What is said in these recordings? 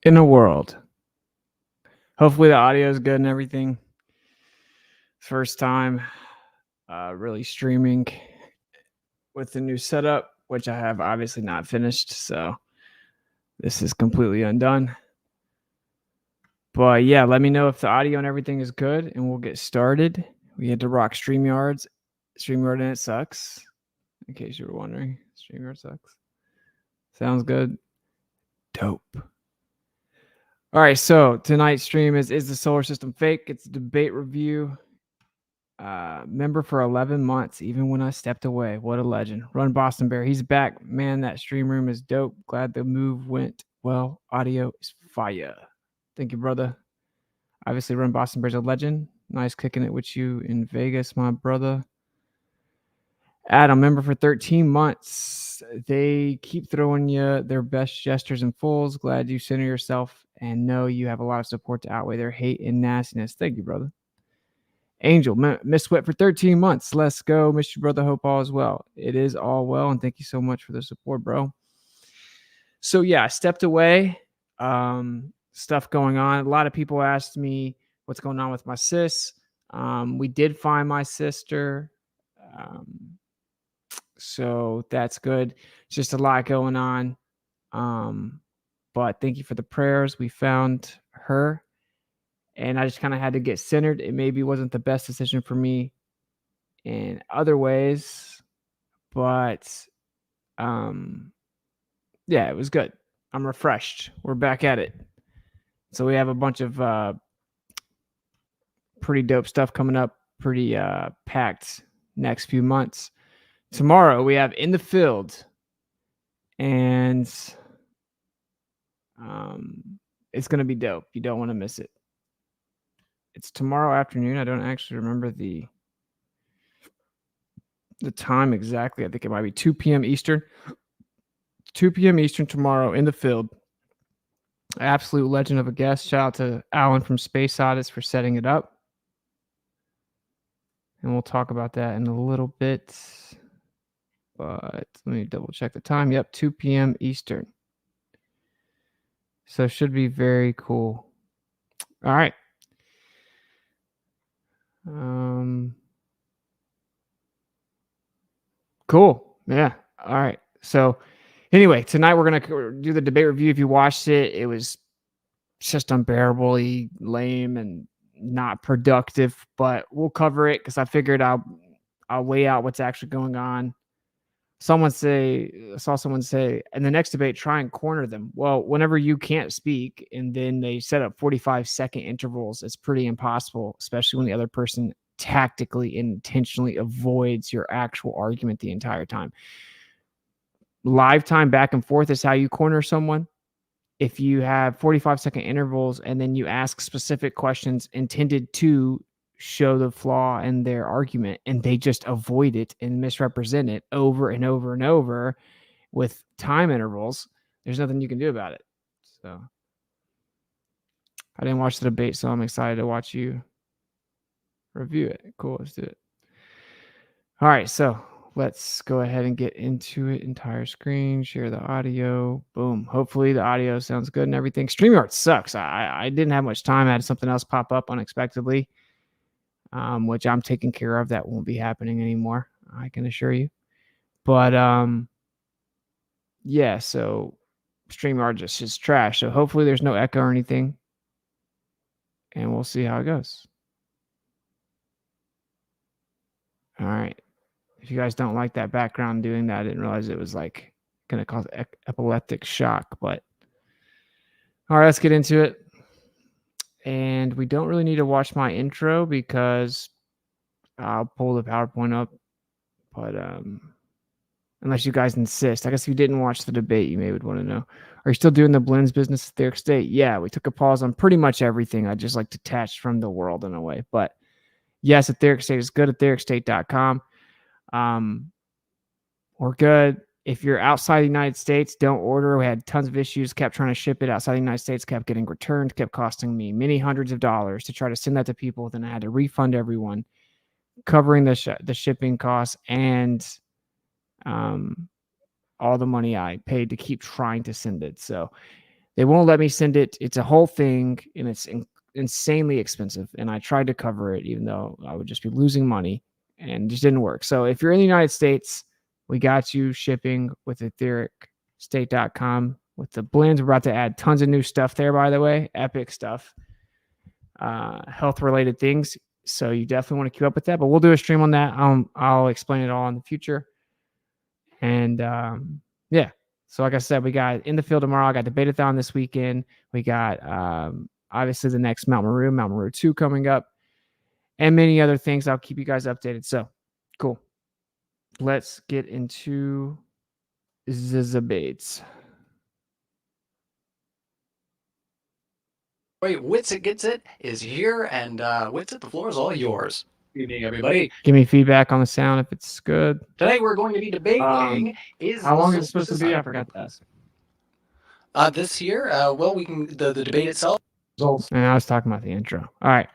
in a world. Hopefully the audio is good and everything. First time really streaming with the new setup, which I have obviously not finished, so this is completely undone. But yeah, let me know if the audio and everything is good and we'll get started. We had to rock StreamYard and it sucks. In case you were wondering, StreamYard sucks. Sounds good. Dope. All right, so tonight's stream is the solar system fake? It's a debate review. Member for 11 months, even when I stepped away. What a legend. Run Boston Bear. He's back. Man, that stream room is dope. Glad the move went well. Audio is fire. Thank you, brother. Obviously, Run Boston Bear's a legend. Nice kicking it with you in Vegas, my brother. Adam, member for 13 months. They keep throwing you their best gestures and fools. Glad you center yourself and know you have a lot of support to outweigh their hate and nastiness. Thank you, brother. Angel, Miss Sweat for 13 months. Let's go. Miss you, brother. Hope all is well. It is all well, and thank you so much for the support, bro. So, yeah, I stepped away. Stuff going on. A lot of people asked me what's going on with my sis. We did find my sister. So that's good. It's just a lot going on. But thank you for the prayers. We found her. And I just kind of had to get centered. It maybe wasn't the best decision for me in other ways, but yeah, it was good. I'm refreshed. We're back at it. So we have a bunch of pretty dope stuff coming up, pretty packed next few months. Tomorrow we have In the Field, and it's going to be dope. You don't want to miss it. It's tomorrow afternoon. I don't actually remember the time exactly. I think it might be 2 p.m. Eastern. 2 p.m. Eastern tomorrow, In the Field. Absolute legend of a guest. Shout out to Alan from Space Odyssey for setting it up. And we'll talk about that in a little bit. But let me double check the time. Yep, 2 p.m. Eastern. So it should be very cool. All right. Cool. Yeah. All right. So anyway, tonight we're going to do the debate review. If you watched it, it was just unbearably lame and not productive, but we'll cover it because I figured I'll lay out what's actually going on. I saw someone say, in the next debate, try and corner them. Well, whenever you can't speak and then they set up 45-second intervals, it's pretty impossible, especially when the other person tactically and intentionally avoids your actual argument the entire time. Live time back and forth is how you corner someone. If you have 45-second intervals and then you ask specific questions intended to show the flaw in their argument and they just avoid it and misrepresent it over and over and over with time intervals, there's nothing you can do about it. So I didn't watch the debate, so I'm excited to watch you review it. Cool, let's do it. All right, so let's go ahead and get into it. Entire screen, share the audio. Boom. Hopefully the audio sounds good and everything. StreamYard sucks. I didn't have much time. I had something else pop up unexpectedly, which I'm taking care of. That won't be happening anymore, I can assure you. But yeah, so StreamYard just is trash. So hopefully there's no echo or anything. And we'll see how it goes. All right. If you guys don't like that background doing that, I didn't realize it was like going to cause epileptic shock. But all right, let's get into it. And we don't really need to watch my intro because I'll pull the PowerPoint up. But unless you guys insist. I guess if you didn't watch the debate, you may would want to know. Are you still doing the blends business at Etheric State? Yeah, we took a pause on pretty much everything. I just like detached from the world in a way. But yes, Etheric State is good. EthericState.com. We're good. If you're outside the United States, don't order. We had tons of issues, kept trying to ship it outside the United States, kept getting returned, kept costing me many hundreds of dollars to try to send that to people. Then I had to refund everyone, covering the shipping costs and all the money I paid to keep trying to send it. So They won't let me send it. It's a whole thing, and it's insanely expensive. And I tried to cover it, even though I would just be losing money, and it just didn't work. So if you're in the United States, we got you shipping with ethericstate.com. With the blends, we're about to add tons of new stuff there, by the way. Epic stuff. Health-related things. So you definitely want to keep up with that. But we'll do a stream on that. I'll explain it all in the future. And yeah. So like I said, we got In the Field tomorrow. I got Debateathon this weekend. We got obviously the next Mount Maru 2 coming up, and many other things. I'll keep you guys updated. So cool. Let's get into the debates. Wait, WitsitGetsIt is here, and Witsit, the floor is all yours. Good evening, everybody. Give me feedback on the sound if it's good. Today we're going to be debating how long is it supposed to be? I forgot to ask. This year, well, we can the debate itself. And I was talking about the intro. All right.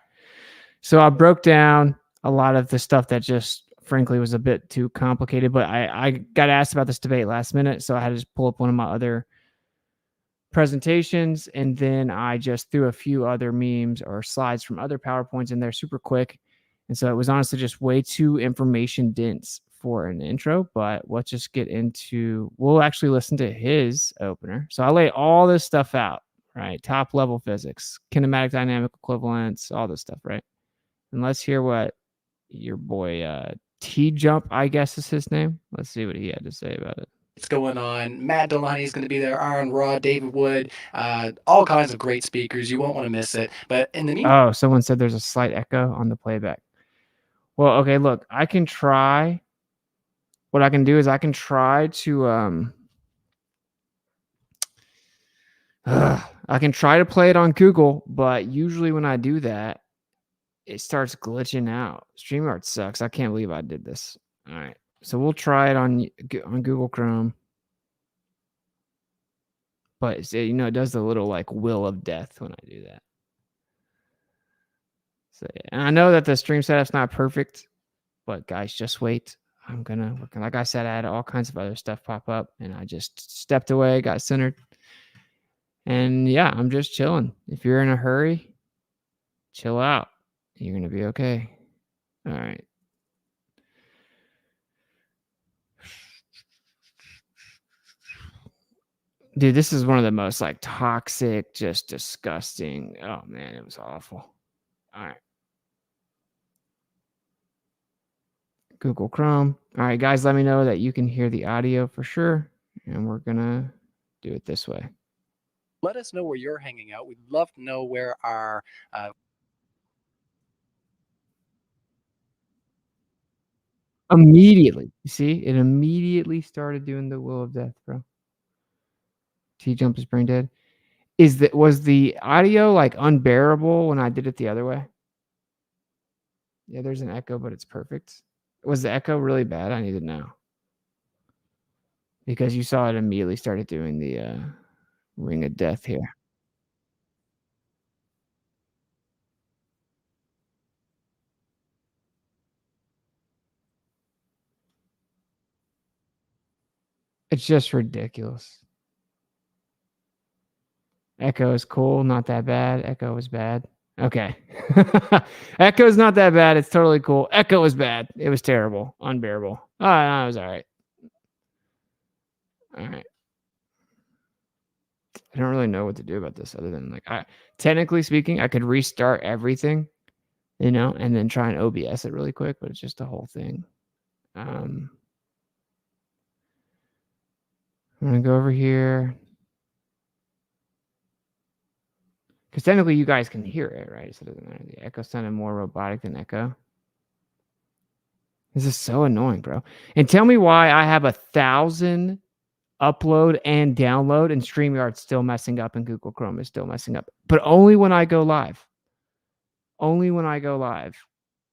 So I broke down a lot of the stuff that just frankly was a bit too complicated, but I got asked about this debate last minute, so I had to just pull up one of my other presentations, and then I just threw a few other memes or slides from other PowerPoints in there super quick. And so it was honestly just way too information dense for an intro, but let's just get into, we'll actually listen to his opener. So I lay all this stuff out, right? Top level physics, kinematic dynamic equivalence, all this stuff, right? And let's hear what your boy T-Jump, I guess is his name. Let's see what he had to say about it. It's going on. Matt Delahunty is going to be there. Aaron Raw, David Wood, all kinds of great speakers. You won't want to miss it. But in the meantime, oh, someone said there's a slight echo on the playback. Well, okay, look, I can try. What I can do is I can try to I can try to play it on Google, but usually when I do that, it starts glitching out. StreamYard sucks. I can't believe I did this. All right. So we'll try it on Google Chrome. But it does the little like wheel of death when I do that. So and I know that the stream setup's not perfect, but guys, just wait. I'm gonna work. Like I said, I had all kinds of other stuff pop up, and I just stepped away, got centered, and yeah, I'm just chilling. If you're in a hurry, chill out. You're gonna be okay. All right. Dude, this is one of the most like toxic, just disgusting. Oh man, it was awful. All right. Google Chrome. All right, guys, let me know that you can hear the audio for sure. And we're going to do it this way. Let us know where you're hanging out. We'd love to know where our... Immediately. You see? It immediately started doing the wheel of death, bro. T-Jump is brain dead. Was the audio like unbearable when I did it the other way? Yeah, there's an echo, but it's perfect. Was the echo really bad? I need to know. Because you saw it immediately started doing the ring of death here. It's just ridiculous. Echo is cool, not that bad. Echo is bad. Okay. Echo is not that bad. It's totally cool. Echo was bad. It was terrible. Unbearable. Oh, no, it was all right. All right. I don't really know what to do about this other than technically speaking, I could restart everything, and then try and OBS it really quick, but it's just the whole thing. I'm going to go over here. Because technically you guys can hear it, right? So it doesn't matter. The echo sounded more robotic than echo. This is so annoying, bro. And tell me why I have 1,000 upload and download and StreamYard's still messing up and Google Chrome is still messing up. But only when I go live. Only when I go live.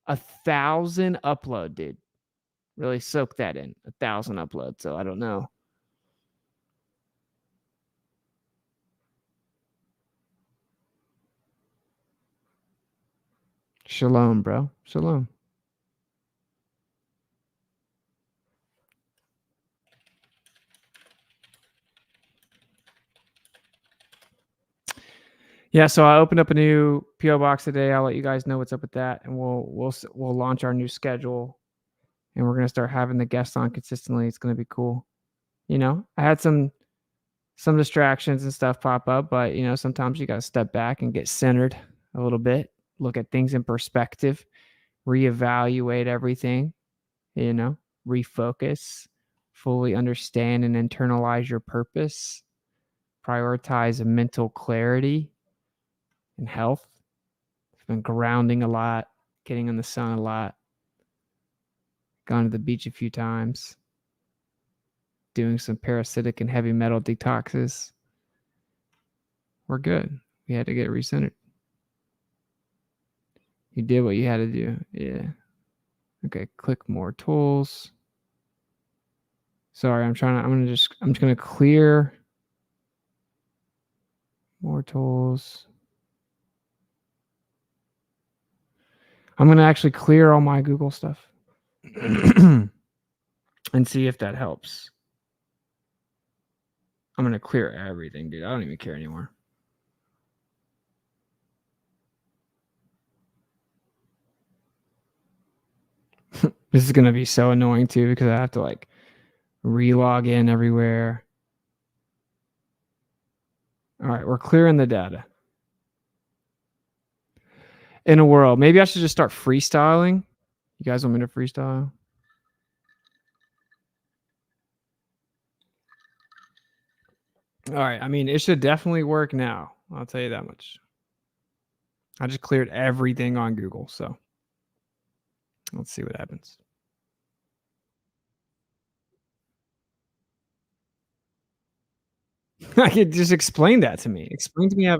1,000 upload, dude. Really soak that in. 1,000 upload. So I don't know. Shalom, bro. Shalom. Yeah, so I opened up a new PO box today. I'll let you guys know what's up with that, and we'll launch our new schedule, and we're gonna start having the guests on consistently. It's gonna be cool. You know, I had some distractions and stuff pop up, but you know, sometimes you gotta step back and get centered a little bit, look at things in perspective, reevaluate everything. You know, refocus, fully understand and internalize your purpose, prioritize mental clarity and health. I've been grounding a lot, getting in the sun a lot, gone to the beach a few times, doing some parasitic and heavy metal detoxes. We're good. We had to get recentered. You did what you had to do. Yeah. Okay, click more tools. Sorry, I'm just gonna clear more tools. I'm gonna actually clear all my Google stuff and see if that helps. I'm gonna clear everything, dude. I don't even care anymore. This is gonna be so annoying too because I have to like relog in everywhere. All right, we're clearing the data. In a world, maybe I should just start freestyling. You guys want me to freestyle? All right, I mean, it should definitely work now. I'll tell you that much. I just cleared everything on Google, so let's see what happens. I could just explain that to me. Explain to me how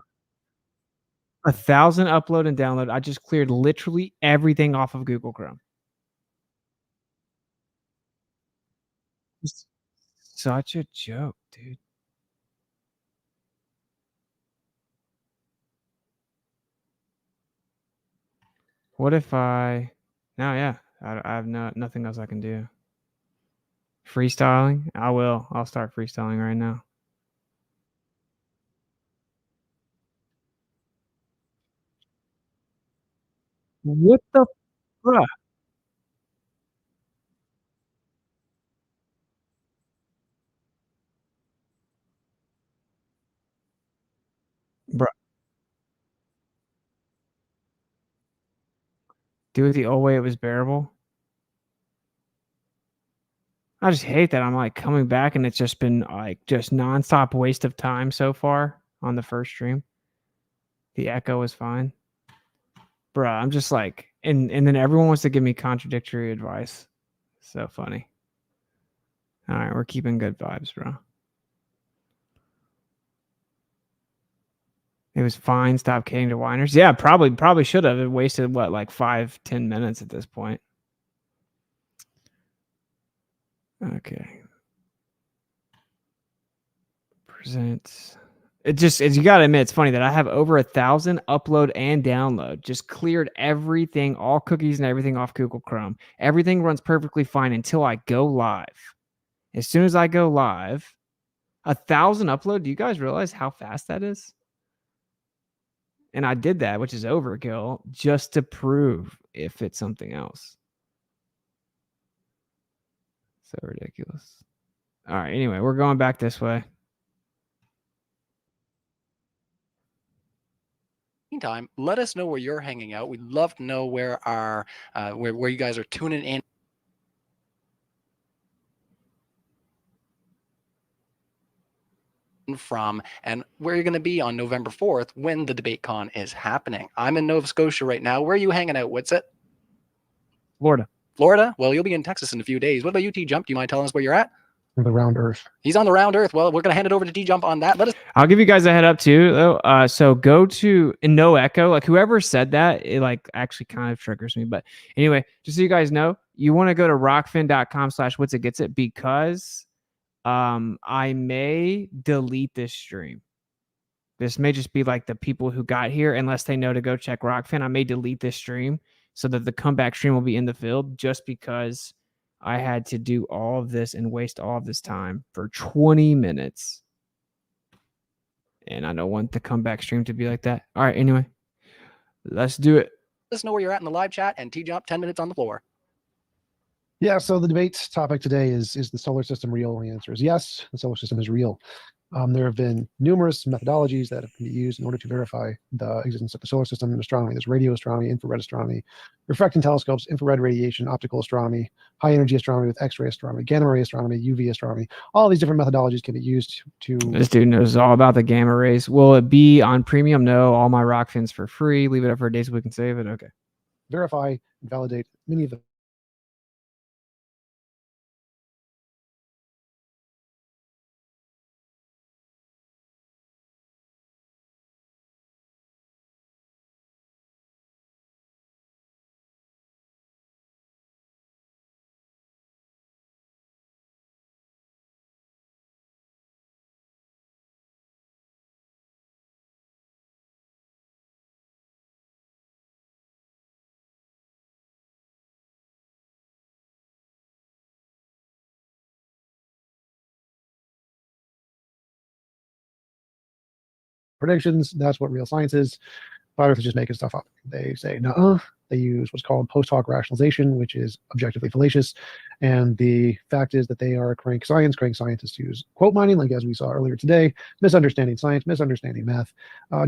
1,000 upload and download. I just cleared literally everything off of Google Chrome. It's such a joke, dude. What if I? No, yeah, I have nothing else I can do. Freestyling? I will. I'll start freestyling right now. What the fuck? Bro, do it the old way it was bearable. I just hate that I'm like coming back and it's just been like just nonstop waste of time so far on the first stream. The echo was fine. Bruh, I'm just like, and then everyone wants to give me contradictory advice. So funny. All right, we're keeping good vibes, bro. It was fine. Stop kidding to whiners. Yeah, probably should have. It wasted what, like 5-10 minutes at this point. Okay. Present. It just, as you gotta admit, it's funny that I have over 1,000 upload and download. Just cleared everything, all cookies and everything off Google Chrome. Everything runs perfectly fine until I go live. As soon as I go live, 1,000 upload. Do you guys realize how fast that is? And I did that, which is overkill, just to prove if it's something else. So ridiculous. All right. Anyway, we're going back this way. Meantime, let us know where you're hanging out. We'd love to know where our where you guys are tuning in from and where you're going to be on November 4th when the debate con is happening. I'm in Nova Scotia right now. Where are you hanging out, Witsit? Florida. Florida? Well, you'll be in Texas in a few days. What about you, T-Jump? Do you mind telling us where you're at? The round earth. He's on the round earth. Well, we're going to hand it over to T-Jump on that. I'll give you guys a head up too, though. So go to no echo. Like whoever said that, it like actually kind of triggers me. But anyway, just so you guys know, you want to go to rokfin.com/WitsitGetsIt because I may delete this stream. This may just be like the people who got here, unless they know to go check Rokfin. I may delete this stream so that the comeback stream will be in the field just because I had to do all of this and waste all of this time for 20 minutes. And I don't want the comeback stream to be like that. All right, anyway, let's do it. Let us know where you're at in the live chat, and T-Jump, 10 minutes on the floor. Yeah, so the debate topic today is the solar system real? And the answer is yes, the solar system is real. There have been numerous methodologies that have been used in order to verify the existence of the solar system in astronomy. There's radio astronomy, infrared astronomy, refracting telescopes, infrared radiation, optical astronomy, high energy astronomy with X-ray astronomy, gamma ray astronomy, UV astronomy. All these different methodologies can be used to... This dude knows all about the gamma rays. Will it be on premium? No. All my Rokfins for free. Leave it up for days so we can save it. Okay. verify and validate many of the predictions. That's what real science is. Flat Earth is just making stuff up. They say, no, they use what's called post hoc rationalization, which is objectively fallacious. And the fact is that they are crank science. Crank scientists use quote mining, like as we saw earlier today, misunderstanding science, misunderstanding math.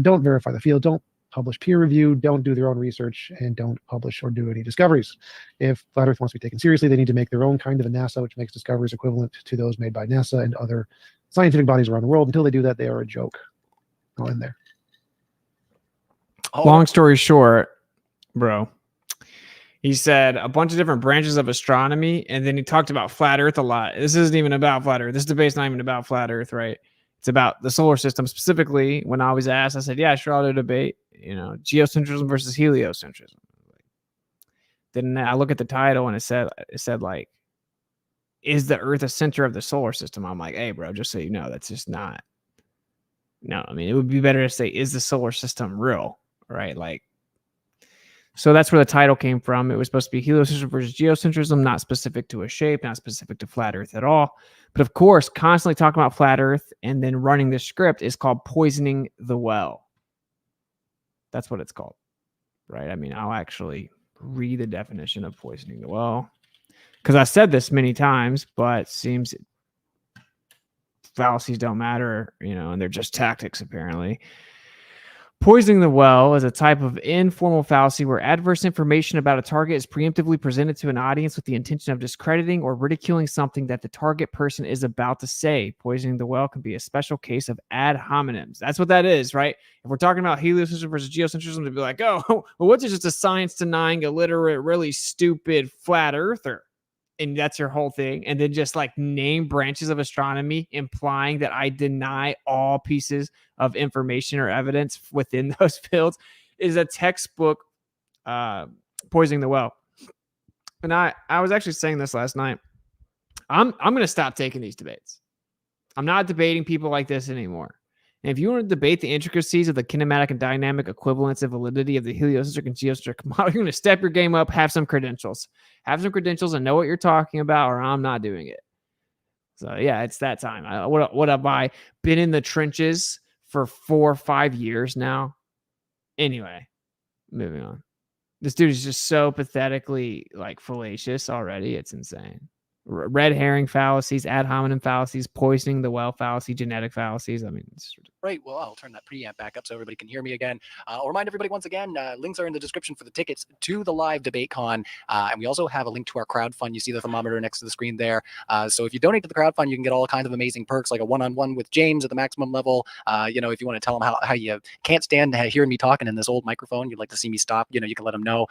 Don't verify the field, don't publish peer review, don't do their own research, and don't publish or do any discoveries. If Flat Earth wants to be taken seriously, they need to make their own kind of a NASA, which makes discoveries equivalent to those made by NASA and other scientific bodies around the world. Until they do that, they are a joke. I'll end there. Long story short, bro, he said a bunch of different branches of astronomy, and then he talked about flat Earth a lot. This isn't even about flat Earth. This debate's not even about flat Earth, right? It's about the solar system. Specifically, when I was asked, I said, yeah, sure, I'll do a debate, geocentrism versus heliocentrism. Then I look at the title, and it said like, is the Earth a center of the solar system? I'm like, hey, bro, just so you know, that's just not. No, I mean, it would be better to say, is the solar system real? Right? Like, so that's where the title came from. It was supposed to be heliocentrism versus geocentrism, not specific to a shape, not specific to flat Earth at all. But of course, constantly talking about flat Earth and then running the script is called poisoning the well. That's what it's called, right? I mean, I'll actually read the definition of poisoning the well because I said this many times, but it seems fallacies don't matter, and they're just tactics apparently. Poisoning the well is a type of informal fallacy where adverse information about a target is preemptively presented to an audience with the intention of discrediting or ridiculing something that the target person is about to say. Poisoning the well can be a special case of ad hominems. That's what that is, right? If we're talking about heliocentrism versus geocentrism, to be like, oh, well, what's just a science-denying, illiterate, really stupid flat earther? And that's your whole thing. And then just like name branches of astronomy, implying that I deny all pieces of information or evidence within those fields is a textbook poisoning the well. And I was actually saying this last night. I'm going to stop taking these debates. I'm not debating people like this anymore. And if you want to debate the intricacies of the kinematic and dynamic equivalence and validity of the heliocentric and geocentric model, you're going to step your game up, have some credentials. Have some credentials and know what you're talking about, or I'm not doing it. So, yeah, it's that time. What have I been in the trenches for 4 or 5 years now? Anyway, moving on. This dude is just so pathetically, like, fallacious already. It's insane. Red herring fallacies, ad hominem fallacies, poisoning the well fallacy, genetic fallacies. I mean, it's right. Well, I'll turn that preamp back up so everybody can hear me again. I'll remind everybody once again, links are in the description for the tickets to the live debate con. And we also have a link to our crowdfund. You see the thermometer next to the screen there. So if you donate to the crowdfund, you can get all kinds of amazing perks, like a one-on-one with James at the maximum level. If you want to tell him how you can't stand hearing me talking in this old microphone, you'd like to see me stop, you can let him know.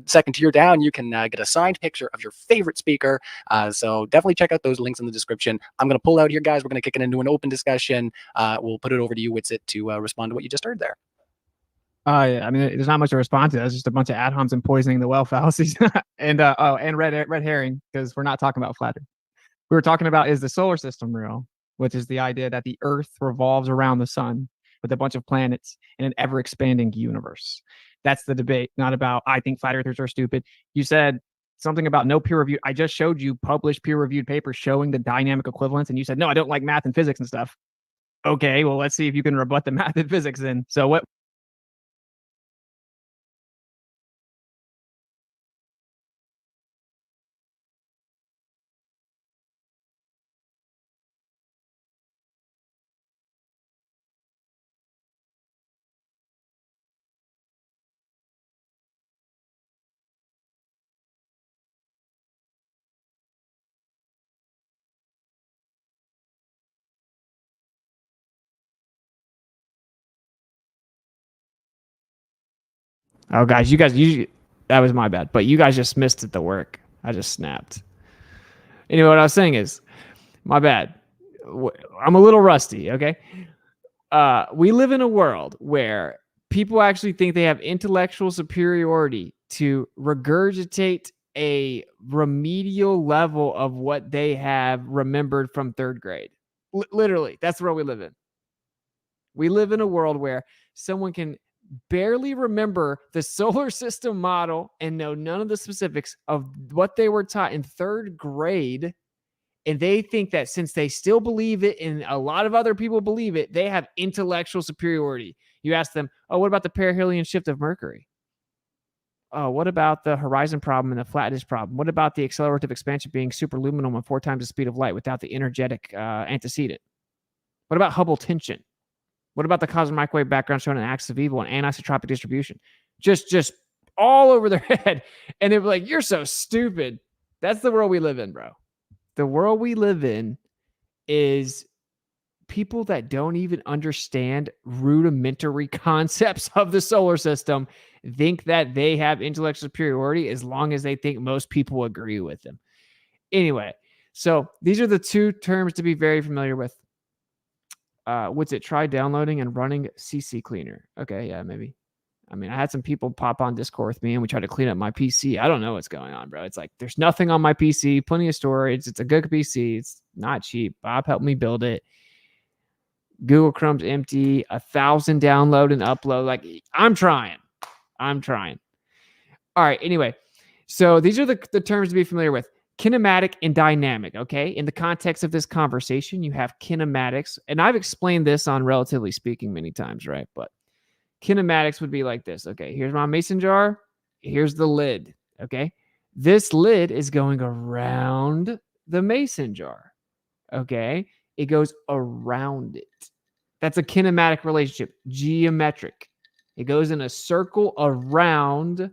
Second tier down, you can get a signed picture of your favorite speaker. So definitely check out those links in the description. I'm going to pull out here, guys. We're going to kick it into an open discussion. We'll put it over to you, Witsit, to respond to what you just heard there. Yeah, I mean, there's not much to respond to. It's just a bunch of ad homs and poisoning the well fallacies, and red herring, because we're not talking about flat Earth. We were talking about, is the solar system real, which is the idea that the Earth revolves around the sun with a bunch of planets in an ever expanding universe. That's the debate, not about I think flat earthers are stupid. You said something about no peer reviewed. I just showed you published peer reviewed papers showing the dynamic equivalence, and you said no, I don't like math and physics and stuff. Okay, well, let's see if you can rebut the math and physics then. So what? Oh, guys, that was my bad, but you guys just missed it, the work. I just snapped. Anyway, what I was saying is, my bad. I'm a little rusty, okay? We live in a world where people actually think they have intellectual superiority to regurgitate a remedial level of what they have remembered from third grade. Literally, that's the world we live in. We live in a world where someone can barely remember the solar system model and know none of the specifics of what they were taught in third grade. And they think that since they still believe it and a lot of other people believe it, they have intellectual superiority. You ask them, oh, what about the perihelion shift of Mercury? Oh, what about the horizon problem and the flatness problem? What about the accelerative expansion being superluminal and 4 times the speed of light without the energetic antecedent? What about Hubble tension? What about the cosmic microwave background showing an axis of evil and anisotropic distribution? Just all over their head. And they're like, you're so stupid. That's the world we live in, bro. The world we live in is people that don't even understand rudimentary concepts of the solar system think that they have intellectual superiority as long as they think most people agree with them. Anyway, so these are the 2 terms to be very familiar with. Witsit, try downloading and running CC Cleaner. Okay, yeah, maybe. I mean, I had some people pop on Discord with me and we tried to clean up my PC. I don't know what's going on, bro. It's like there's nothing on my PC, plenty of storage. It's a good PC. It's not cheap. Bob helped me build it. Google Chrome's empty. 1,000 download and upload. Like, I'm trying. All right, anyway. So these are the terms to be familiar with. Kinematic and dynamic, okay? In the context of this conversation, you have kinematics. And I've explained this on Relatively Speaking many times, right? But kinematics would be like this. Okay, here's my mason jar. Here's the lid, okay? This lid is going around the mason jar, okay? It goes around it. That's a kinematic relationship, geometric. It goes in a circle around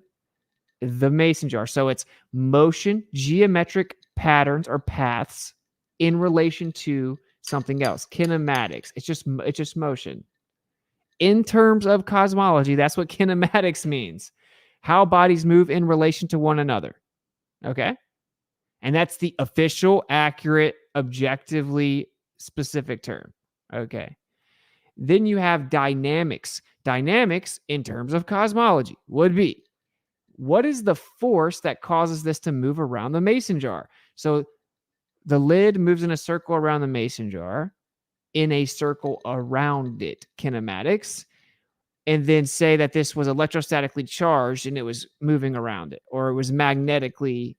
the mason jar. So it's motion, geometric patterns or paths in relation to something else. Kinematics. It's just motion. In terms of cosmology, that's what kinematics means. How bodies move in relation to one another. Okay? And that's the official, accurate, objectively specific term. Okay. Then you have dynamics. Dynamics, in terms of cosmology, would be, what is the force that causes this to move around the mason jar? So the lid moves in a circle around the mason jar, in a circle around it, kinematics, and then say that this was electrostatically charged and it was moving around it, or it was magnetically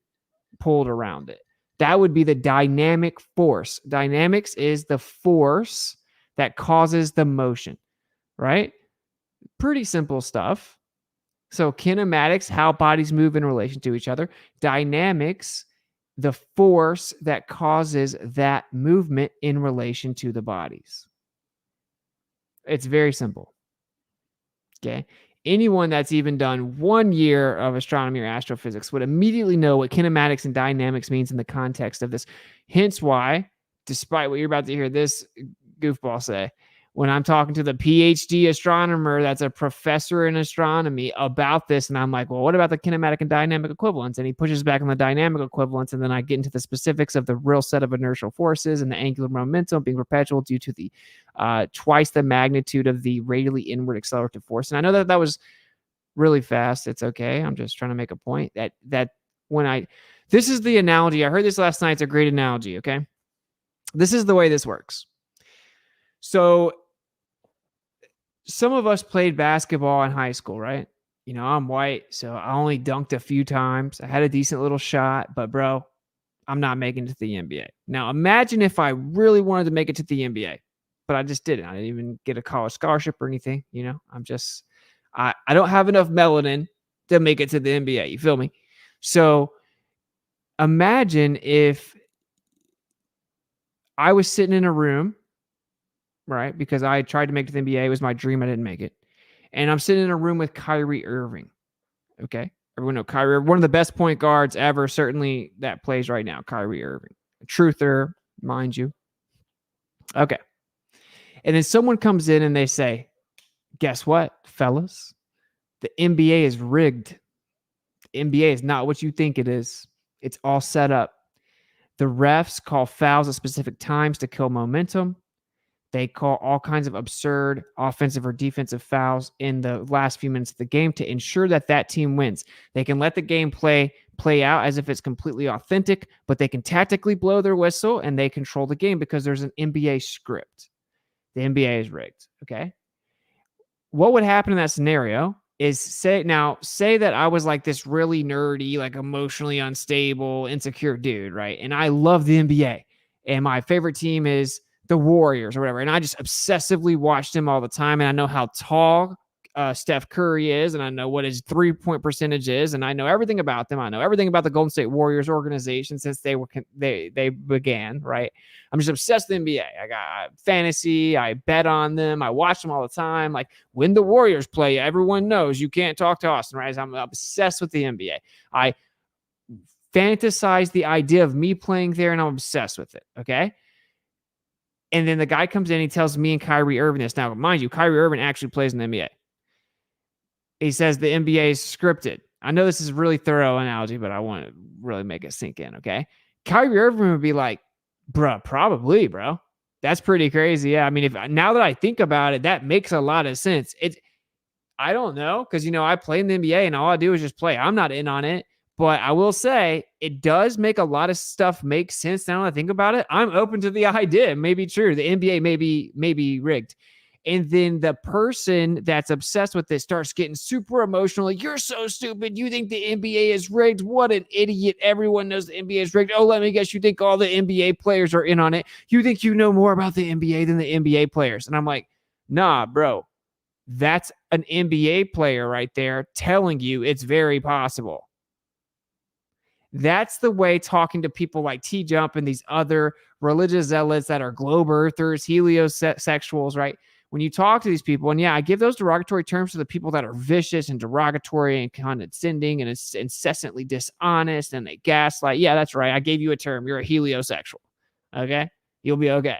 pulled around it. That would be the dynamic force. Dynamics is the force that causes the motion, right? Pretty simple stuff. So kinematics, how bodies move in relation to each other. Dynamics, the force that causes that movement in relation to the bodies. It's very simple. Okay. Anyone that's even done 1 year of astronomy or astrophysics would immediately know what kinematics and dynamics means in the context of this. Hence why, despite what you're about to hear this goofball say, when I'm talking to the PhD astronomer that's a professor in astronomy about this, and I'm like, well, what about the kinematic and dynamic equivalents? And he pushes back on the dynamic equivalents, and then I get into the specifics of the real set of inertial forces and the angular momentum being perpetual due to the twice the magnitude of the radially inward accelerative force. And I know that was really fast. It's okay. I'm just trying to make a point that when this is the analogy. I heard this last night. It's a great analogy, okay? This is the way this works. So some of us played basketball in high school, right? You know, I'm white, so I only dunked a few times. I had a decent little shot, but bro, I'm not making it to the NBA. Now, imagine if I really wanted to make it to the NBA, but I just didn't. I didn't even get a college scholarship or anything. You know, I don't have enough melanin to make it to the NBA. You feel me? So imagine if I was sitting in a room, right? Because I tried to make it to the NBA. It was my dream. I didn't make it. And I'm sitting in a room with Kyrie Irving. Okay. Everyone know Kyrie Irving, one of the best point guards ever, certainly that plays right now, Kyrie Irving. A truther, mind you. Okay. And then someone comes in and they say, guess what, fellas? The NBA is rigged. The NBA is not what you think it is. It's all set up. The refs call fouls at specific times to kill momentum. They call all kinds of absurd offensive or defensive fouls in the last few minutes of the game to ensure that that team wins. They can let the game play out as if it's completely authentic, but they can tactically blow their whistle and they control the game because there's an NBA script. The NBA is rigged, okay? What would happen in that scenario is say that I was like this really nerdy, like emotionally unstable, insecure dude, right? And I love the NBA and my favorite team is the Warriors or whatever. And I just obsessively watched him all the time. And I know how tall Steph Curry is. And I know what his 3-point percentage is. And I know everything about them. I know everything about the Golden State Warriors organization since they began, right? I'm just obsessed with the NBA. I got fantasy. I bet on them. I watch them all the time. Like when the Warriors play, everyone knows you can't talk to Austin, right? I'm obsessed with the NBA. I fantasize the idea of me playing there and I'm obsessed with it. Okay. And then the guy comes in, he tells me and Kyrie Irving this. Now, mind you, Kyrie Irving actually plays in the NBA. He says the NBA is scripted. I know this is a really thorough analogy, but I want to really make it sink in, okay? Kyrie Irving would be like, probably, bro. That's pretty crazy. Yeah, I mean, now that I think about it, that makes a lot of sense. I don't know, because, I play in the NBA and all I do is just play. I'm not in on it. But I will say it does make a lot of stuff make sense now that I think about it. I'm open to the idea. It may be true. The NBA may be rigged. And then the person that's obsessed with this starts getting super emotional. Like, you're so stupid. You think the NBA is rigged? What an idiot. Everyone knows the NBA is rigged. Oh, let me guess. You think all the NBA players are in on it. You think you know more about the NBA than the NBA players. And I'm like, nah, bro. That's an NBA player right there telling you it's very possible. That's the way talking to people like T-Jump and these other religious zealots that are globe earthers, heliosexuals, right? When you talk to these people, and yeah, I give those derogatory terms to the people that are vicious and derogatory and condescending and incessantly dishonest and they gaslight. Yeah, that's right. I gave you a term. You're a heliosexual. Okay? You'll be okay.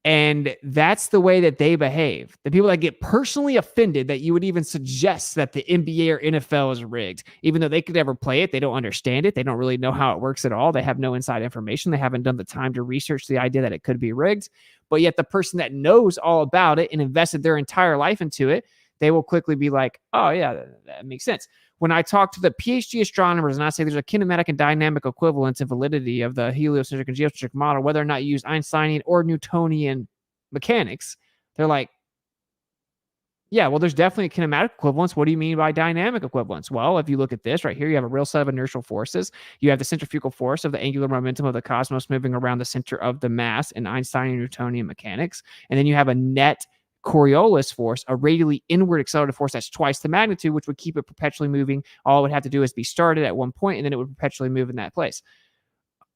And that's the way that they behave. The people that get personally offended that you would even suggest that the NBA or NFL is rigged, even though they could never play it, they don't understand it. They don't really know how it works at all. They have no inside information. They haven't done the time to research the idea that it could be rigged. But yet the person that knows all about it and invested their entire life into it, they will quickly be like, oh yeah, that makes sense. When I talk to the PhD astronomers and I say there's a kinematic and dynamic equivalence and validity of the heliocentric and geocentric model, whether or not you use Einsteinian or Newtonian mechanics, they're like, yeah, well, there's definitely a kinematic equivalence. What do you mean by dynamic equivalence? Well, if you look at this right here, you have a real set of inertial forces. You have the centrifugal force of the angular momentum of the cosmos moving around the center of the mass in Einsteinian and Newtonian mechanics. And then you have a net Coriolis force, a radially inward accelerative force that's twice the magnitude, which would keep it perpetually moving. All it would have to do is be started at one point, and then it would perpetually move in that place.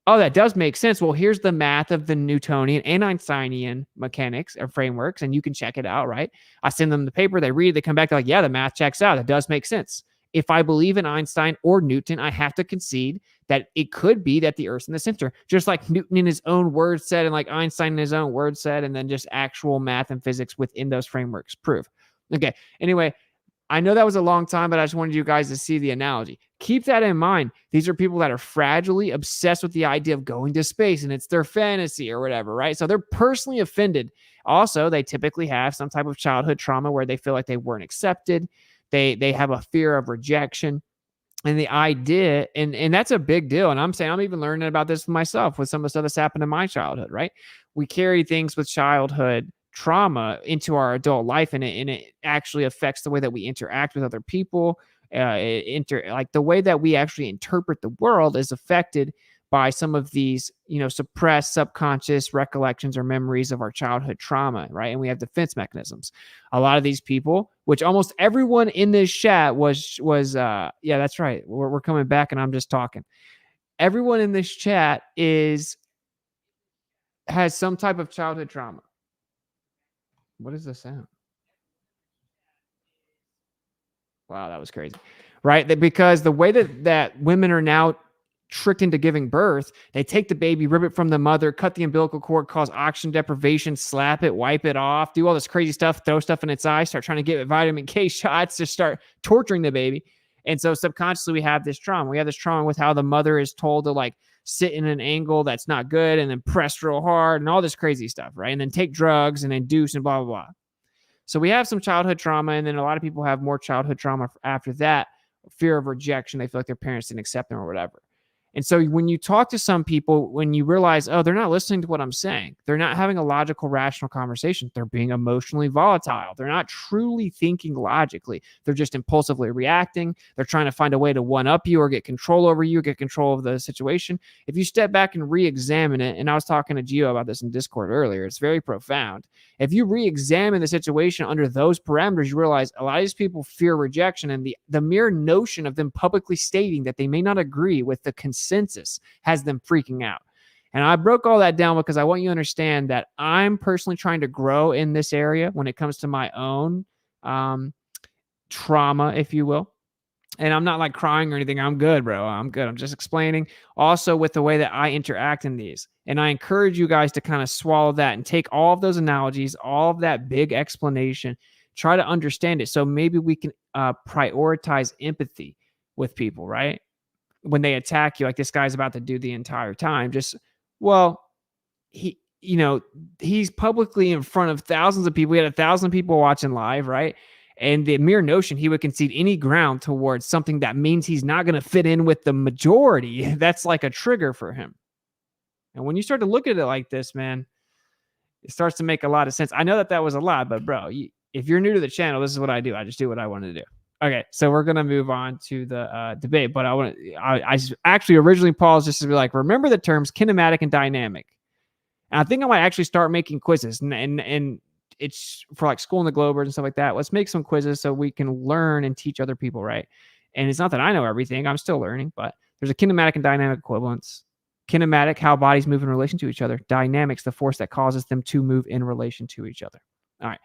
Oh, that does make sense. Well, here's the math of the Newtonian and Einsteinian mechanics or frameworks, and you can check it out, right? I send them the paper, they read it, they come back, they're like, yeah, the math checks out. That does make sense. If I believe in Einstein or Newton, I have to concede that it could be that the Earth's in the center, just like Newton in his own words said, and like Einstein in his own words said, and then just actual math and physics within those frameworks prove. Okay. Anyway, I know that was a long time, but I just wanted you guys to see the analogy. Keep that in mind. These are people that are fragilely obsessed with the idea of going to space, and it's their fantasy or whatever, right? So they're personally offended. Also, they typically have some type of childhood trauma where they feel like they weren't accepted. They have a fear of rejection. And the idea, and that's a big deal. And I'm saying I'm even learning about this myself with some of the stuff that's happened in my childhood, right? We carry things with childhood trauma into our adult life, and it actually affects the way that we interact with other people. Like the way that we actually interpret the world is affected by some of these, suppressed subconscious recollections or memories of our childhood trauma, right? And we have defense mechanisms. A lot of these people, which almost everyone in this chat was yeah, that's right. We're coming back and I'm just talking. Everyone in this chat has some type of childhood trauma. What is the sound? Wow, that was crazy, right? Because the way that women are now tricked into giving birth, they take the baby, rip it from the mother, cut the umbilical cord, cause oxygen deprivation, slap it, wipe it off, do all this crazy stuff, throw stuff in its eye, start trying to give it vitamin K shots, to start torturing the baby. And so subconsciously we have this trauma. We have this trauma with how the mother is told to like sit in an angle that's not good and then press real hard and all this crazy stuff, right? And then take drugs and induce and blah, blah, blah. So we have some childhood trauma, and then a lot of people have more childhood trauma after that, fear of rejection. They feel like their parents didn't accept them or whatever. And so when you talk to some people, when you realize, oh, they're not listening to what I'm saying, they're not having a logical, rational conversation, they're being emotionally volatile, they're not truly thinking logically, they're just impulsively reacting, they're trying to find a way to one-up you or get control over you, get control of the situation. If you step back and re-examine it, and I was talking to Gio about this in Discord earlier, it's very profound. If you re-examine the situation under those parameters, you realize a lot of these people fear rejection, and the mere notion of them publicly stating that they may not agree with the consensus has them freaking out. And I broke all that down because I want you to understand that I'm personally trying to grow in this area when it comes to my own trauma, if you will. And I'm not like crying or anything. I'm good, bro. I'm good. I'm just explaining also with the way that I interact in these. And I encourage you guys to kind of swallow that and take all of those analogies, all of that big explanation, try to understand it. So maybe we can prioritize empathy with people, right? When they attack you, like this guy's about to do the entire time, he's publicly in front of thousands of people. We had 1,000 people watching live, right? And the mere notion he would concede any ground towards something that means he's not going to fit in with the majority, that's like a trigger for him. And when you start to look at it like this, man, it starts to make a lot of sense. I know that was a lot, but bro, if you're new to the channel, this is what I do. I just do what I want to do. Okay, so we're going to move on to the debate, but I actually originally paused just to be like, remember the terms kinematic and dynamic. And I think I might actually start making quizzes, and it's for like School in the Globers and stuff like that. Let's make some quizzes so we can learn and teach other people, right? And it's not that I know everything. I'm still learning, but there's a kinematic and dynamic equivalence. Kinematic, how bodies move in relation to each other. Dynamics, the force that causes them to move in relation to each other. All right,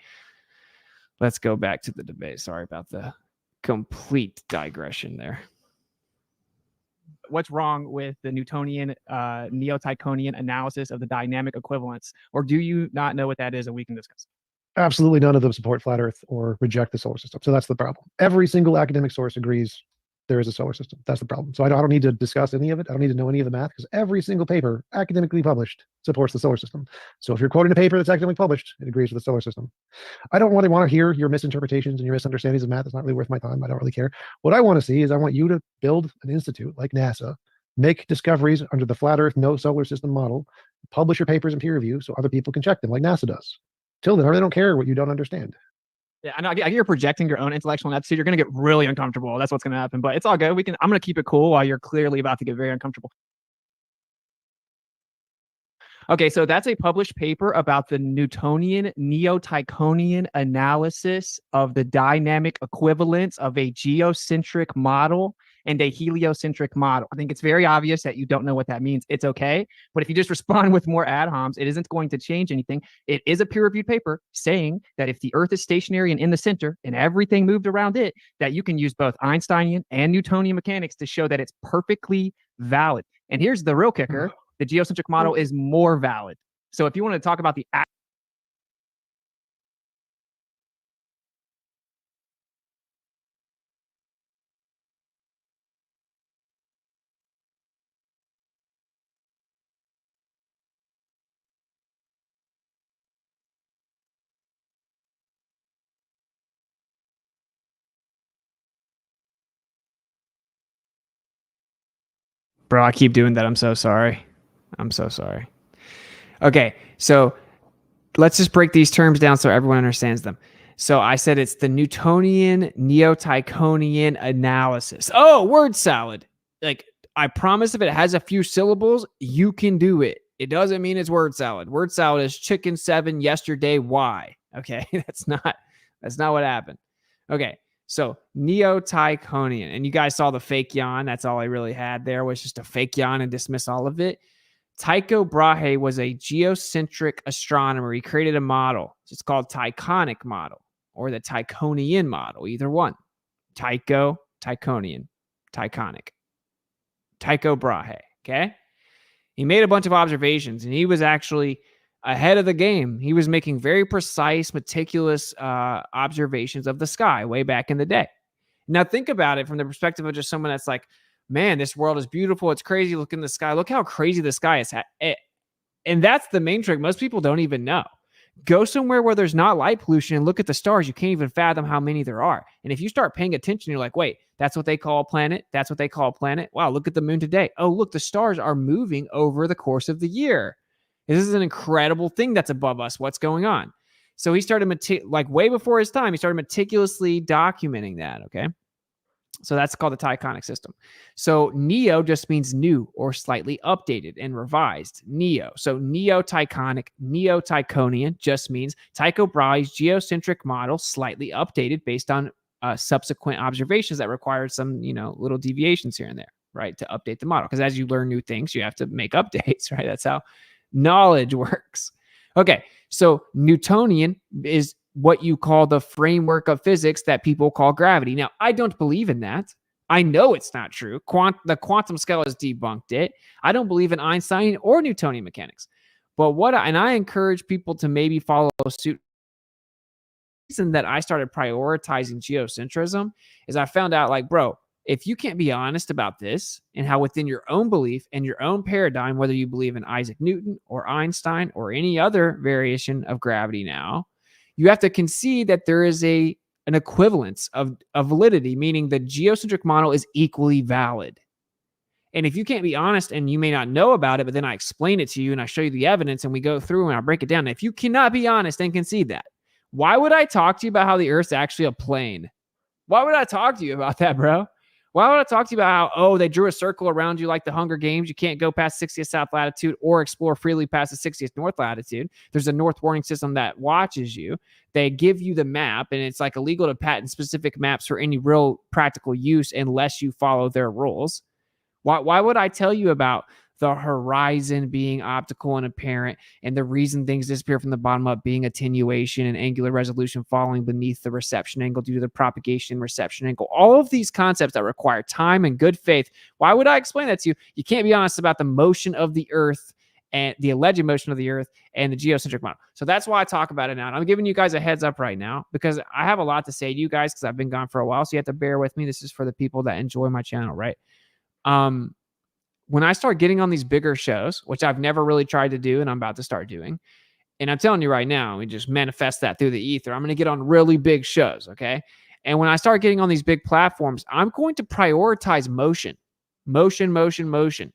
let's go back to the debate. Sorry about the complete digression there. What's wrong with the Newtonian neo-Tychonian analysis of the dynamic equivalence? Or do you not know what that is and we can discuss? Absolutely none of them support flat Earth or reject the solar system. So that's the problem. Every single academic source agrees there is a solar system. That's the problem. So I don't need to discuss any of it. I don't need to know any of the math because every single paper academically published supports the solar system. So if you're quoting a paper that's academically published, it agrees with the solar system. I don't really want to hear your misinterpretations and your misunderstandings of math. It's not really worth my time. I don't really care. What I want to see is I want you to build an institute like NASA, make discoveries under the flat Earth, no solar system model, publish your papers in peer review so other people can check them like NASA does. Till then, I really don't care what you don't understand. Yeah, I know. I get you're projecting your own intellectual aptitude. You're going to get really uncomfortable. That's what's going to happen. But it's all good. I'm going to keep it cool while you're clearly about to get very uncomfortable. Okay, so that's a published paper about the Newtonian neo-Tychonian analysis of the dynamic equivalence of a geocentric model and a heliocentric model. I think it's very obvious that you don't know what that means. It's okay. But if you just respond with more ad homs, it isn't going to change anything. It is a peer-reviewed paper saying that if the Earth is stationary and in the center and everything moved around it, that you can use both Einsteinian and Newtonian mechanics to show that it's perfectly valid. And here's the real kicker. The geocentric model is more valid. So if you want to talk about the Bro, I keep doing that. I'm so sorry. I'm so sorry. Okay, so let's just break these terms down so everyone understands them. So I said it's the Newtonian neo-Tychonian analysis. Oh, word salad. Like I promise if it has a few syllables, you can do it. It doesn't mean it's word salad. Word salad is chicken 7 yesterday. Why? Okay, that's not what happened. Okay, so Neo-Tychonian, and you guys saw the fake yawn. That's all I really had there was just a fake yawn and dismiss all of it. Tycho Brahe was a geocentric astronomer. He created a model. It's called Tychonic model or the Tychonian model, either one. Tycho, Tychonian, Tychonic. Tycho Brahe, okay? He made a bunch of observations, and he was actually ahead of the game. He was making very precise, meticulous observations of the sky way back in the day. Now, think about it from the perspective of just someone that's like, man, this world is beautiful. It's crazy. Look in the sky. Look how crazy the sky is. And that's the main trick. Most people don't even know. Go somewhere where there's not light pollution and look at the stars. You can't even fathom how many there are. And if you start paying attention, you're like, wait, that's what they call a planet. That's what they call a planet. Wow, look at the moon today. Oh, look, the stars are moving over the course of the year. This is an incredible thing that's above us. What's going on? So he started, way before his time, he started meticulously documenting that, okay? So that's called the Tychonic system. So neo just means new or slightly updated and revised. Neo. So neo-Tychonic, neo-Tychonian just means Tycho Brahe's geocentric model slightly updated based on subsequent observations that required some, little deviations here and there, right, to update the model. Because as you learn new things, you have to make updates, right? That's how knowledge works. Okay, so Newtonian is what you call the framework of physics that people call gravity. Now, I don't believe in that. I know it's not true. The quantum scale has debunked it. I don't believe in Einstein or Newtonian mechanics. But I encourage people to maybe follow suit. The reason that I started prioritizing geocentrism is I found out, bro, if you can't be honest about this and how within your own belief and your own paradigm, whether you believe in Isaac Newton or Einstein or any other variation of gravity now, you have to concede that there is an equivalence of validity, meaning the geocentric model is equally valid. And if you can't be honest and you may not know about it, but then I explain it to you and I show you the evidence and we go through and I break it down. And if you cannot be honest and concede that, why would I talk to you about how the Earth's actually a plane? Why would I talk to you about that, bro? Why would I talk to you about how, they drew a circle around you like the Hunger Games. You can't go past 60th south latitude or explore freely past the 60th north latitude. There's a north warning system that watches you. They give you the map, and it's illegal to patent specific maps for any real practical use unless you follow their rules. Why would I tell you about the horizon being optical and apparent, and the reason things disappear from the bottom up being attenuation and angular resolution falling beneath the reception angle due to the propagation and reception angle? All of these concepts that require time and good faith. Why would I explain that to you? You can't be honest about the motion of the Earth and the alleged motion of the Earth and the geocentric model. So that's why I talk about it now. And I'm giving you guys a heads up right now because I have a lot to say to you guys because I've been gone for a while. So you have to bear with me. This is for the people that enjoy my channel, right? When I start getting on these bigger shows, which I've never really tried to do and I'm about to start doing, and I'm telling you right now, we just manifest that through the ether. I'm going to get on really big shows, okay? And when I start getting on these big platforms, I'm going to prioritize motion. Motion, motion, motion.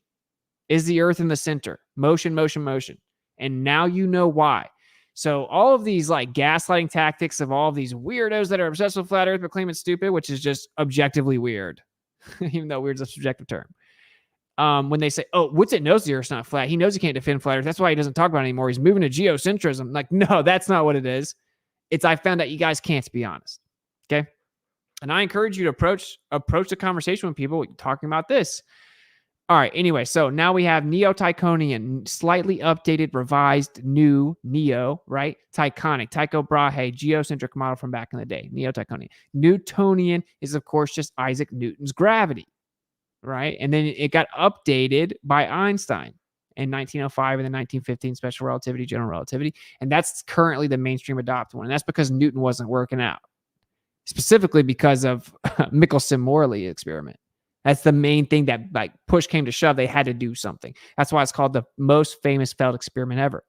Is the Earth in the center? Motion, motion, motion. And now you know why. So all of these gaslighting tactics of all of these weirdos that are obsessed with flat Earth but claim it's stupid, which is just objectively weird, even though weird's a subjective term. When they say, Witsit knows the Earth's not flat. He knows he can't defend flat Earth. That's why he doesn't talk about it anymore. He's moving to geocentrism. No, that's not what it is. It's I found out you guys can't be honest. Okay. And I encourage you to approach the conversation with people talking about this. All right. Anyway, so now we have Neo-Tychonian, slightly updated, revised, new, Neo, right? Tychonic, Tycho Brahe, geocentric model from back in the day. Neo-Tychonian. Newtonian is, of course, just Isaac Newton's gravity. Right. And then it got updated by Einstein in 1905 and then 1915, special relativity, general relativity. And that's currently the mainstream adopted one. And that's because Newton wasn't working out, specifically because of Michelson-Morley experiment. That's the main thing that push came to shove. They had to do something. That's why it's called the most famous failed experiment ever.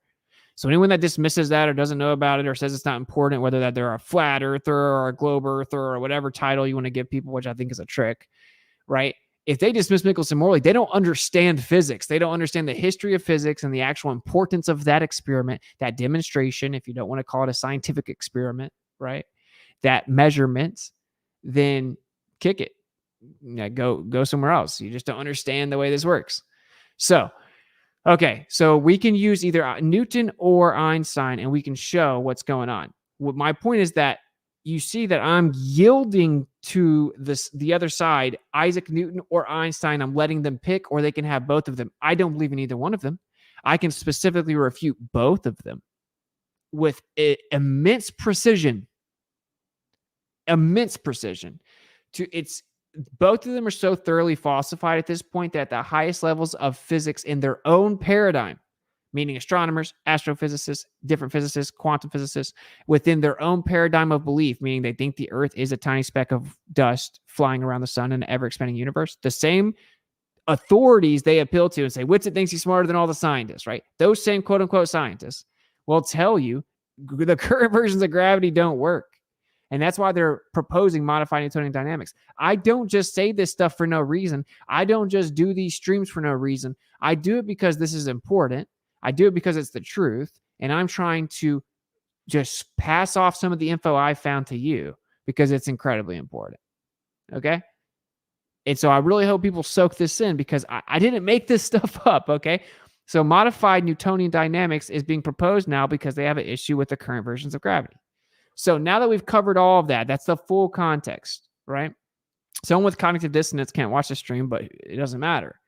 So anyone that dismisses that or doesn't know about it or says it's not important, whether that they're a flat earther or a globe earther or whatever title you want to give people, which I think is a trick, right? If they dismiss Michelson-Morley, they don't understand physics. They don't understand the history of physics and the actual importance of that experiment, that demonstration, if you don't want to call it a scientific experiment, right? That measurement, then kick it. go somewhere else. You just don't understand the way this works. So, okay, so we can use either Newton or Einstein, and we can show what's going on. What my point is that you see that I'm yielding to the other side, Isaac Newton or Einstein. I'm letting them pick, or they can have both of them. I don't believe in either one of them. I can specifically refute both of them with immense precision. Immense precision. Both of them are so thoroughly falsified at this point that at the highest levels of physics in their own paradigm, meaning astronomers, astrophysicists, different physicists, quantum physicists, within their own paradigm of belief, meaning they think the Earth is a tiny speck of dust flying around the sun in an ever-expanding universe, the same authorities they appeal to and say, Witsit thinks he's smarter than all the scientists, right? Those same quote-unquote scientists will tell you the current versions of gravity don't work. And that's why they're proposing modified Newtonian dynamics. I don't just say this stuff for no reason. I don't just do these streams for no reason. I do it because this is important. I do it because it's the truth. And I'm trying to just pass off some of the info I found to you because it's incredibly important. Okay? And so I really hope people soak this in because I didn't make this stuff up. Okay? So modified Newtonian dynamics is being proposed now because they have an issue with the current versions of gravity. So now that we've covered all of that, that's the full context, right? Someone with cognitive dissonance can't watch the stream, but it doesn't matter.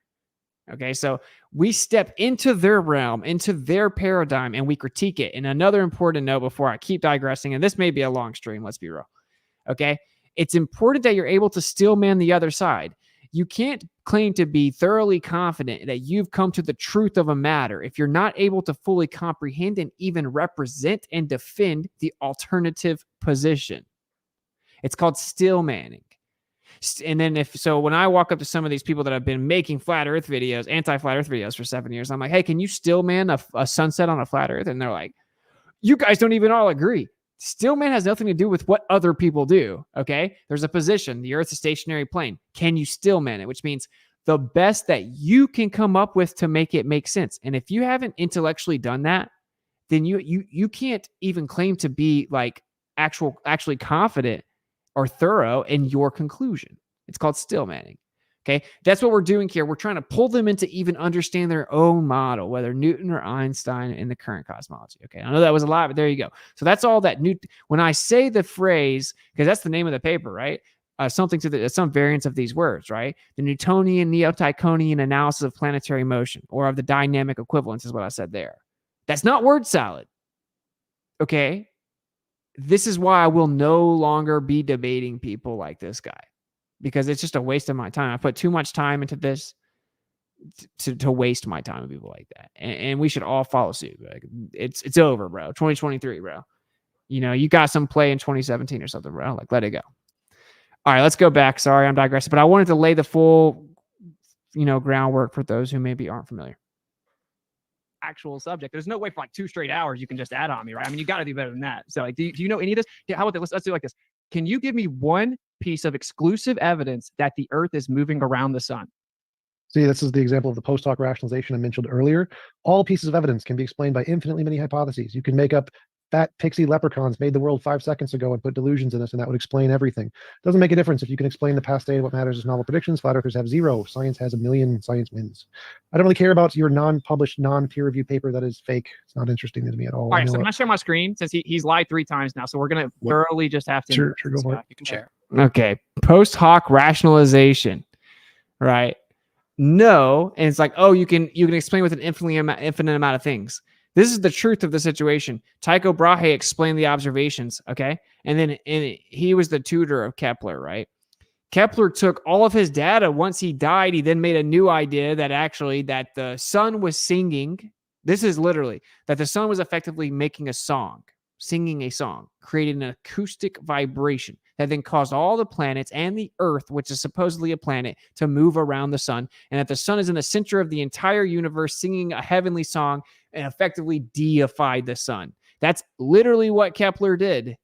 Okay, so we step into their realm, into their paradigm, and we critique it. And another important note before I keep digressing, and this may be a long stream, let's be real. Okay, it's important that you're able to still man the other side. You can't claim to be thoroughly confident that you've come to the truth of a matter if you're not able to fully comprehend and even represent and defend the alternative position. It's called still manning. And then when I walk up to some of these people that have been making flat earth videos, anti-flat earth videos for 7 years, I'm like, hey, can you still man a sunset on a flat earth? And they're like, you guys don't even all agree. Stillman has nothing to do with what other people do, okay? There's a position. The Earth's a stationary plane. Can you stillman it? Which means the best that you can come up with to make it make sense. And if you haven't intellectually done that, then you can't even claim to be like actually confident or thorough in your conclusion. It's called stillmanning. Okay, that's what we're doing here. We're trying to pull them into even understand their own model, whether Newton or Einstein in the current cosmology. Okay, I know that was a lot, but there you go. So that's all that when I say the phrase, because that's the name of the paper, right? Something to some variants of these words, right? The Newtonian Neo-Tychonian analysis of planetary motion, or of the dynamic equivalence, is what I said there. That's not word salad. Okay, this is why I will no longer be debating people like this guy. Because it's just a waste of my time. I put too much time into this to waste my time with people like that. And we should all follow suit. Like, it's over, bro. 2023, bro. You know, you got some play in 2017 or something, bro. Like, let it go. All right, let's go back. Sorry, I'm digressing. But I wanted to lay the full, groundwork for those who maybe aren't familiar. Actual subject. There's no way for like 2 straight hours you can just add on me, right? I mean, you got to do better than that. So, like, do you know any of this? Yeah, how about this? Let's do it like this. Can you give me one piece of exclusive evidence that the Earth is moving around the sun? See, this is the example of the post hoc rationalization I mentioned earlier. All pieces of evidence can be explained by infinitely many hypotheses. You can make up fat pixie leprechauns made the world 5 seconds ago and put delusions in us, and that would explain everything. Doesn't make a difference if you can explain the past state. What matters is novel predictions. Flat earthers have 0. Science has 1,000,000. Science wins. I don't really care about your non-published, non-peer review paper that is fake. It's not interesting to me at all. All right, so I'm going to share my screen since he's lied 3 times now. So we're going to thoroughly just have to. Sure, go for it. You can share. Okay, post hoc rationalization, right? No, and it's like, oh, you can explain with an infinite amount of things. This is the truth of the situation. Tycho Brahe explained the observations, okay? And he was the tutor of Kepler, right? Kepler took all of his data. Once he died, he then made a new idea that the sun was singing. This is literally that the sun was effectively making a song, singing a song, creating an acoustic vibration that then caused all the planets and the Earth, which is supposedly a planet, to move around the sun, and that the sun is in the center of the entire universe singing a heavenly song and effectively deified the sun. That's literally what Kepler did.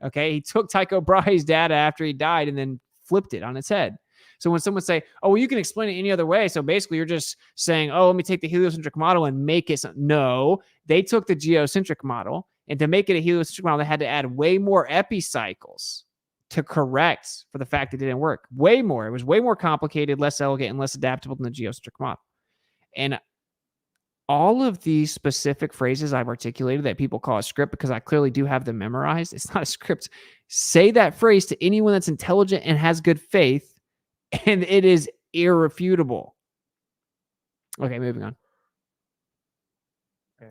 Okay, he took Tycho Brahe's data after he died and then flipped it on its head. So when someone say, oh, well, you can explain it any other way. So basically you're just saying, oh, let me take the heliocentric model and make it. No, they took the geocentric model, and to make it a heliocentric model, they had to add way more epicycles to correct for the fact it didn't work. Way more. It was way more complicated, less elegant, and less adaptable than the geocentric model. And all of these specific phrases I've articulated that people call a script, because I clearly do have them memorized. It's not a script. Say that phrase to anyone that's intelligent and has good faith, and it is irrefutable. Okay, moving on.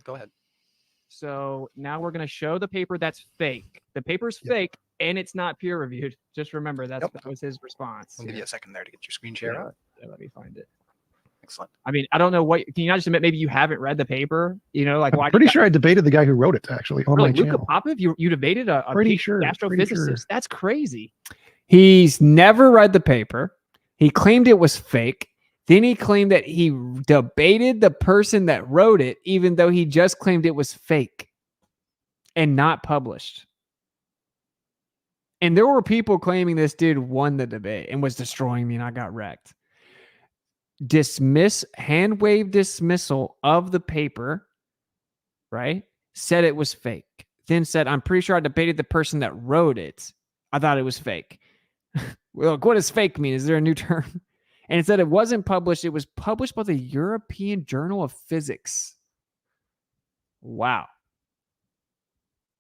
Go ahead. So now we're going to show the paper that's fake. The paper's Yep. fake, and it's not peer reviewed. Just remember that was his response. I'll give you a second there to get your screen share up. Yeah, let me find it. Excellent. I mean, I don't know what. Can you not just admit maybe you haven't read the paper? You know, like why? I'm pretty sure I debated the guy who wrote it actually on Really, my Luka channel. Popov? You debated a Pretty PhD sure, astrophysicist? pretty sure. That's crazy. He's never read the paper. He claimed it was fake. Then he claimed that he debated the person that wrote it, even though he just claimed it was fake and not published. And there were people claiming this dude won the debate and was destroying me, and I got wrecked. Hand wave dismissal of the paper, right? Said it was fake. Then said, I'm pretty sure I debated the person that wrote it. I thought it was fake. Well, what does fake mean? Is there a new term? And it said it wasn't published. It was published by the European Journal of Physics. Wow.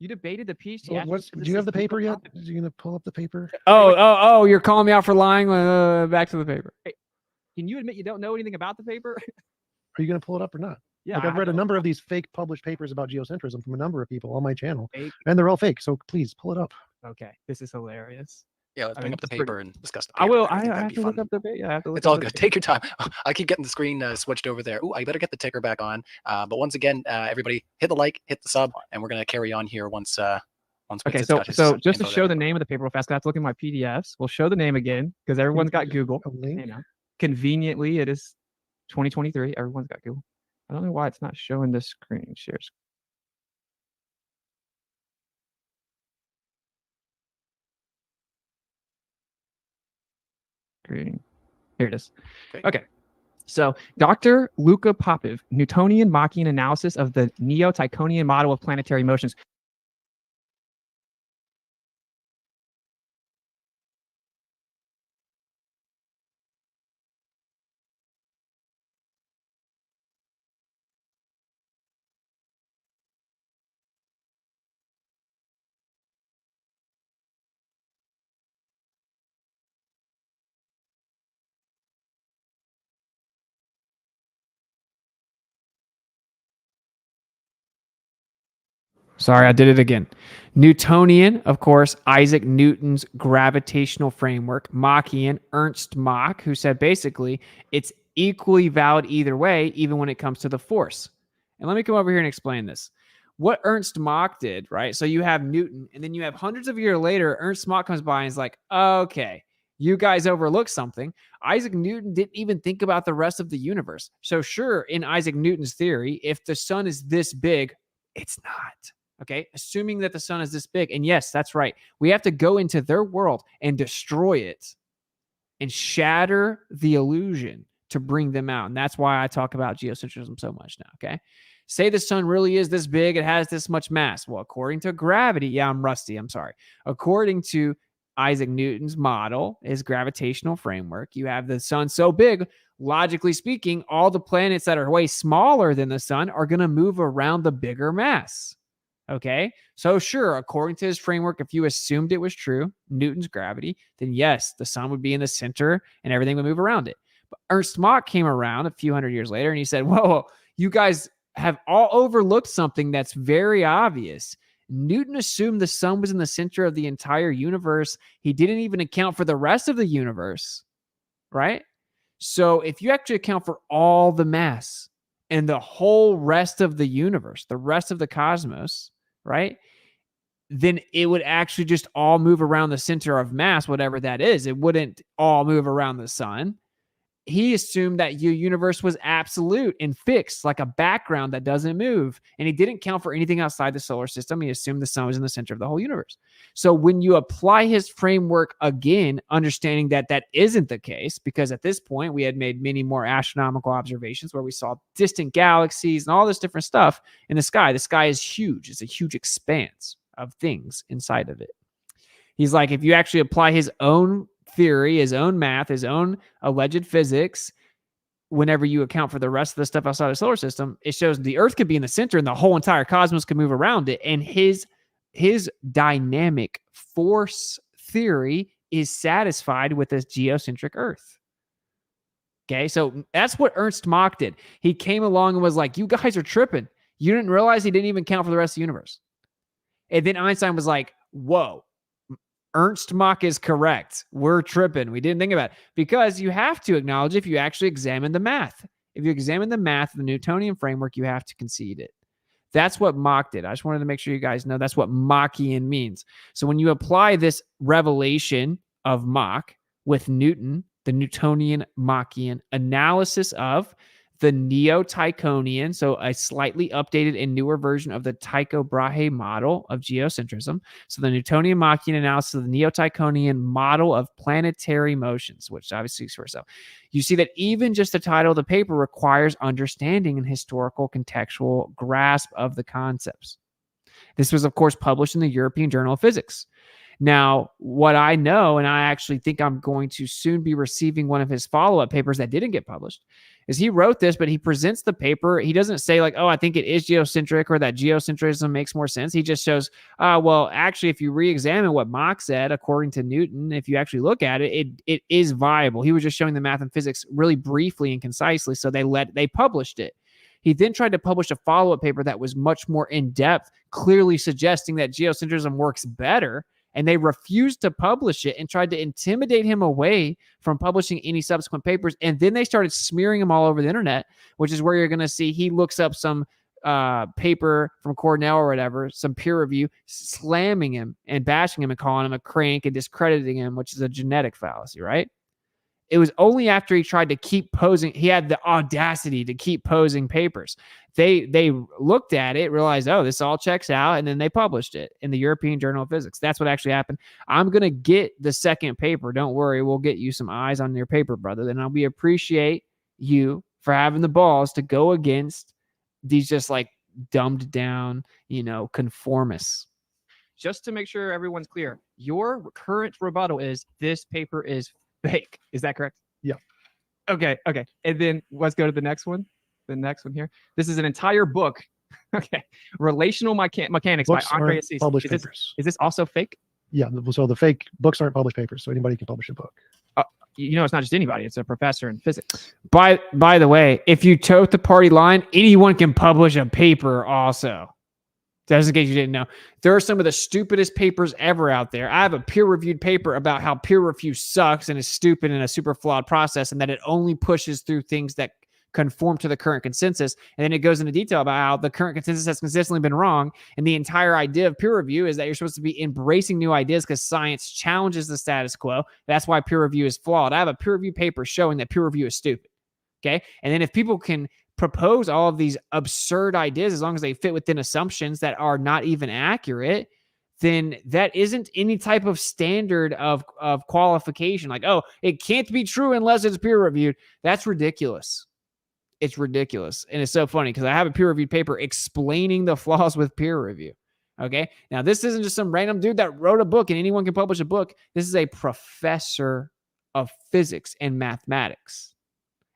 You debated the PhD. Well, do you have the paper yet? Are you gonna pull up the paper? Oh, you're calling me out for lying? Back to the paper. Can you admit you don't know anything about the paper? Are you gonna pull it up or not? Yeah, Like I've read a number of these fake published papers about geocentrism from a number of people on my channel, and they're all fake. So please pull it up. Okay, this is hilarious. Yeah, let's bring up the paper and discuss the I paper. will. I think I that'd have be to fun. look up the paper. Yeah, I have to look It's up all the good. paper. Take your time. I keep getting the screen switched over there. Ooh, I better get the ticker back on. But once again, everybody hit the like, hit the sub, and we're gonna carry on here once Okay, Witsit's so got his just to info show there. the name of the paper real fast, I have to look at my PDFs. We'll show the name again because everyone's got Google. A link? You know, conveniently, it is 2023. Everyone's got Google. I don't know why it's not showing the screen shares. Screen. Here it is. Okay. So Dr. Luka Popov, Newtonian Machian analysis of the Neo-Tychonian model of planetary motions. Sorry, I did it again. Newtonian, of course, Isaac Newton's gravitational framework. Machian, Ernst Mach, who said basically it's equally valid either way, even when it comes to the force. And let me come over here and explain this. What Ernst Mach did, right? So you have Newton, and then you have hundreds of years later, Ernst Mach comes by and is like, okay, you guys overlooked something. Isaac Newton didn't even think about the rest of the universe. So sure, in Isaac Newton's theory, if the sun is this big, it's not. Okay, assuming that the sun is this big. And yes, that's right. We have to go into their world and destroy it and shatter the illusion to bring them out. And that's why I talk about geocentrism so much now. Okay, say the sun really is this big. It has this much mass. Well, according to gravity, yeah, I'm rusty. I'm sorry. According to Isaac Newton's model, his gravitational framework, you have the sun so big, logically speaking, all the planets that are way smaller than the sun are going to move around the bigger mass. Okay, so sure, according to his framework, if you assumed it was true, Newton's gravity, then yes, the sun would be in the center and everything would move around it. But Ernst Mach came around a few hundred years later and he said, whoa, you guys have all overlooked something that's very obvious. Newton assumed the sun was in the center of the entire universe. He didn't even account for the rest of the universe, right? So if you actually account for all the mass and the whole rest of the universe, the rest of the cosmos, right, then it would actually just all move around the center of mass, whatever that is. It wouldn't all move around the sun. He assumed that your universe was absolute and fixed, like a background that doesn't move. And he didn't count for anything outside the solar system. He assumed the sun was in the center of the whole universe. So when you apply his framework again, understanding that that isn't the case, because at this point we had made many more astronomical observations where we saw distant galaxies and all this different stuff in the sky. The sky is huge. It's a huge expanse of things inside of it. He's like, if you actually apply his own theory, his own math, his own alleged physics, whenever you account for the rest of the stuff outside the solar system, it shows the Earth could be in the center and the whole entire cosmos could move around it. And his dynamic force theory is satisfied with this geocentric Earth. Okay, so that's what Ernst Mach did. He came along and was like, you guys are tripping. You didn't realize he didn't even count for the rest of the universe. And then Einstein was like, whoa, Ernst Mach is correct. We're tripping. We didn't think about it. Because you have to acknowledge if you actually examine the math. If you examine the math of the Newtonian framework, you have to concede it. That's what Mach did. I just wanted to make sure you guys know that's what Machian means. So when you apply this revelation of Mach with Newton, the Newtonian Machian analysis of the Neo-Tychonian, so a slightly updated and newer version of the Tycho Brahe model of geocentrism. So the Newtonian Machian analysis of the Neo-Tychonian model of planetary motions, which obviously speaks for itself. You see that even just the title of the paper requires understanding and historical contextual grasp of the concepts. This was, of course, published in the European Journal of Physics. Now, what I know, and I actually think I'm going to soon be receiving one of his follow-up papers that didn't get published, is he wrote this, but he presents the paper. He doesn't say like, oh, I think it is geocentric or that geocentrism makes more sense. He just shows, well, actually, if you re-examine what Mach said, according to Newton, if you actually look at it, it is viable. He was just showing the math and physics really briefly and concisely, so they published it. He then tried to publish a follow-up paper that was much more in-depth, clearly suggesting that geocentrism works better. And they refused to publish it and tried to intimidate him away from publishing any subsequent papers. And then they started smearing him all over the internet, which is where you're going to see he looks up some paper from Cornell or whatever, some peer review, slamming him and bashing him and calling him a crank and discrediting him, which is a genetic fallacy, right? It was only after he tried to keep posing, he had the audacity to keep posing papers. They looked at it, realized, oh, this all checks out, and then they published it in the European Journal of Physics. That's what actually happened. I'm going to get the second paper. Don't worry. We'll get you some eyes on your paper, brother. Then we appreciate you for having the balls to go against these just like dumbed down, conformists. Just to make sure everyone's clear, your current rebuttal is this paper is fake. Is that correct? Yeah. Okay. And then let's go to the next one. The next one here. This is an entire book. Okay. Relational Mechanics Books by Andre Assis. published papers. Is this also fake? Yeah. So the fake books aren't published papers, so anybody can publish a book. It's not just anybody. It's a professor in physics. By the way, if you tote the party line, anyone can publish a paper also. Just in case you didn't know, there are some of the stupidest papers ever out there. I have a peer-reviewed paper about how peer review sucks and is stupid and a super flawed process, and that it only pushes through things that conform to the current consensus. And then it goes into detail about how the current consensus has consistently been wrong. And the entire idea of peer review is that you're supposed to be embracing new ideas because science challenges the status quo. That's why peer review is flawed. I have a peer-reviewed paper showing that peer review is stupid. Okay. And then if people can propose all of these absurd ideas, as long as they fit within assumptions that are not even accurate, then that isn't any type of standard of qualification. Like, oh, it can't be true unless it's peer reviewed. That's ridiculous. It's ridiculous. And it's so funny because I have a peer reviewed paper explaining the flaws with peer review. Okay. Now, this isn't just some random dude that wrote a book and anyone can publish a book. This is a professor of physics and mathematics.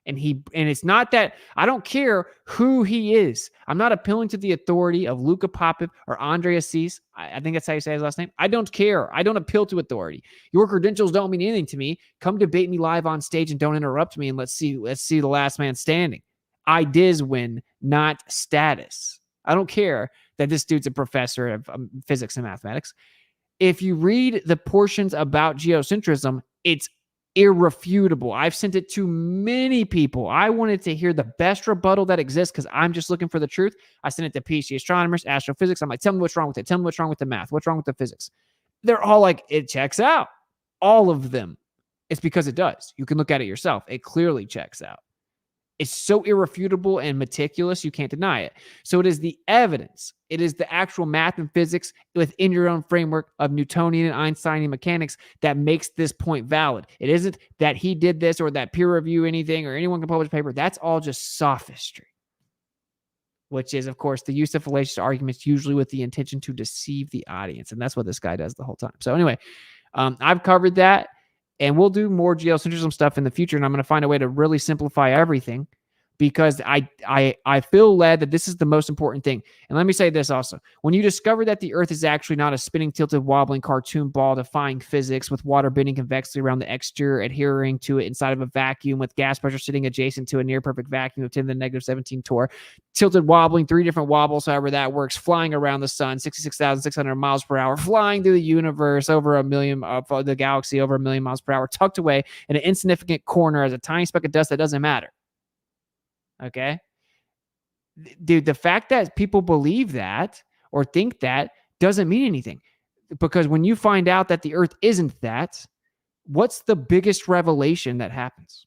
And it's not that I don't care who he is. I'm not appealing to the authority of Luca Popov or Andre Assis. I think that's how you say his last name. I don't care. I don't appeal to authority. Your credentials don't mean anything to me. Come debate me live on stage and don't interrupt me. And let's see the last man standing. Ideas win, not status. I don't care that this dude's a professor of physics and mathematics. If you read the portions about geocentrism, it's irrefutable. I've sent it to many people. I wanted to hear the best rebuttal that exists because I'm just looking for the truth. I sent it to PhD astronomers, astrophysics. I'm like, tell me what's wrong with it. Tell me what's wrong with the math. What's wrong with the physics? They're all like, it checks out. All of them. It's because it does. You can look at it yourself. It clearly checks out. It's so irrefutable and meticulous, you can't deny it. So it is the evidence. It is the actual math and physics within your own framework of Newtonian and Einsteinian mechanics that makes this point valid. It isn't that he did this or that peer review anything or anyone can publish a paper. That's all just sophistry. which is, of course, the use of fallacious arguments usually with the intention to deceive the audience. And that's what this guy does the whole time. So anyway, I've covered that, and we'll do more geocentrism stuff in the future, and I'm going to find a way to really simplify everything, because I feel led that this is the most important thing. And let me say this also. When you discover that the Earth is actually not a spinning, tilted, wobbling cartoon ball defying physics with water bending convexly around the exterior, adhering to it inside of a vacuum with gas pressure sitting adjacent to a near perfect vacuum of 10 to the -17 torr, tilted, wobbling, 3 different wobbles, however that works, flying around the sun, 66,600 miles per hour, flying through the universe over a million, the galaxy over 1 million miles per hour, tucked away in an insignificant corner as a tiny speck of dust that doesn't matter. Okay, dude, the fact that people believe that or think that doesn't mean anything, because when you find out that the Earth isn't that, what's the biggest revelation that happens?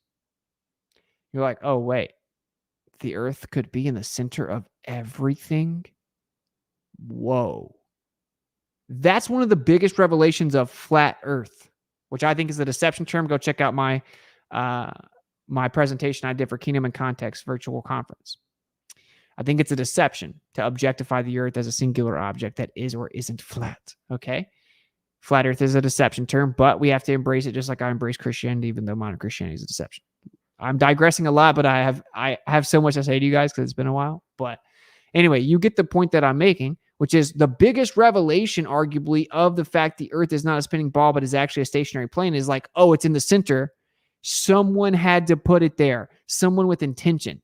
You're like, oh, wait, the Earth could be in the center of everything. Whoa. That's one of the biggest revelations of flat Earth, which I think is a deception term. Go check out my presentation I did for Kingdom and Context virtual conference. I think it's a deception to objectify the Earth as a singular object that is or isn't flat. Okay. Flat Earth is a deception term, but we have to embrace it just like I embrace Christianity, even though modern Christianity is a deception. I'm digressing a lot, but I have so much to say to you guys because it's been a while. But anyway, you get the point that I'm making, which is the biggest revelation, arguably, of the fact the Earth is not a spinning ball, but is actually a stationary plane is like, oh, it's in the center. Someone had to put it there. Someone with intention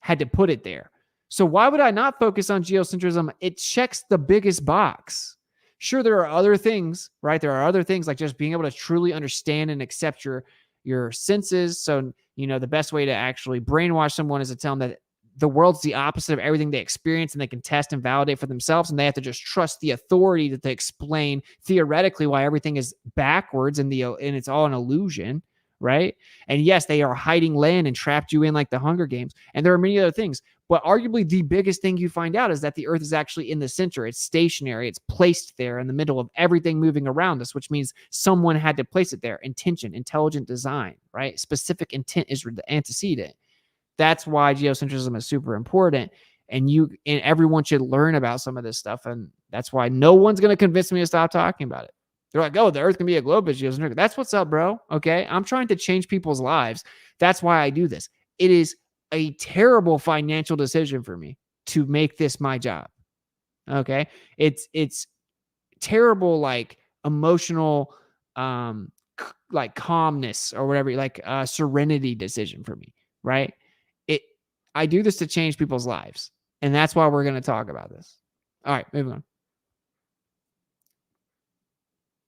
had to put it there. So why would I not focus on geocentrism? It checks the biggest box. Sure, there are other things, right? There are other things like just being able to truly understand and accept your senses. So, the best way to actually brainwash someone is to tell them that the world's the opposite of everything they experience, and they can test and validate for themselves, and they have to just trust the authority to explain theoretically why everything is backwards and it's all an illusion. Right? And yes, they are hiding land and trapped you in like the Hunger Games. And there are many other things. But arguably the biggest thing you find out is that the Earth is actually in the center. It's stationary. It's placed there in the middle of everything moving around us, which means someone had to place it there. Intention, intelligent design, right? Specific intent is the antecedent. That's why geocentrism is super important. And everyone should learn about some of this stuff. And that's why no one's going to convince me to stop talking about it. They're like, oh, the Earth can be a globe. That's what's up, bro. Okay. I'm trying to change people's lives. That's why I do this. It is a terrible financial decision for me to make this my job. Okay. It's terrible, like emotional, like calmness or whatever, like serenity decision for me. Right. I do this to change people's lives. And that's why we're going to talk about this. All right, moving on.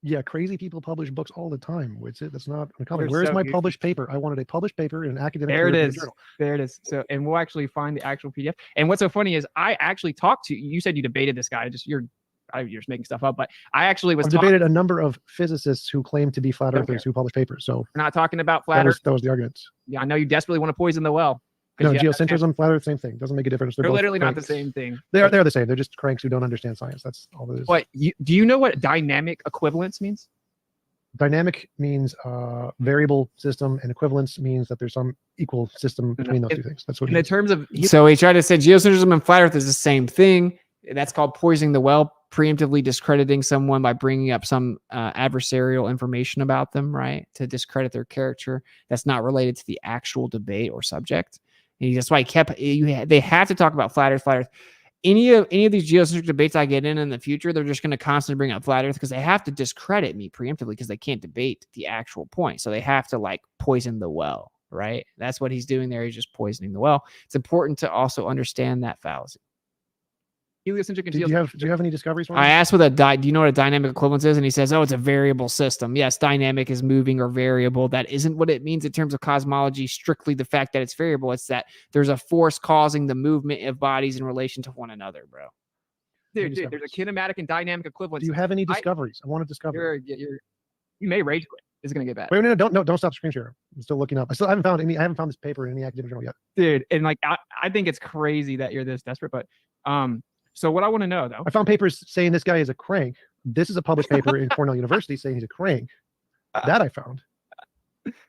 Yeah, crazy people publish books all the time. Witsit, that's not uncommon. They're Where's so my goofy. published paper? I wanted a published paper in an academic There it peer-reviewed is. journal. There it is. So, and we'll actually find the actual PDF. And what's so funny is I actually talked to you. Said you debated this guy. You're just making stuff up. But I actually was I've debated a number of physicists who claim to be flat earthers who publish papers. So we're not talking about flat Earth. that was the argument. Yeah, I know you desperately want to poison the well. No, geocentrism, flat Earth, same thing. Doesn't make a difference. They're both literally not cranks. the same thing. They're the same. They're just cranks who don't understand science. That's all it is. But do you know what dynamic equivalence means? Dynamic means variable system, and equivalence means that there's some equal system between those two things. That's what in it the is. terms of. So he tried to say geocentrism and flat Earth is the same thing. That's called poisoning the well, preemptively discrediting someone by bringing up some adversarial information about them, right? To discredit their character that's not related to the actual debate or subject. And that's why he kept. They have to talk about flat Earth, flat Earth. Any of these geocentric debates I get in the future, they're just going to constantly bring up flat Earth because they have to discredit me preemptively because they can't debate the actual point. So they have to like poison the well, right? That's what he's doing there. He's just poisoning the well. It's important to also understand that fallacy. Heliocentric and Do you have any discoveries? I asked do you know what a dynamic equivalence is? And he says, oh, it's a variable system. Yes, dynamic is moving or variable. That isn't what it means in terms of cosmology, strictly the fact that it's variable. It's that there's a force causing the movement of bodies in relation to one another, bro. Dude, there's a kinematic and dynamic equivalence. Do you have any discoveries? I want to discover. You may rage quit. It's going to get bad. Wait, no, don't stop the screen share. I'm still looking up. I haven't found this paper in any academic journal yet. Dude, and like I think it's crazy that you're this desperate, but so what I want to know, though. I found papers saying this guy is a crank. This is a published paper in Cornell University saying he's a crank. That I found.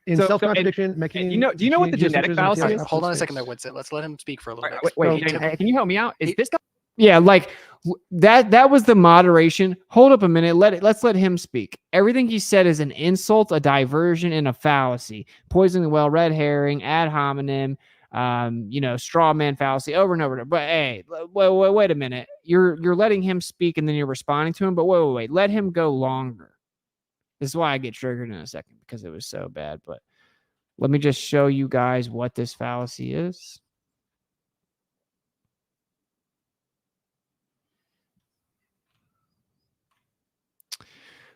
In So- self-contradiction, do making you know what the genetic fallacy is? Hold on a second there, Witsit. Let's let him speak for a little bit. Wait, He- can you help me out? Is he- this guy? Yeah, like that was the moderation. Hold up a minute. Let's let him speak. Everything he said is an insult, a diversion, and a fallacy. Poisoning the well, red herring, ad hominem, straw man fallacy over and over. But hey, wait a minute. You're letting him speak and then you're responding to him. But wait. Let him go longer. This is why I get triggered in a second, because it was so bad. But let me just show you guys what this fallacy is.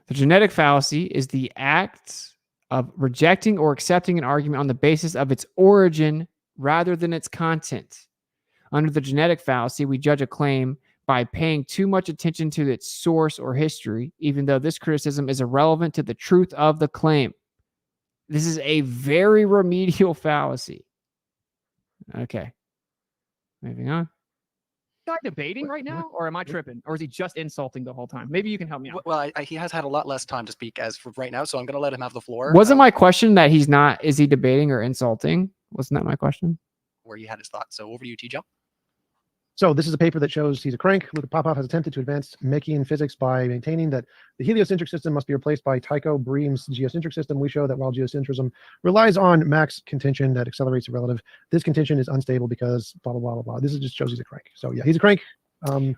The genetic fallacy is the act of rejecting or accepting an argument on the basis of its origin rather than its content. Under the genetic fallacy, we judge a claim by paying too much attention to its source or history, even though this criticism is irrelevant to the truth of the claim. This is a very remedial fallacy. Okay. Moving on. Guy debating right now, or am I tripping, or is he just insulting the whole time? Maybe you can help me out. Well, he has had a lot less time to speak as for right now, so I'm going to let him have the floor. Wasn't my question that he's not, is he debating or insulting? Wasn't that my question? Where he had his thoughts. So over to you, T-Jump. So this is a paper that shows he's a crank. Luka Popov has attempted to advance Machian physics by maintaining that the heliocentric system must be replaced by Tycho Bream's geocentric system. We show that while geocentrism relies on Mach's contention that accelerates a relative, this contention is unstable because blah, blah, blah, blah, blah. This is just shows he's a crank. So yeah, he's a crank.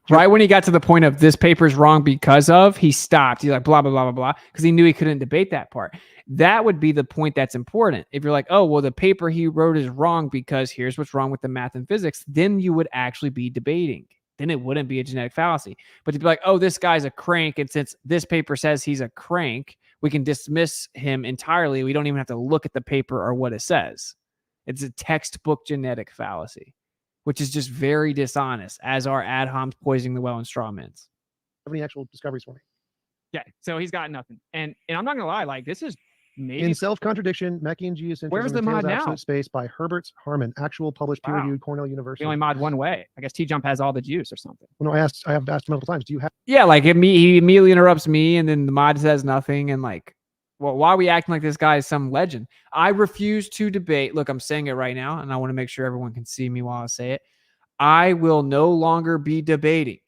Right when he got to the point of this paper's wrong because of, he stopped. He's like, blah, blah, blah, blah, blah, because he knew he couldn't debate that part. That would be the point that's important. If you're like, oh, well, the paper he wrote is wrong because here's what's wrong with the math and physics, then you would actually be debating. Then it wouldn't be a genetic fallacy. But to be like, oh, this guy's a crank, and since this paper says he's a crank, we can dismiss him entirely. We don't even have to look at the paper or what it says. It's a textbook genetic fallacy, which is just very dishonest, as are ad homs, poisoning the well, and strawmans. Have any actual discoveries for me? Yeah, so he's got nothing. And I'm not gonna lie, like this is maybe In self-contradiction, Machian geocentrism Where's the entails mod now? absolute space by Herbert Harmon, actual published Wow. peer-reviewed Cornell we University. only mod one way. I guess T-Jump has all the juice or something. Well, no, I have asked multiple times. Do you have? Yeah, like he immediately interrupts me, and then the mod says nothing, and like, well, why are we acting like this guy is some legend? I refuse to debate. Look, I'm saying it right now, and I want to make sure everyone can see me while I say it. I will no longer be debating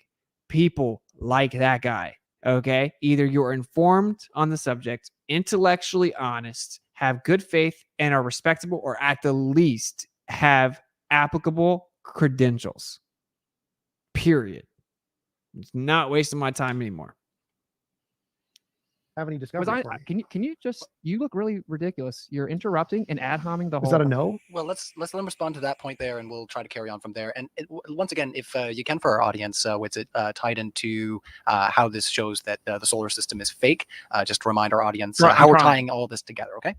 people like that guy. Okay, either you're informed on the subject, intellectually honest, have good faith, and are respectable, or at the least have applicable credentials. Period. It's not wasting my time anymore. Have any Was discoveries? I? For me? Can you just? You look really ridiculous. You're interrupting and ad homing the whole. Is that a no? Well, let's let him respond to that point there, and we'll try to carry on from there. And once again, if you can, for our audience, Witsit, tied into how this shows that the solar system is fake, just to remind our audience Right, how I'm we're trying. tying all this together. Okay.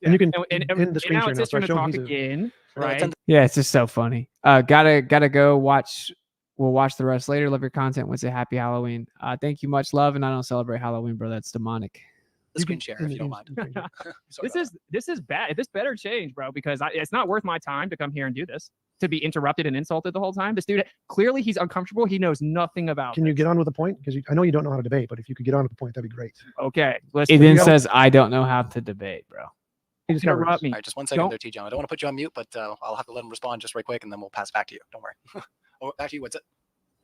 And you can And in the screen now share it's now. just So I've going to shown talk he's a, again, No, right? it's Yeah, it's just so funny. Gotta go watch. We'll watch the rest later. Love your content. What's it? Happy Halloween. Thank you, much love. And I don't celebrate Halloween, bro. That's demonic. The screen share, if you don't mind. in- Sorry This is bad. This better change, bro, because it's not worth my time to come here and do this. To be interrupted and insulted the whole time. This dude, clearly he's uncomfortable. He knows nothing about. Can you this. get on with the point? Because I know you don't know how to debate, but if you could get on with the point, that'd be great. Okay, It listen. then go. says, I don't know how to debate, bro. Any discoveries? Interrupt me. All right, just 1 second Don't- there, T-John. I don't want to put you on mute, but I'll have to let him respond just right quick, and then we'll pass it back to you. Don't worry. Oh, actually, what's it?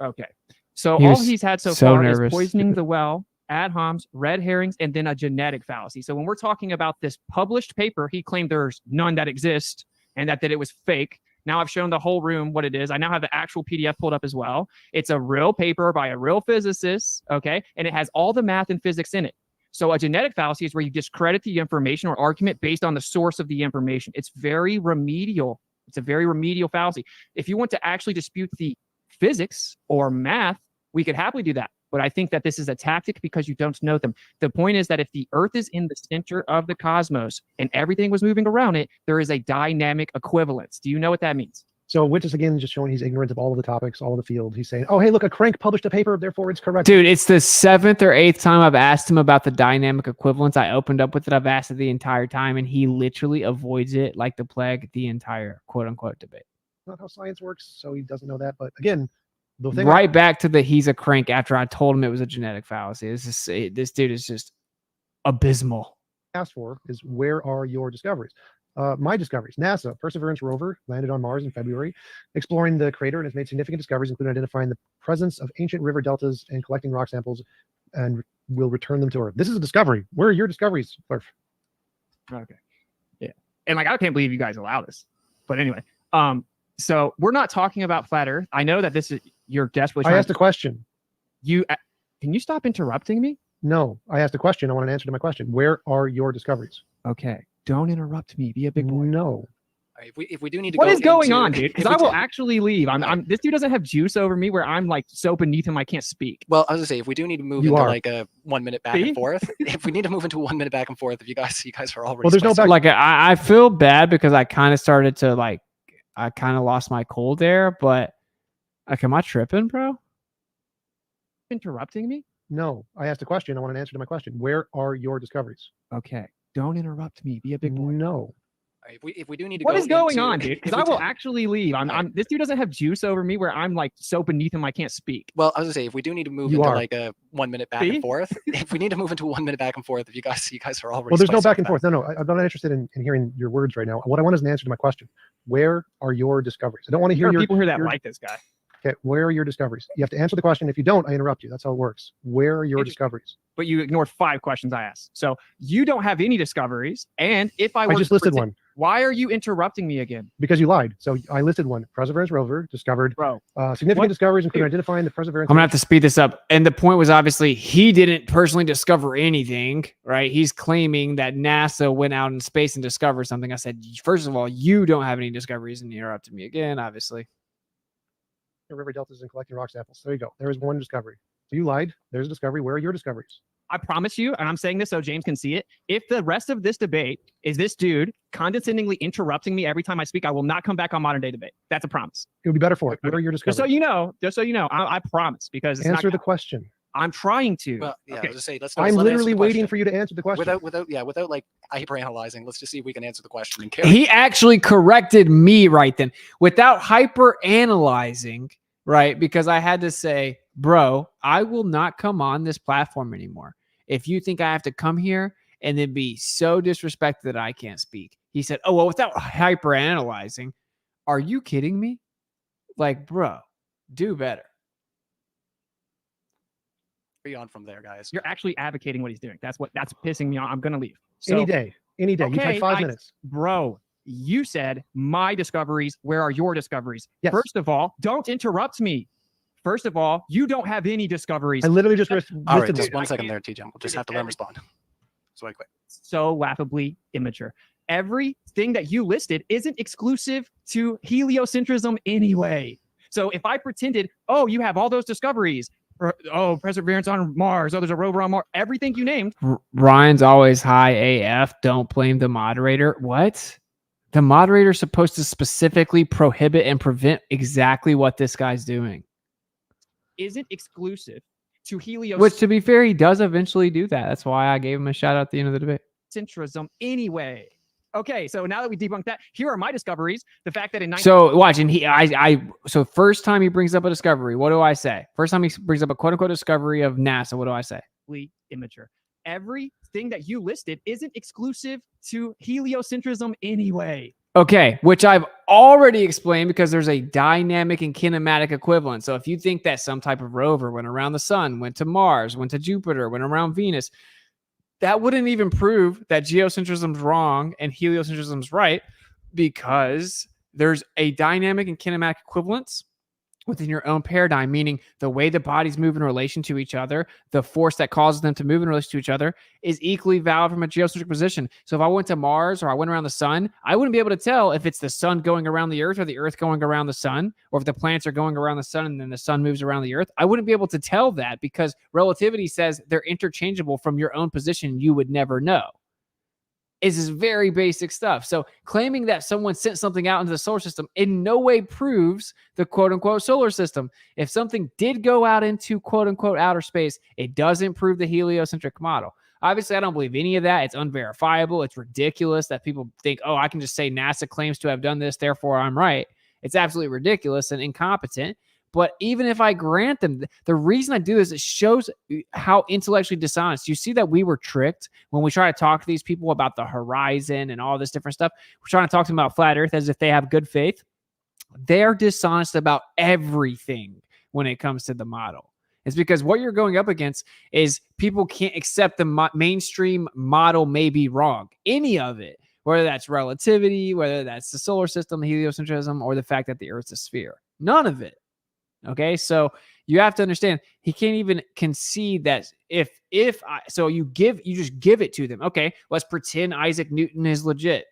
Okay, so He all was he's had so so far nervous. is poisoning the well, ad homs, red herrings, and then a genetic fallacy. So when we're talking about this published paper, he claimed there's none that exist and that it was fake. Now I've shown the whole room what it is. I now have the actual PDF pulled up as well. It's a real paper by a real physicist, okay? And it has all the math and physics in it. So a genetic fallacy is where you discredit the information or argument based on the source of the information. It's very remedial. It's a very remedial fallacy. If you want to actually dispute the physics or math, we could happily do that. But I think that this is a tactic because you don't know them. The point is that if the Earth is in the center of the cosmos and everything was moving around it, there is a dynamic equivalence. Do you know what that means? So Witness again just showing he's ignorant of all of the topics, all of the field. He's saying, "Oh, hey, look, a crank published a paper, therefore it's correct." Dude, it's the 7th or 8th time I've asked him about the dynamic equivalence. I opened up with it. I've asked it the entire time, and he literally avoids it like the plague the entire quote-unquote debate. Not how science works, so he doesn't know that. But again, the thing Right back to the he's a crank after I told him it was a genetic fallacy. This dude is just abysmal. asked for is, where are your discoveries? My discoveries. NASA Perseverance rover landed on Mars in February, exploring the crater, and has made significant discoveries, including identifying the presence of ancient river deltas and collecting rock samples, and will return them to Earth. This is a discovery. Where are your discoveries, Flurf? Okay. Yeah. And like, I can't believe you guys allow this. But anyway, so we're not talking about flat Earth. I know that this is, you're desperately I asked a question. Can you stop interrupting me? No, I asked a question. I want an answer to my question. Where are your discoveries? Okay. Don't interrupt me. Be a big boy. No. All right, if we do need to What go is going into- on, dude? Because if we I will do- actually leave. This dude doesn't have juice over me where I'm like so beneath him I can't speak. Well, I was gonna say, if we do need to move You into are. like a 1 minute back See? and forth, if we need to move into 1 minute back and forth, if you guys are already Well, there's no spicing- back- Like I feel bad because I kind of started to like, I kind of lost my cool there, but like, am I tripping, bro? Interrupting me? No, I asked a question. I want an answer to my question. Where are your discoveries? Okay. Don't interrupt me. Be a big boy. No. All right, if we do need to What go is going into- on, dude? if Because we I will do- actually leave. This dude doesn't have juice over me where I'm like so beneath him I can't speak. Well, I was gonna say, if we do need to move You into are. like a 1 minute back See? and forth, if we need to move into 1 minute back and forth, if you guys are already Well, there's no spicing back and up forth. No, I'm not interested in hearing your words right now. What I want is an answer to my question. Where are your discoveries? I don't want to There hear are your. people here that your- like this guy. Okay, where are your discoveries? You have to answer the question. If you don't, I interrupt you. That's how it works. Where are your Interesting. discoveries? But you ignored 5 questions I asked. So you don't have any discoveries. And if I I were just to listed pretend- one why are you interrupting me again, because you lied. So I listed one. Perseverance rover discovered bro? significant What? discoveries, including identifying the Perseverance. I'm gonna have to speed this up. And the point was obviously he didn't personally discover anything, right? He's claiming that NASA went out in space and discovered something. I said, first of all, you don't have any discoveries, and you interrupted me again, obviously. river deltas and collecting rock samples. There you go. There is one discovery. So you lied. There's a discovery. Where are your discoveries? I promise you, and I'm saying this so James can see it, if the rest of this debate is this dude condescendingly interrupting me every time I speak, I will not come back on modern day debate. That's a promise. It would be better for it. Where are your Just discoveries? so you know, I promise because it's Answer not, the question. I'm trying to. Well, yeah, Okay. I was just say, let's. I'm let's let literally answer the waiting question. for you to answer the question. without like hyper analyzing. Let's just see if we can answer the question. And He actually corrected me right then without hyper analyzing, right? Because I had to say, bro, I will not come on this platform anymore. If you think I have to come here and then be so disrespected that I can't speak. He said, oh, well, without hyper analyzing, are you kidding me? Like, bro, do better. Be on from there, guys. You're actually advocating what he's doing. That's pissing me off. I'm gonna leave. So, Any day. Any day. You've Okay, had 5 I- minutes. bro, you said my discoveries. Where are your discoveries? Yes. First of all, don't interrupt me. First of all, you don't have any discoveries. I literally just All right, listed just them. 1 second there, T-Jump. We'll just have to let him respond. So I quit. So laughably immature. Everything that you listed isn't exclusive to heliocentrism anyway. So if I pretended, oh, you have all those discoveries, or, oh, Perseverance on Mars, oh, there's a rover on Mars, everything you named. Ryan's always high AF. Don't blame the moderator. What? The moderator's supposed to specifically prohibit and prevent exactly what this guy's doing. Isn't exclusive to Which, to be fair, he does eventually do that. That's why I gave him a shout out at the end of the debate. heliocentrism anyway. Okay, so now that we debunked that, here are my discoveries. The fact that in 19 So watch, and so first time he brings up a discovery, what do I say? First time he brings up a quote unquote discovery of NASA, what do I say? immature. Everything that you listed isn't exclusive to heliocentrism anyway. Okay, which I've already explained because there's a dynamic and kinematic equivalent. So if you think that some type of rover went around the sun, went to Mars, went to Jupiter, went around Venus, that wouldn't even prove that geocentrism's wrong and heliocentrism's right, because there's a dynamic and kinematic equivalence within your own paradigm, meaning the way the bodies move in relation to each other, the force that causes them to move in relation to each other is equally valid from a geocentric position. So if I went to Mars or I went around the sun, I wouldn't be able to tell if it's the sun going around the earth or the earth going around the sun, or if the planets are going around the sun and then the sun moves around the earth. I wouldn't be able to tell that because relativity says they're interchangeable from your own position. You would never know. Is this very basic stuff. So claiming that someone sent something out into the solar system in no way proves the quote unquote solar system. If something did go out into quote unquote outer space, it doesn't prove the heliocentric model. Obviously, I don't believe any of that. It's unverifiable. It's ridiculous that people think, oh, I can just say NASA claims to have done this, therefore I'm right. It's absolutely ridiculous and incompetent. But even if I grant them, the reason I do this, it shows how intellectually dishonest. You see that we were tricked when we try to talk to these people about the horizon and all this different stuff. We're trying to talk to them about flat earth as if they have good faith. They're dishonest about everything when it comes to the model. It's because what you're going up against is people can't accept the mainstream model may be wrong. Any of it, whether that's relativity, whether that's the solar system, heliocentrism, or the fact that the Earth's a sphere. None of it. Okay, so you have to understand he can't even concede that you just give it to them. Okay, let's pretend Isaac Newton is legit.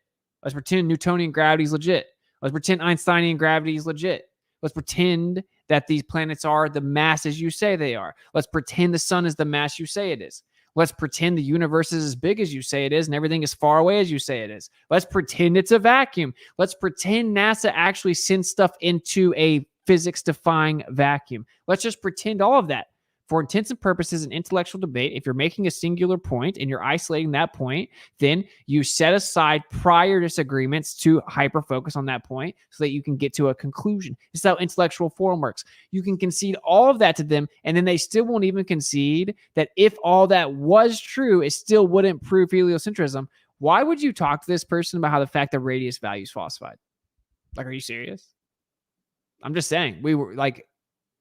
Let's pretend Newtonian gravity is legit. Let's pretend Einsteinian gravity is legit. Let's pretend that these planets are the masses you say they are. Let's pretend the sun is the mass you say it is. Let's pretend the universe is as big as you say it is and everything is far away as you say it is. Let's pretend it's a vacuum. Let's pretend NASA actually sends stuff into a physics-defying vacuum. Let's just pretend all of that. For intents and purposes in intellectual debate, if you're making a singular point and you're isolating that point, then you set aside prior disagreements to hyper-focus on that point so that you can get to a conclusion. This is how intellectual forum works. You can concede all of that to them, and then they still won't even concede that if all that was true, it still wouldn't prove heliocentrism. Why would you talk to this person about how the fact that radius value is falsified? Like, are you serious? I'm just saying, we were like,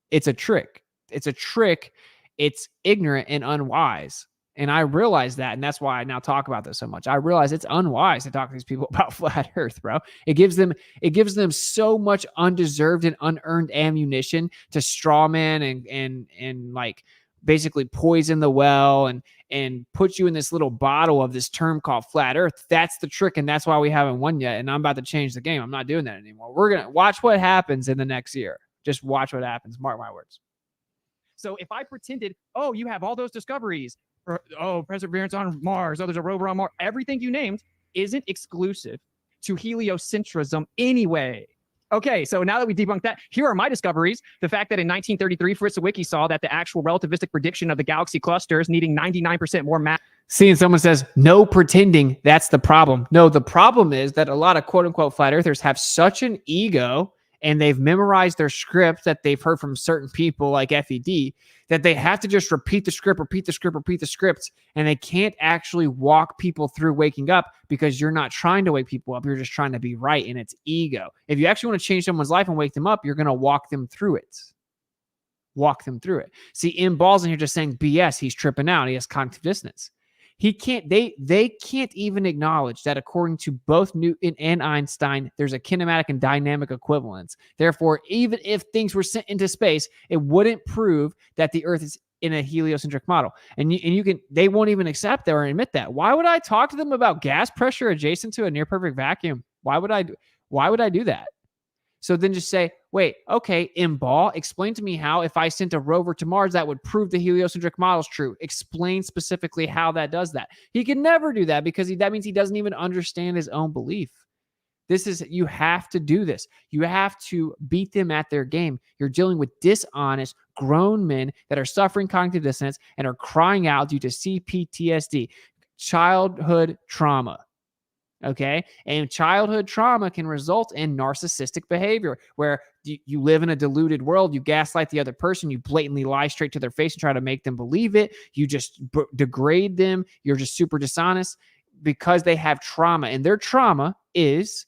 it's a trick. It's a trick. It's ignorant and unwise. And I realize that. And that's why I now talk about this so much. I realize it's unwise to talk to these people about flat earth, bro. It gives them so much undeserved and unearned ammunition to strawman and like basically poison the well and put you in this little bottle of this term called flat earth. That's the trick. And that's why we haven't won yet. And I'm about to change the game. I'm not doing that anymore. We're going to watch what happens in the next year. Just watch what happens. Mark my words. So if I pretended, oh, you have all those discoveries, or, oh, perseverance on Mars, oh, there's a rover on Mars, everything you named isn't exclusive to heliocentrism anyway. Okay, so now that we debunked that, here are my discoveries. The fact that in 1933, Fritzowicki saw that the actual relativistic prediction of the galaxy clusters needing 99% more mass. Seeing someone says, no pretending, that's the problem. No, the problem is that a lot of quote-unquote flat earthers have such an ego and they've memorized their script that they've heard from certain people like FED, that they have to just repeat the script, and they can't actually walk people through waking up because you're not trying to wake people up. You're just trying to be right, and it's ego. If you actually want to change someone's life and wake them up, you're going to walk them through it. Walk them through it. See, M. Ball's in here just saying BS. He's tripping out. He has cognitive dissonance. He can't, they can't even acknowledge that according to both Newton and Einstein, there's a kinematic and dynamic equivalence. Therefore, even if things were sent into space, it wouldn't prove that the Earth is in a heliocentric model. And they won't even accept that or admit that. Why would I talk to them about gas pressure adjacent to a near perfect vacuum? Why would I do that? So then just say, wait, okay, M. Ball, explain to me how if I sent a rover to Mars, that would prove the heliocentric model is true. Explain specifically how that does that. He can never do that because that means he doesn't even understand his own belief. You have to do this. You have to beat them at their game. You're dealing with dishonest, grown men that are suffering cognitive dissonance and are crying out due to CPTSD, childhood trauma. Okay. And childhood trauma can result in narcissistic behavior where you live in a deluded world. You gaslight the other person. You blatantly lie straight to their face and try to make them believe it. You just degrade them. You're just super dishonest because they have trauma. And their trauma is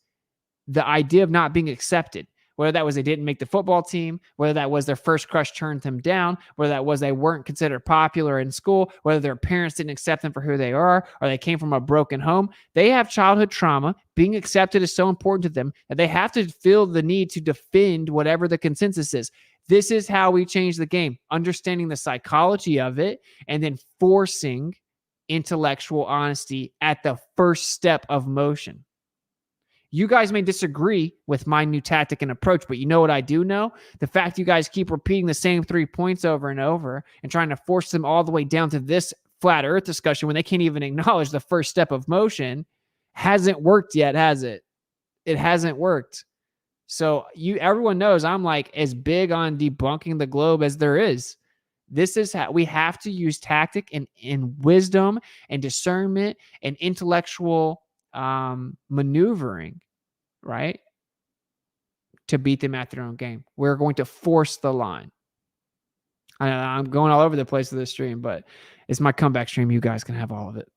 the idea of not being accepted. Whether that was they didn't make the football team, whether that was their first crush turned them down, whether that was they weren't considered popular in school, whether their parents didn't accept them for who they are, or they came from a broken home. They have childhood trauma. Being accepted is so important to them that they have to feel the need to defend whatever the consensus is. This is how we change the game, understanding the psychology of it and then forcing intellectual honesty at the first step of motion. You guys may disagree with my new tactic and approach, but you know what I do know? The fact you guys keep repeating the same 3 points over and over and trying to force them all the way down to this flat earth discussion when they can't even acknowledge the first step of motion hasn't worked yet, has it? It hasn't worked. So everyone knows I'm like as big on debunking the globe as there is. This is how we have to use tactic and wisdom and discernment and intellectual maneuvering, right? to beat them at their own game. We're going to force the line. I'm going all over the place with this stream, but it's my comeback stream. You guys can have all of it.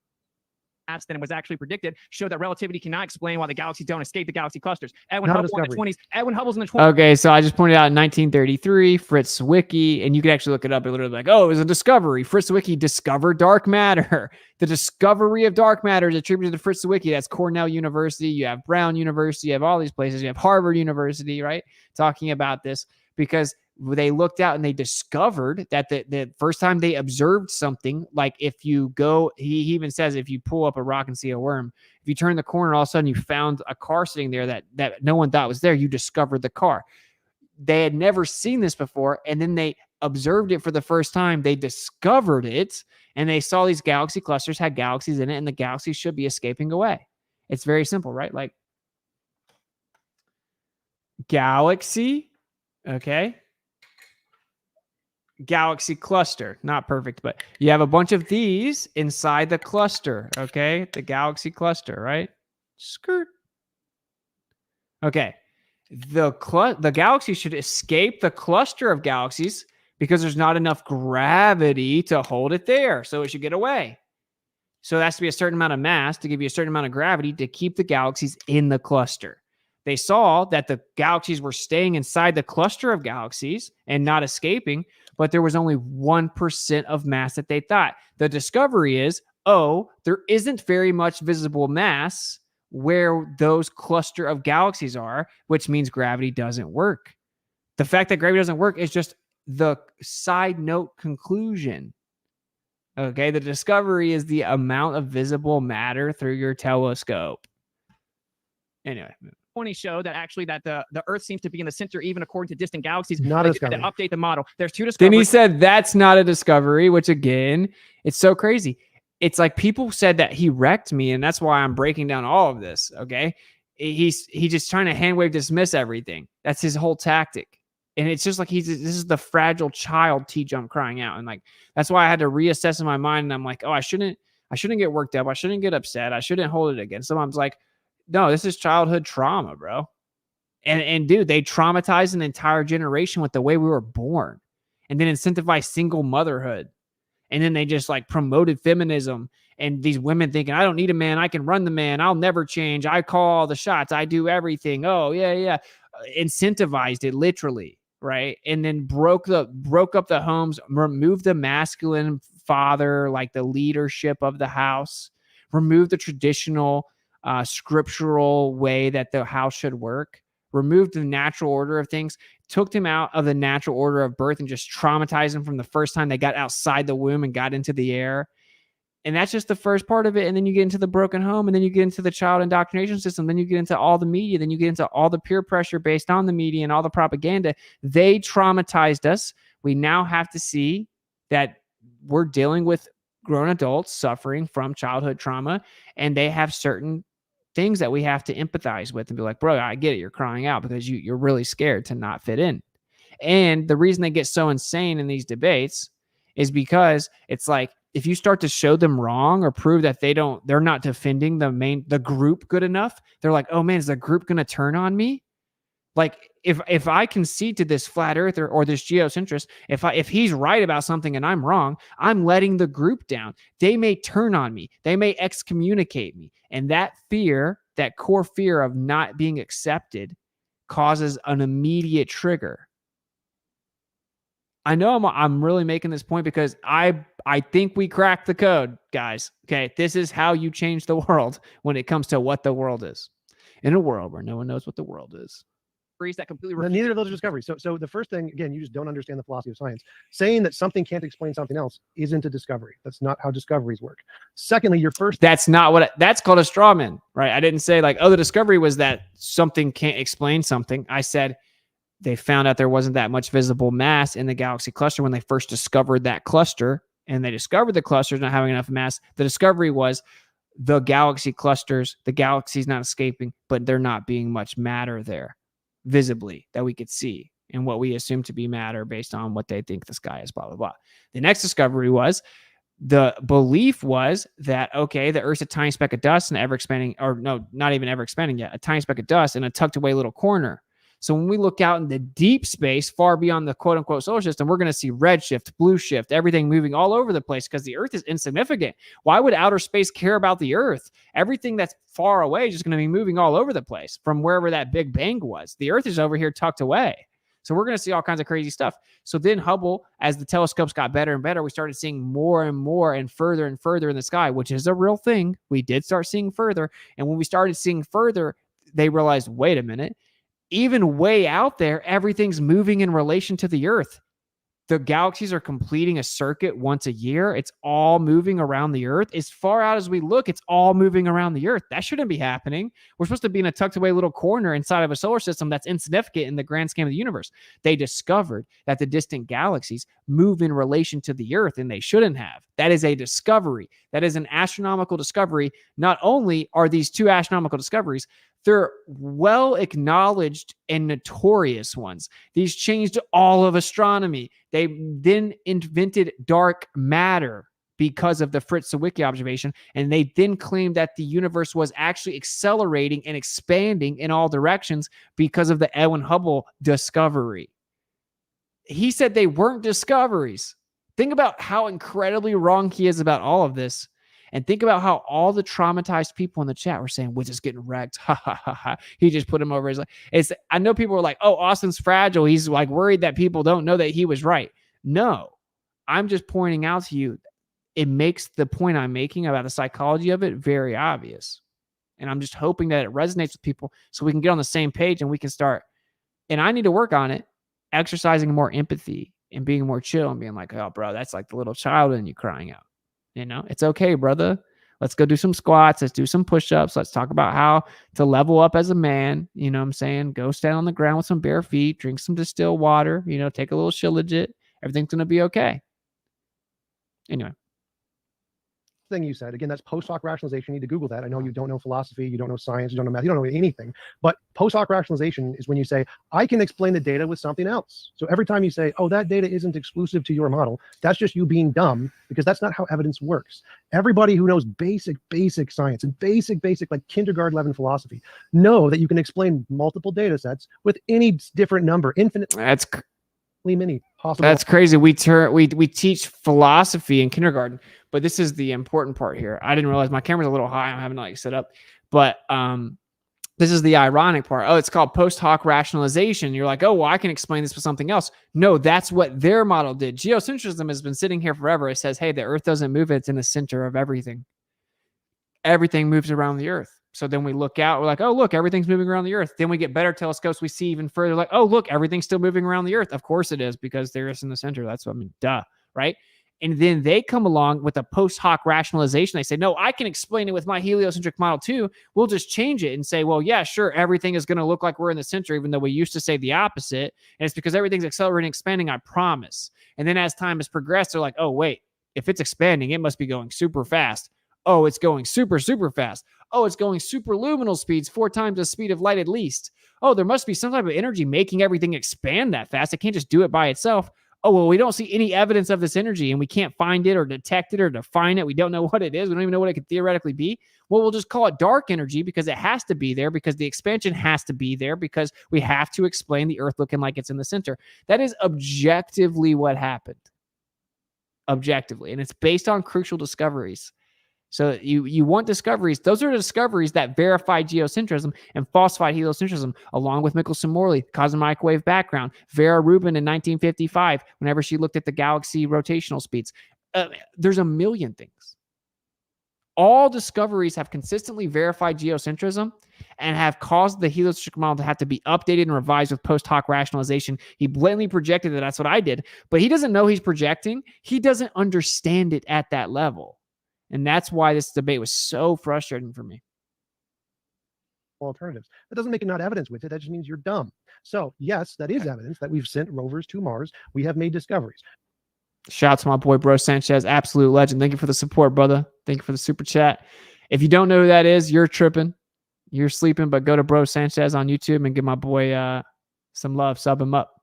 Than it was actually predicted, showed that relativity cannot explain why the galaxies don't escape the galaxy clusters. Not a Hubble's in the discovery. 20s. Edwin Hubble's in the 20s. Okay, so I just pointed out in 1933, Fritz Zwicky, and you can actually look it up. It literally like, oh, it was a discovery. Fritz Zwicky discovered dark matter. The discovery of dark matter is attributed to Fritz Zwicky. That's Cornell University. You have Brown University. You have all these places. You have Harvard University, right? Talking about this because they looked out and they discovered that the first time they observed something, like if you go, he even says, if you pull up a rock and see a worm, if you turn the corner, all of a sudden you found a car sitting there that no one thought was there, you discovered the car. They had never seen this before, and then they observed it for the first time. They discovered it, and they saw these galaxy clusters had galaxies in it, and the galaxies should be escaping away. It's very simple, right? Like galaxy, okay? Galaxy cluster, not perfect, but you have a bunch of these inside the cluster, okay? The galaxy cluster, right? Skirt. Okay. The galaxy should escape the cluster of galaxies because there's not enough gravity to hold it there, so it should get away. So it has to be a certain amount of mass to give you a certain amount of gravity to keep the galaxies in the cluster. They saw that the galaxies were staying inside the cluster of galaxies and not escaping, but there was only 1% of mass that they thought. The discovery is, oh, there isn't very much visible mass where those cluster of galaxies are, which means gravity doesn't work. The fact that gravity doesn't work is just the side note conclusion. Okay, the discovery is the amount of visible matter through your telescope. Anyway. 20 show that actually that the Earth seems to be in the center, even according to distant galaxies. Not a They discovery. update the model. There's two Then discoveries. he said that's not a discovery, which again, it's so crazy. It's like people said that he wrecked me, and that's why I'm breaking down all of this. Okay, he's just trying to hand wave dismiss everything. That's his whole tactic, and it's just like this is the fragile child T-Jump crying out, and like that's why I had to reassess in my mind. And I'm like, oh, I shouldn't get worked up. I shouldn't get upset. I shouldn't hold it against him. I'm like, no, this is childhood trauma, bro. And dude, they traumatized an entire generation with the way we were born, and then incentivized single motherhood. And then they just like promoted feminism and these women thinking, I don't need a man. I can run the man. I'll never change. I call all the shots. I do everything. Oh, yeah. Incentivized it literally, right? And then broke up the homes, removed the masculine father, like the leadership of the house, removed the traditional scriptural way that the house should work, removed the natural order of things, took them out of the natural order of birth and just traumatized them from the first time they got outside the womb and got into the air. And that's just the first part of it. And then you get into the broken home, and then you get into the child indoctrination system. Then you get into all the media. Then you get into all the peer pressure based on the media and all the propaganda. They traumatized us. We now have to see that we're dealing with grown adults suffering from childhood trauma, and they have certain things that we have to empathize with and be like, bro, I get it. You're crying out because you're really scared to not fit in. And the reason they get so insane in these debates is because it's like, if you start to show them wrong or prove that they're not defending the group good enough, they're like, oh man, is the group going to turn on me? Like if I concede to this flat earther or this geocentrist, if he's right about something and I'm wrong, I'm letting the group down. They may turn on me. They may excommunicate me. And that fear, that core fear of not being accepted, causes an immediate trigger. I know I'm really making this point because I think we cracked the code, guys. Okay, this is how you change the world when it comes to what the world is. In a world where no one knows what the world is. That completely Well, neither of those are discoveries. So the first thing, again, you just don't understand the philosophy of science. Saying that something can't explain something else isn't a discovery. That's not how discoveries work. Secondly, that's not what that's called a straw man, right? I didn't say like, oh, the discovery was that something can't explain something. I said they found out there wasn't that much visible mass in the galaxy cluster when they first discovered that cluster, and they discovered the clusters not having enough mass. The discovery was the galaxy clusters, the galaxy's not escaping, but there not being much matter there visibly that we could see and what we assume to be matter based on what they think the sky is, blah, blah, blah. The next discovery was the belief was that, okay, the Earth's a tiny speck of dust and ever expanding, or no, not even ever expanding yet, a tiny speck of dust in a tucked away little corner. So when we look out in the deep space, far beyond the quote unquote solar system, we're going to see redshift, blue shift, everything moving all over the place because the Earth is insignificant. Why would outer space care about the Earth? Everything that's far away is just going to be moving all over the place from wherever that Big Bang was. The Earth is over here tucked away. So we're going to see all kinds of crazy stuff. So then Hubble, as the telescopes got better and better, we started seeing more and more and further in the sky, which is a real thing. We did start seeing further. And when we started seeing further, they realized, wait a minute, even way out there, everything's moving in relation to the Earth. The galaxies are completing a circuit once a year. It's all moving around the Earth. As far out as we look, it's all moving around the Earth. That shouldn't be happening. We're supposed to be in a tucked away little corner inside of a solar system that's insignificant in the grand scheme of the universe. They discovered that the distant galaxies move in relation to the Earth, and they shouldn't have. That is a discovery. That is an astronomical discovery. Not only are these two astronomical discoveries, they're well acknowledged and notorious ones. These changed all of astronomy. They then invented dark matter because of the Fritz Zwicky observation, and they then claimed that the universe was actually accelerating and expanding in all directions because of the Edwin Hubble discovery. He said they weren't discoveries. Think about how incredibly wrong he is about all of this. And think about how all the traumatized people in the chat were saying, Wit's getting wrecked. Ha, ha, ha, ha. He just put him over his life. I know people were like, oh, Austin's fragile. He's like worried that people don't know that he was right. No, I'm just pointing out to you, it makes the point I'm making about the psychology of it very obvious. And I'm just hoping that it resonates with people so we can get on the same page and we can start. And I need to work on it, exercising more empathy and being more chill and being like, oh, bro, that's like the little child in you crying out. You know, it's okay, brother. Let's go do some squats. Let's do some push-ups. Let's talk about how to level up as a man. You know what I'm saying? Go stand on the ground with some bare feet, drink some distilled water, you know, take a little Shilajit. Everything's going to be okay. Anyway. Thing you said, again, that's post hoc rationalization. You need to Google that. I know you don't know philosophy, you don't know science, you don't know math, you don't know anything, but post hoc rationalization is when you say, I can explain the data with something else. So every time you say, oh, that data isn't exclusive to your model, that's just you being dumb, because that's not how evidence works. Everybody who knows basic science and basic like kindergarten level philosophy know that you can explain multiple data sets with any different number, infinitely many possible. That's crazy. We teach philosophy in kindergarten, but this is the important part here. I didn't realize my camera's a little high. I'm having to like set up, but this is the ironic part. Oh, it's called post hoc rationalization. You're like, oh, well, I can explain this with something else. No, that's what their model did. Geocentrism has been sitting here forever. It says, hey, the Earth doesn't move. It's in the center of everything. Everything moves around the Earth. So then we look out, we're like, oh, look, everything's moving around the Earth. Then we get better telescopes. We see even further, like, oh, look, everything's still moving around the Earth. Of course it is, because the Earth's in the center. That's what I mean, duh, right? And then they come along with a post hoc rationalization. They say, no, I can explain it with my heliocentric model too. We'll just change it and say, well, yeah, sure, everything is going to look like we're in the center, even though we used to say the opposite. And it's because everything's accelerating, expanding, I promise. And then as time has progressed, they're like, oh, wait, if it's expanding, it must be going super fast. Oh, it's going super fast. Oh, it's going superluminal speeds, 4 times the speed of light at least. Oh, there must be some type of energy making everything expand that fast. It can't just do it by itself. Oh, well, we don't see any evidence of this energy and we can't find it or detect it or define it. We don't know what it is. We don't even know what it could theoretically be. Well, we'll just call it dark energy because it has to be there, because the expansion has to be there, because we have to explain the Earth looking like it's in the center. That is objectively what happened. Objectively. And it's based on crucial discoveries. So you want discoveries. Those are the discoveries that verify geocentrism and falsified heliocentrism, along with Michelson-Morley, cosmic microwave background, Vera Rubin in 1955, whenever she looked at the galaxy rotational speeds. There's a million things. All discoveries have consistently verified geocentrism and have caused the heliocentric model to have to be updated and revised with post hoc rationalization. He blatantly projected that that's what I did, but he doesn't know he's projecting. He doesn't understand it at that level. And that's why this debate was so frustrating for me. Alternatives. That doesn't make it not evidence with it. That just means you're dumb. So yes, that is evidence that we've sent rovers to Mars. We have made discoveries. Shout out to my boy, Bro Sanchez, absolute legend. Thank you for the support, brother. Thank you for the super chat. If you don't know who that is, you're tripping. You're sleeping, but go to Bro Sanchez on YouTube and give my boy some love. Sub him up.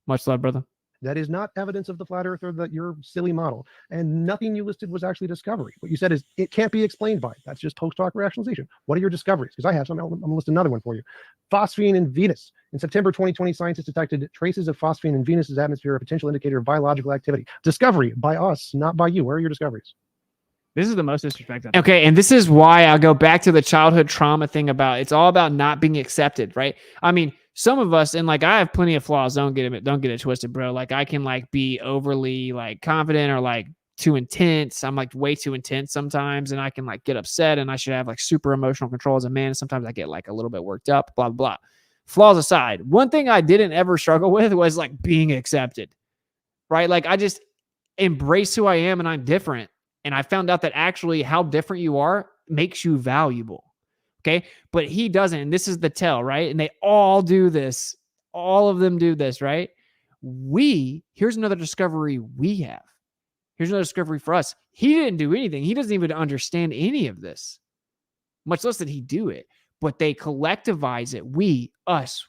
Much love, brother. That is not evidence of the flat earth or your silly model. And nothing you listed was actually discovery. What you said is it can't be explained by. That's just post hoc rationalization. What are your discoveries? Because I have some. I'm going to list another one for you. Phosphine in Venus. In September 2020, scientists detected traces of phosphine in Venus's atmosphere, a potential indicator of biological activity. Discovery by us, not by you. Where are your discoveries? This is the most disrespectful. Okay, and this is why I'll go back to the childhood trauma thing about it's all about not being accepted, right? I mean, some of us, and like I have plenty of flaws. Don't get it twisted, bro. Like I can like be overly like confident or like too intense. I'm like way too intense sometimes, and I can like get upset, and I should have like super emotional control as a man. Sometimes I get like a little bit worked up, blah, blah, blah. Flaws aside, one thing I didn't ever struggle with was like being accepted, right? Like I just embrace who I am and I'm different. And I found out that actually how different you are makes you valuable. Okay. But he doesn't. And this is the tell, right? And they all do this. All of them do this, right? Here's another discovery we have. Here's another discovery for us. He didn't do anything. He doesn't even understand any of this, much less did he do it. But they collectivize it. We, us,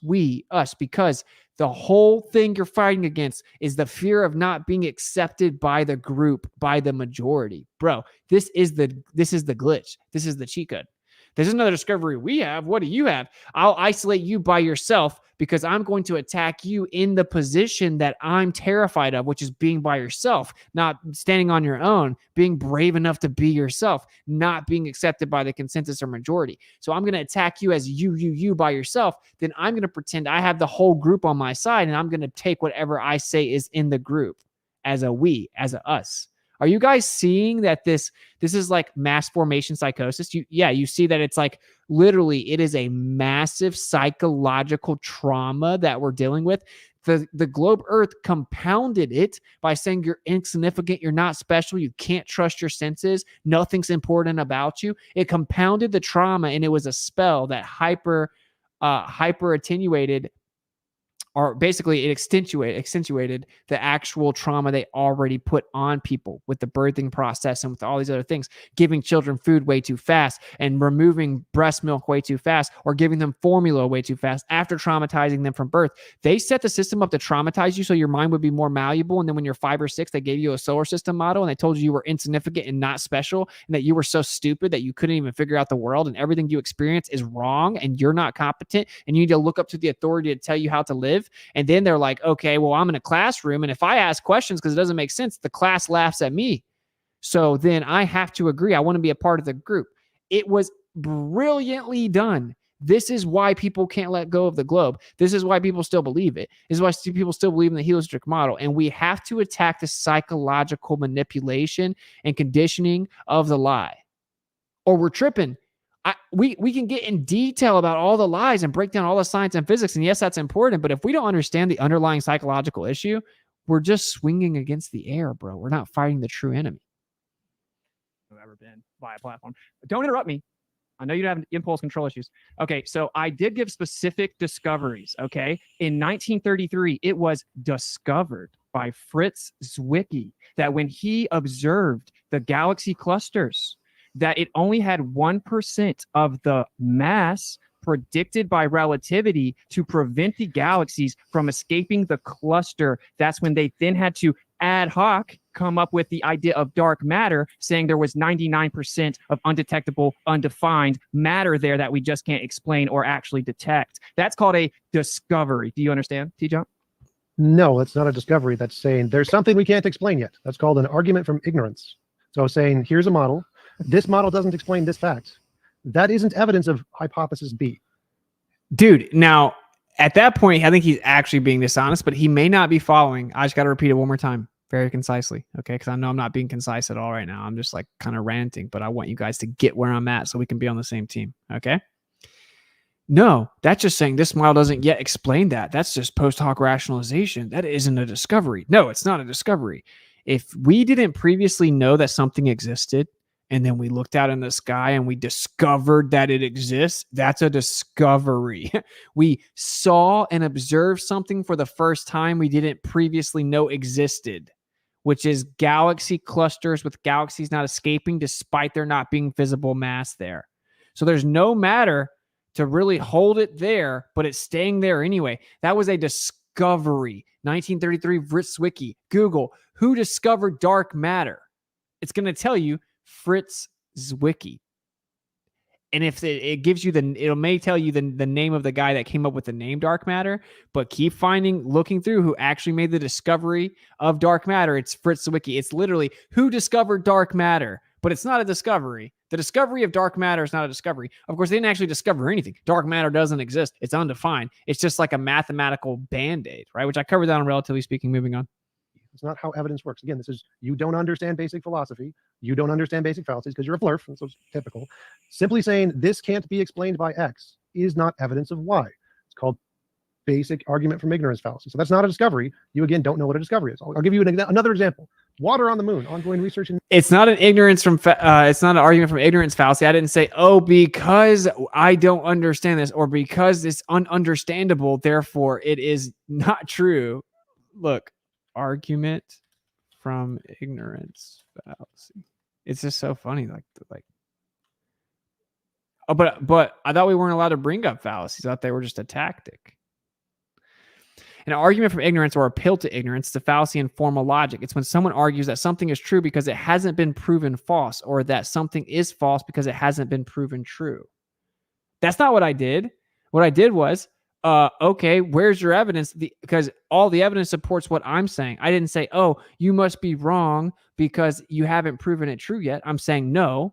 because the whole thing you're fighting against is the fear of not being accepted by the group, by the majority. Bro, this is the glitch. This is the cheat code. This is another discovery we have. What do you have? I'll isolate you by yourself because I'm going to attack you in the position that I'm terrified of, which is being by yourself, not standing on your own, being brave enough to be yourself, not being accepted by the consensus or majority. So I'm going to attack you as you by yourself. Then I'm going to pretend I have the whole group on my side, and I'm going to take whatever I say is in the group as a we, as a us. Are you guys seeing that this is like mass formation psychosis? You see that it's like literally it is a massive psychological trauma that we're dealing with. The globe Earth compounded it by saying you're insignificant, you're not special, you can't trust your senses, nothing's important about you. It compounded the trauma, and it was a spell that hyper attenuated, or basically it accentuated the actual trauma they already put on people with the birthing process and with all these other things, giving children food way too fast and removing breast milk way too fast or giving them formula way too fast after traumatizing them from birth. They set the system up to traumatize you so your mind would be more malleable. And then when you're 5 or 6, they gave you a solar system model and they told you were insignificant and not special and that you were so stupid that you couldn't even figure out the world and everything you experience is wrong and you're not competent and you need to look up to the authority to tell you how to live. And then they're like, okay, well, I'm in a classroom, and if I ask questions because it doesn't make sense, the class laughs at me. So then I have to agree. I want to be a part of the group. It was brilliantly done. This is why people can't let go of the globe. This is why people still believe it. This is why people still believe in the heliocentric model. And we have to attack the psychological manipulation and conditioning of the lie, or we're tripping. We can get in detail about all the lies and break down all the science and physics. And yes, that's important. But if we don't understand the underlying psychological issue, we're just swinging against the air, bro. We're not fighting the true enemy. I've ever been via platform. But don't interrupt me. I know you have impulse control issues. Okay, so I did give specific discoveries. Okay, in 1933, it was discovered by Fritz Zwicky that when he observed the galaxy clusters, that it only had 1% of the mass predicted by relativity to prevent the galaxies from escaping the cluster. That's when they then had to ad hoc come up with the idea of dark matter, saying there was 99% of undetectable, undefined matter there that we just can't explain or actually detect. That's called a discovery. Do you understand, T-Jump? No, that's not a discovery. That's saying there's something we can't explain yet. That's called an argument from ignorance. So saying, here's a model. This model doesn't explain this fact. That isn't evidence of hypothesis B. Dude, now, at that point, I think he's actually being dishonest, but he may not be following. I just got to repeat it one more time very concisely, okay? Because I know I'm not being concise at all right now. I'm just like kind of ranting, but I want you guys to get where I'm at so we can be on the same team, okay? No, that's just saying this model doesn't yet explain that. That's just post hoc rationalization. That isn't a discovery. No, it's not a discovery. If we didn't previously know that something existed, and then we looked out in the sky and we discovered that it exists, that's a discovery. We saw and observed something for the first time we didn't previously know existed, which is galaxy clusters with galaxies not escaping despite there not being visible mass there. So there's no matter to really hold it there, but it's staying there anyway. That was a discovery. discovery. 1933 Witsit. Google, who discovered dark matter? It's going to tell you Fritz Zwicky. And if it gives you it may tell you the name of the guy that came up with the name dark matter, but keep looking through who actually made the discovery of dark matter. It's Fritz Zwicky. It's literally who discovered dark matter, but it's not a discovery. The discovery of dark matter is not a discovery. Of course, they didn't actually discover anything. Dark matter doesn't exist. It's undefined. It's just like a mathematical band-aid, right? Which I covered that on Relatively Speaking. Moving on. It's not how evidence works. Again, this is, you don't understand basic philosophy. You don't understand basic fallacies because you're a flurf. And so it's typical. Simply saying this can't be explained by X is not evidence of Y. It's called basic argument from ignorance fallacy. So that's not a discovery. You, again, don't know what a discovery is. I'll give you another example. Water on the moon, ongoing research. It's not an it's not an argument from ignorance fallacy. I didn't say, oh, because I don't understand this, or because it's ununderstandable, therefore it is not true. Look. Argument from ignorance fallacy. It's just so funny. Oh, but I thought we weren't allowed to bring up fallacies. I thought they were just a tactic. An argument from ignorance or appeal to ignorance is a fallacy in formal logic. It's when someone argues that something is true because it hasn't been proven false, or that something is false because it hasn't been proven true. That's not what I did. What I did was, okay, where's your evidence? Because all the evidence supports what I'm saying. I didn't say, oh, you must be wrong because you haven't proven it true yet. I'm saying, no,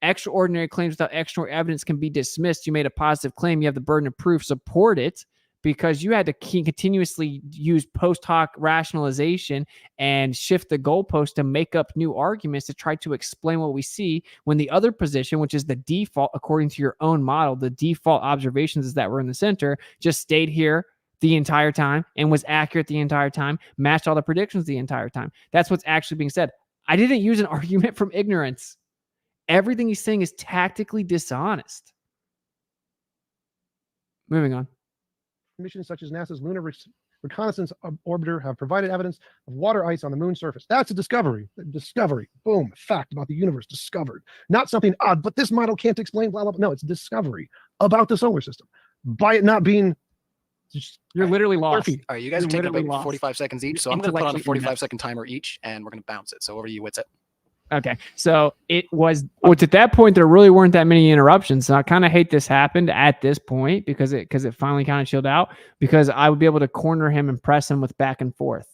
extraordinary claims without extraordinary evidence can be dismissed. You made a positive claim. You have the burden of proof. Support it, because you had to continuously use post hoc rationalization and shift the goalpost to make up new arguments to try to explain what we see, when the other position, which is the default according to your own model, the default observations is that we're in the center, just stayed here the entire time and was accurate the entire time, matched all the predictions the entire time. That's what's actually being said. I didn't use an argument from ignorance. Everything he's saying is tactically dishonest. Moving on. Missions such as NASA's Lunar Reconnaissance Orbiter have provided evidence of water ice on the moon's surface. That's a discovery. Discovery. Boom. Fact about the universe discovered. Not something odd, but this model can't explain blah, blah, blah. No, it's a discovery about the solar system. By it not being... You're literally lost. All right, you guys are taking about 45 seconds each, so I'm going to put on a 45-second timer each, and we're going to bounce it. So over to you, Witsit. Okay, so it was... Which at that point, there really weren't that many interruptions. So I kind of hate this happened at this point because it finally kind of chilled out, because I would be able to corner him and press him with back and forth.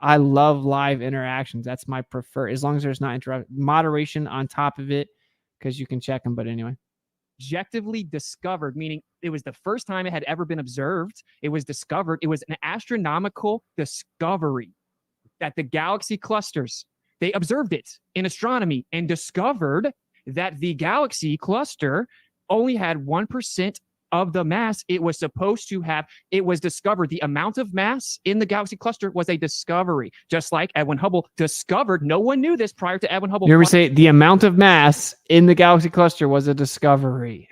I love live interactions. That's my preferred, as long as there's not moderation on top of it, because you can check them. But anyway. Objectively discovered, meaning it was the first time it had ever been observed. It was discovered. It was an astronomical discovery that the galaxy clusters, they observed it in astronomy and discovered that the galaxy cluster only had 1% of the mass it was supposed to have. It was discovered. The amount of mass in the galaxy cluster was a discovery, just like Edwin Hubble discovered. No one knew this prior to Edwin Hubble. You ever say the amount of mass in the galaxy cluster was a discovery?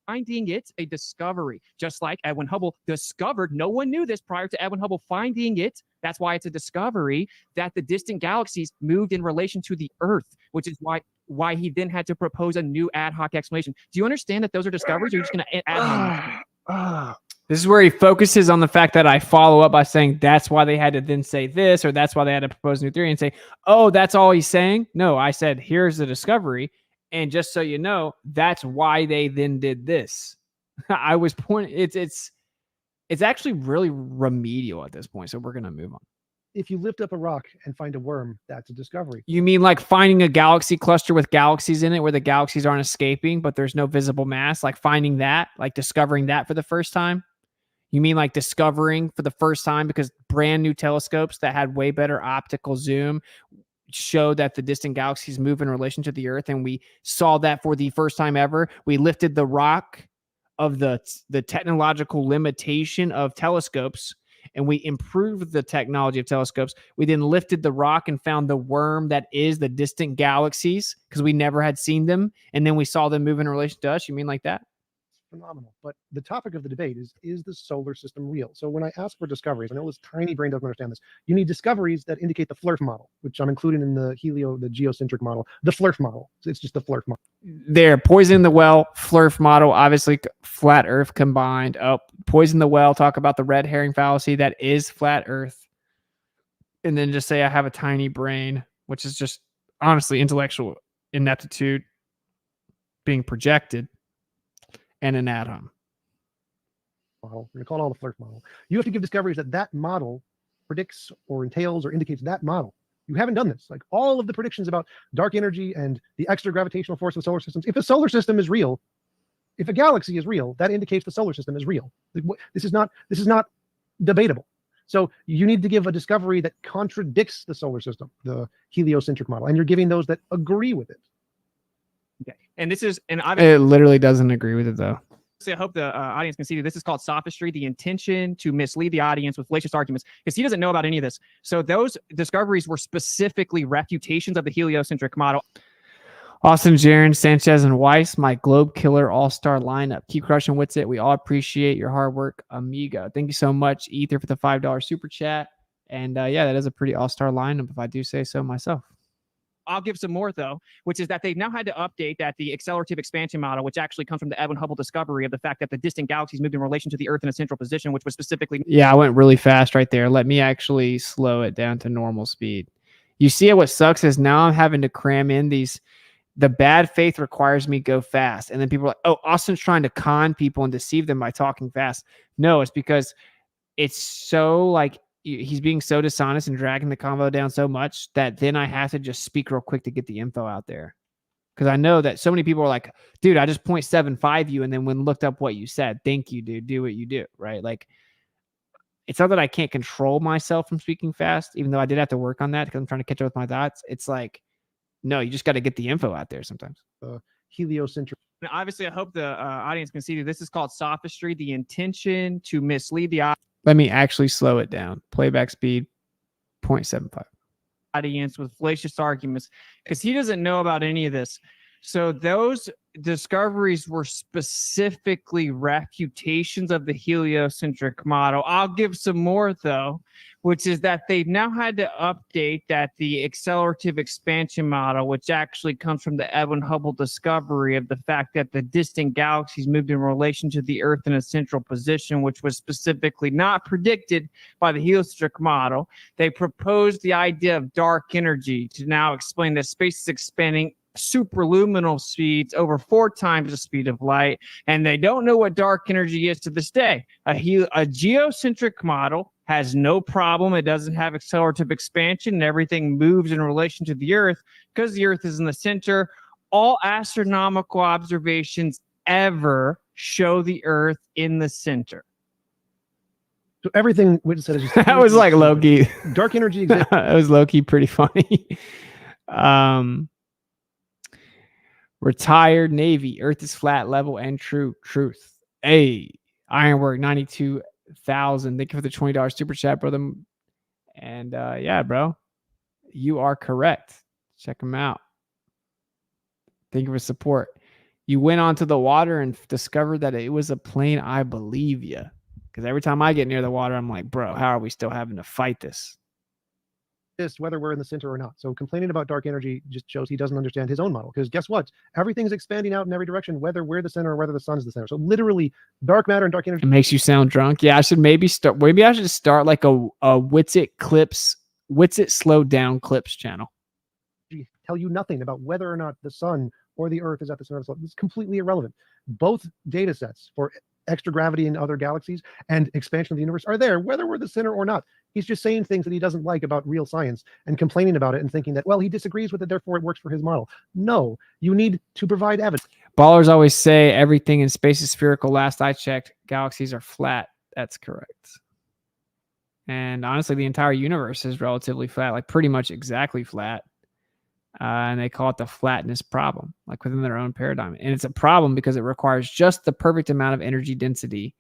Finding it a discovery, just like Edwin Hubble discovered. No one knew this prior to Edwin Hubble finding it. That's why it's a discovery that the distant galaxies moved in relation to the Earth, which is why he then had to propose a new ad hoc explanation. Do you understand that those are discoveries? Or are you just going to add on? This is where he focuses on the fact that I follow up by saying that's why they had to then say this, or that's why they had to propose a new theory, and say, oh, that's all he's saying? No, I said, here's the discovery. And just so you know, that's why they then did this. I was pointing. It's actually really remedial at this point. So we're gonna move on. If you lift up a rock and find a worm, that's a discovery. You mean like finding a galaxy cluster with galaxies in it where the galaxies aren't escaping, but there's no visible mass? Like finding that, like discovering that for the first time? You mean like discovering for the first time because brand new telescopes that had way better optical zoom showed that the distant galaxies move in relation to the Earth, and we saw that for the first time ever. We lifted the rock of the technological limitation of telescopes, and we improved the technology of telescopes. We then lifted the rock and found the worm that is the distant galaxies, because we never had seen them, and then we saw them move in relation to us. You mean like that? phenomenal. But the topic of the debate is the solar system real? So when I ask for discoveries, I know this tiny brain doesn't understand this. You need discoveries that indicate the FLIRF model, which I'm including in the the geocentric model, the FLIRF model. So it's just the FLIRF model. There, poison the well, FLIRF model, obviously flat Earth combined. Oh, poison the well, talk about the red herring fallacy, that is flat Earth. And then just say I have a tiny brain, which is just honestly intellectual ineptitude being projected, and an add-on. Model. We're going to call it all the FLIRF model. You have to give discoveries that model predicts or entails or indicates that model. You haven't done this. Like all of the predictions about dark energy and the extra gravitational force of the solar systems. If a solar system is real, if a galaxy is real, that indicates the solar system is real. This is not debatable. So you need to give a discovery that contradicts the solar system, the heliocentric model, and you're giving those that agree with it. Okay. And this is, and It literally doesn't agree with it though. I hope the audience can see that this is called sophistry, the intention to mislead the audience with fallacious arguments, because he doesn't know about any of this. So those discoveries were specifically refutations of the heliocentric model. Austin, Jaron, Sanchez, and Weiss, my globe killer all-star lineup. Keep crushing Witsit. We all appreciate your hard work, amigo. Thank you so much, Ether, for the $5 super chat. And yeah, that is a pretty all-star lineup, if I do say so myself. I'll give some more, though, which is that they've now had to update that the accelerative expansion model, which actually comes from the Edwin Hubble discovery of the fact that the distant galaxies moved in relation to the Earth in a central position, which was specifically... Yeah, I went really fast right there. Let me actually slow it down to normal speed. You see what sucks is now I'm having to cram in these... The bad faith requires me go fast. And then people are like, oh, Austin's trying to con people and deceive them by talking fast. No, it's because it's so like... He's being so dishonest and dragging the convo down so much that then I have to just speak real quick to get the info out there. Because I know that so many people are like, dude, I just 0.75 you. And then when looked up what you said, thank you, dude, do what you do, right? Like, it's not that I can't control myself from speaking fast, even though I did have to work on that because I'm trying to catch up with my thoughts. It's like, no, you just got to get the info out there sometimes. Heliocentric. And obviously, I hope the audience can see that this is called sophistry, the intention to mislead the Let me actually slow it down. Playback speed, 0.75. audience with fallacious arguments, because he doesn't know about any of this. So those discoveries were specifically refutations of the heliocentric model. I'll give some more, though, which is that they've now had to update that the accelerative expansion model, which actually comes from the Edwin Hubble discovery of the fact that the distant galaxies moved in relation to the Earth in a central position, which was specifically not predicted by the heliocentric model. They proposed the idea of dark energy to now explain that space is expanding superluminal speeds over 4 times the speed of light, and they don't know what dark energy is to this day. A geocentric model has no problem. It doesn't have accelerative expansion, and everything moves in relation to the Earth because the Earth is in the center. All astronomical observations ever show the Earth in the center. So everything Witsit said is just That was like low-key. Dark energy exists. It was low-key pretty funny. Retired Navy. Earth is flat, level, and truth. Hey, Ironwork 92,000. Thank you for the $20 super chat, brother. And yeah, bro, you are correct. Check them out. Thank you for support. You went onto the water and discovered that it was a plane. I believe you. Because every time I get near the water, I'm like, bro, how are we still having to fight this? Whether we're in the center or not. So complaining about dark energy just shows he doesn't understand his own model, because guess what? Everything's expanding out in every direction, whether we're the center or whether the sun's the center. So literally dark matter and dark energy. It makes you sound drunk. Yeah, I should maybe I should start like a Witsit slowed down clips channel. Tell you nothing about whether or not the sun or the Earth is at the center of the sun. It's completely irrelevant. Both data sets for extra gravity in other galaxies and expansion of the universe are there, whether we're the center or not. He's just saying things that he doesn't like about real science and complaining about it and thinking that, well, he disagrees with it, therefore it works for his model. No, you need to provide evidence. Ballers always say everything in space is spherical. Last I checked, galaxies are flat. That's correct. And honestly, the entire universe is relatively flat, like pretty much exactly flat. And they call it the flatness problem, like within their own paradigm. And it's a problem because it requires just the perfect amount of energy density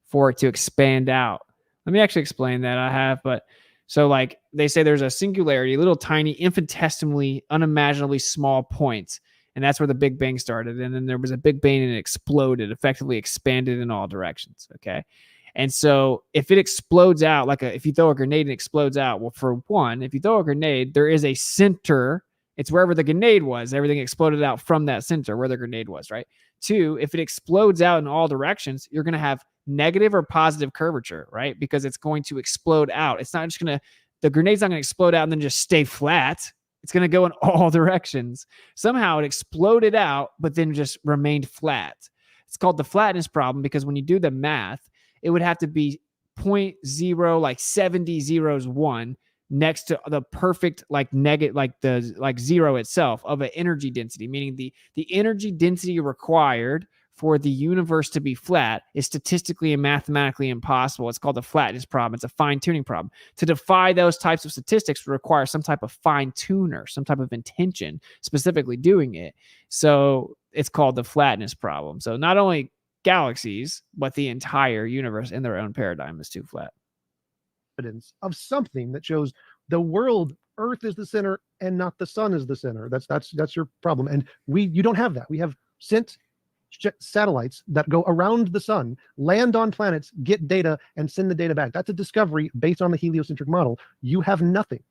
for it to expand out. Let me actually explain that. But so like they say there's a singularity, little tiny, infinitesimally, unimaginably small points. And that's where the Big Bang started. And then there was a Big Bang and it exploded, effectively expanded in all directions. Okay. And so if it explodes out, if you throw a grenade and it explodes out, well, for one, if you throw a grenade, there is a center. It's wherever the grenade was. Everything exploded out from that center where the grenade was, right? Two, if it explodes out in all directions, you're going to have negative or positive curvature, right? Because it's going to explode out. It's not just the grenade's not going to explode out and then just stay flat. It's going to go in all directions. Somehow it exploded out, but then just remained flat. It's called the flatness problem because when you do the math, it would have to be 0.0, like 70 zeros 1 next to the perfect zero itself of an energy density, meaning the energy density required for the universe to be flat is statistically and mathematically impossible. It's called the flatness problem. It's a fine-tuning problem. To defy those types of statistics would require some type of fine-tuner, some type of intention specifically doing it. So it's called the flatness problem. So not only galaxies, but the entire universe in their own paradigm is too flat. Evidence of something that shows the world, Earth is the center and not the sun is the center. That's your problem. And you don't have that. We have sent satellites that go around the sun, land on planets, get data, and send the data back. That's a discovery based on the heliocentric model. You have nothing.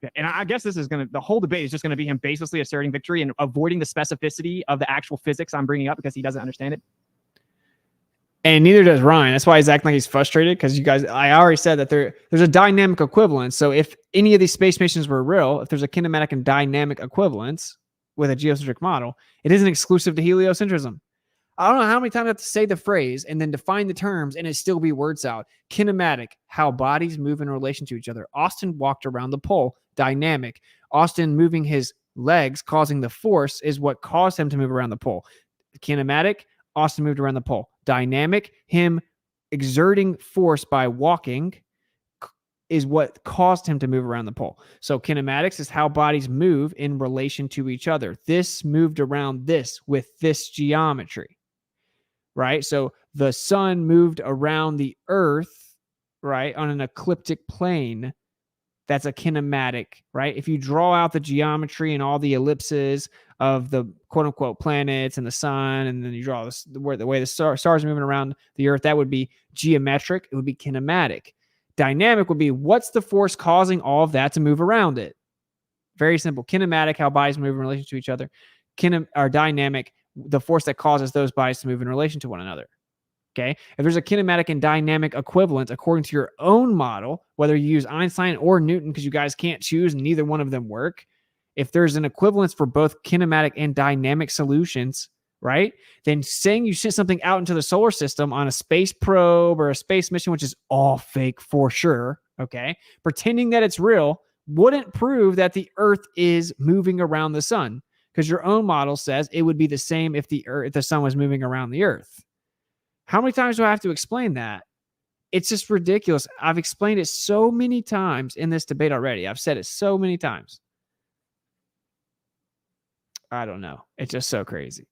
Yeah, and I guess the whole debate is just going to be him baselessly asserting victory and avoiding the specificity of the actual physics I'm bringing up because he doesn't understand it. And neither does Ryan. That's why he's acting like he's frustrated because you guys, I already said that there's a dynamic equivalence. So if any of these space missions were real, if there's a kinematic and dynamic equivalence with a geocentric model, it isn't exclusive to heliocentrism. I don't know how many times I have to say the phrase and then define the terms and it still be word salad. Kinematic, how bodies move in relation to each other. Austin walked around the pole. Dynamic, Austin moving his legs, causing the force is what caused him to move around the pole. Kinematic, Austin moved around the pole. Dynamic, him exerting force by walking is what caused him to move around the pole. So kinematics is how bodies move in relation to each other. This moved around this with this geometry, right? So the sun moved around the earth, right, on an ecliptic plane. That's a kinematic, right? If you draw out the geometry and all the ellipses of the quote unquote planets and the sun, and then you draw the way the stars are moving around the earth, that would be geometric. It would be kinematic. Dynamic would be what's the force causing all of that to move around it? Very simple. Kinematic, how bodies move in relation to each other. Dynamic, the force that causes those bodies to move in relation to one another. Okay. If there's a kinematic and dynamic equivalent according to your own model, whether you use Einstein or Newton, because you guys can't choose and neither one of them work. If there's an equivalence for both kinematic and dynamic solutions, right? Then saying you sent something out into the solar system on a space probe or a space mission, which is all fake for sure. Okay. Pretending that it's real wouldn't prove that the Earth is moving around the sun, because your own model says it would be the same if the sun was moving around the Earth. How many times do I have to explain that? It's just ridiculous. I've explained it so many times in this debate already. I've said it so many times. I don't know. It's just so crazy.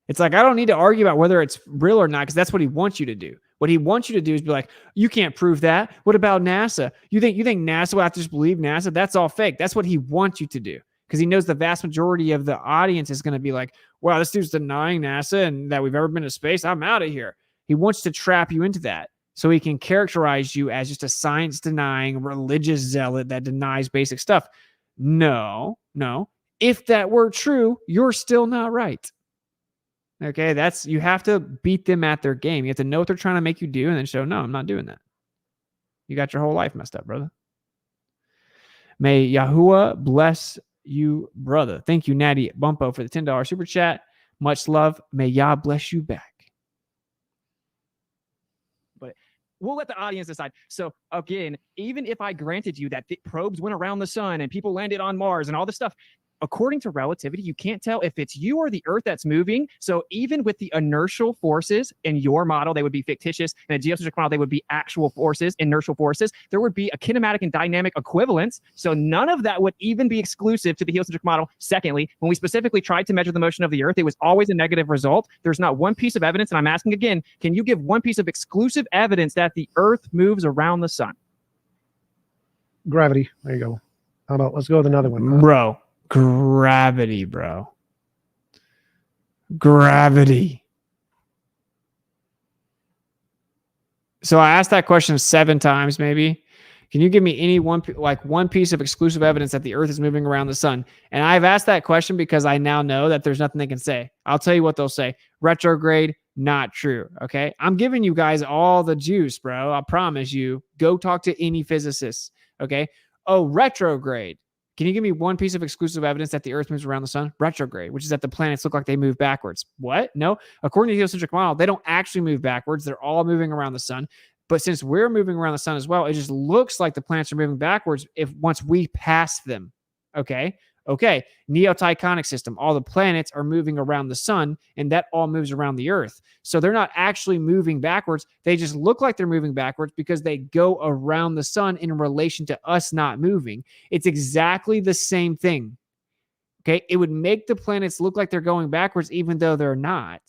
It's like, I don't need to argue about whether it's real or not, because that's what he wants you to do. What he wants you to do is be like, you can't prove that. What about NASA? You think NASA will have to just believe NASA? That's all fake. That's what he wants you to do, because he knows the vast majority of the audience is going to be like, wow, this dude's denying NASA and that we've ever been to space. I'm out of here. He wants to trap you into that so he can characterize you as just a science-denying religious zealot that denies basic stuff. No. If that were true, you're still not right. Okay, you have to beat them at their game. You have to know what they're trying to make you do and then show, no, I'm not doing that. You got your whole life messed up, brother. May Yahuwah bless you, brother. Thank you, Natty Bumpo, for the $10 super chat. Much love. May Yah bless you back. We'll let the audience decide. So again, even if I granted you that the probes went around the sun and people landed on Mars and all this stuff, according to relativity, you can't tell if it's you or the Earth that's moving. So even with the inertial forces in your model, they would be fictitious. In a geocentric model, they would be actual forces, inertial forces. There would be a kinematic and dynamic equivalence. So none of that would even be exclusive to the heliocentric model. Secondly, when we specifically tried to measure the motion of the Earth, it was always a negative result. There's not one piece of evidence. And I'm asking again, can you give one piece of exclusive evidence that the Earth moves around the sun? Gravity. There you go. How about let's go with another one. Bro. Gravity, bro. Gravity. So I asked that question 7 times, maybe. Can you give me any one piece of exclusive evidence that the Earth is moving around the sun? And I've asked that question because I now know that there's nothing they can say. I'll tell you what they'll say. Retrograde, not true. Okay. I'm giving you guys all the juice, bro. I promise you. Go talk to any physicists. Okay. Oh, retrograde. Can you give me one piece of exclusive evidence that the Earth moves around the sun? Retrograde, which is that the planets look like they move backwards. What? No. According to the heliocentric model, they don't actually move backwards. They're all moving around the sun. But since we're moving around the sun as well, it just looks like the planets are moving backwards once we pass them. Okay. Neotitanic system. All the planets are moving around the sun, and that all moves around the Earth. So they're not actually moving backwards. They just look like they're moving backwards because they go around the sun in relation to us not moving. It's exactly the same thing. Okay. It would make the planets look like they're going backwards, even though they're not.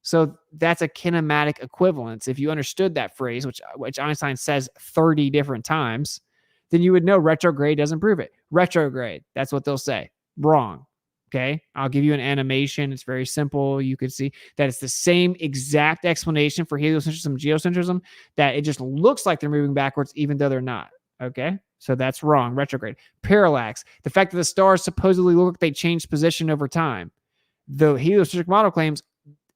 So that's a kinematic equivalence. If you understood that phrase, which Einstein says 30 different times, then you would know retrograde doesn't prove it. Retrograde, that's what they'll say. Wrong. Okay. I'll give you an animation. It's very simple. You could see that it's the same exact explanation for heliocentrism and geocentrism, that it just looks like they're moving backwards, even though they're not. Okay. So that's wrong. Retrograde. Parallax. The fact that the stars supposedly look like they change position over time. The heliocentric model claims,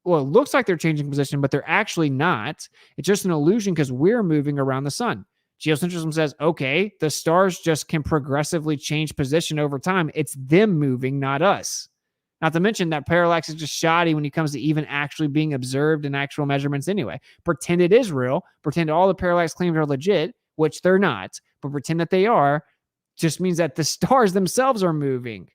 well, it looks like they're changing position, but they're actually not. It's just an illusion because we're moving around the sun. Geocentrism says, okay, the stars just can progressively change position over time. It's them moving, not us. Not to mention that parallax is just shoddy when it comes to even actually being observed in actual measurements anyway. Pretend it is real. Pretend all the parallax claims are legit, which they're not, but pretend that they are, just means that the stars themselves are moving.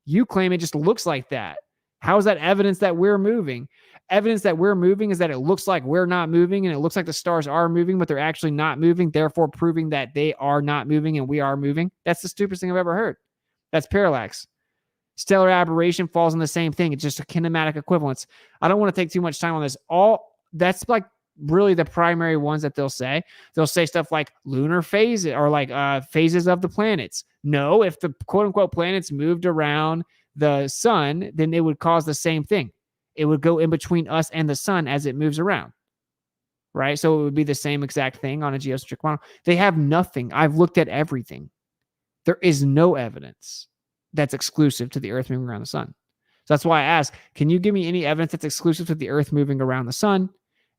You claim it just looks like that. How is that evidence that we're moving? Evidence that we're moving is that it looks like we're not moving and it looks like the stars are moving, but they're actually not moving, therefore proving that they are not moving and we are moving. That's the stupidest thing I've ever heard. That's parallax. Stellar aberration falls in the same thing. It's just a kinematic equivalence. I don't want to take too much time on this. That's like really the primary ones that they'll say. They'll say stuff like lunar phases or like phases of the planets. No, if the quote unquote planets moved around the sun, then it would cause the same thing. It would go in between us and the sun as it moves around, right? So it would be the same exact thing on a geocentric model. They have nothing. I've looked at everything. There is no evidence that's exclusive to the Earth moving around the sun. So that's why I ask, can you give me any evidence that's exclusive to the Earth moving around the sun?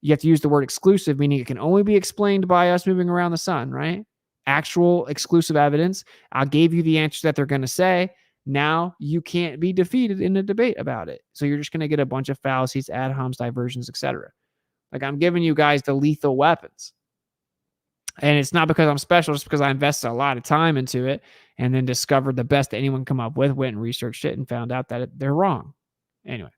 You have to use the word exclusive, meaning it can only be explained by us moving around the sun, right? Actual exclusive evidence. I gave you the answer that they're going to say. Now you can't be defeated in a debate about it. So you're just going to get a bunch of fallacies, ad homs, diversions, etc. Like I'm giving you guys the lethal weapons. And it's not because I'm special, just because I invested a lot of time into it and then discovered the best that anyone come up with, went and researched it and found out that they're wrong. Anyway.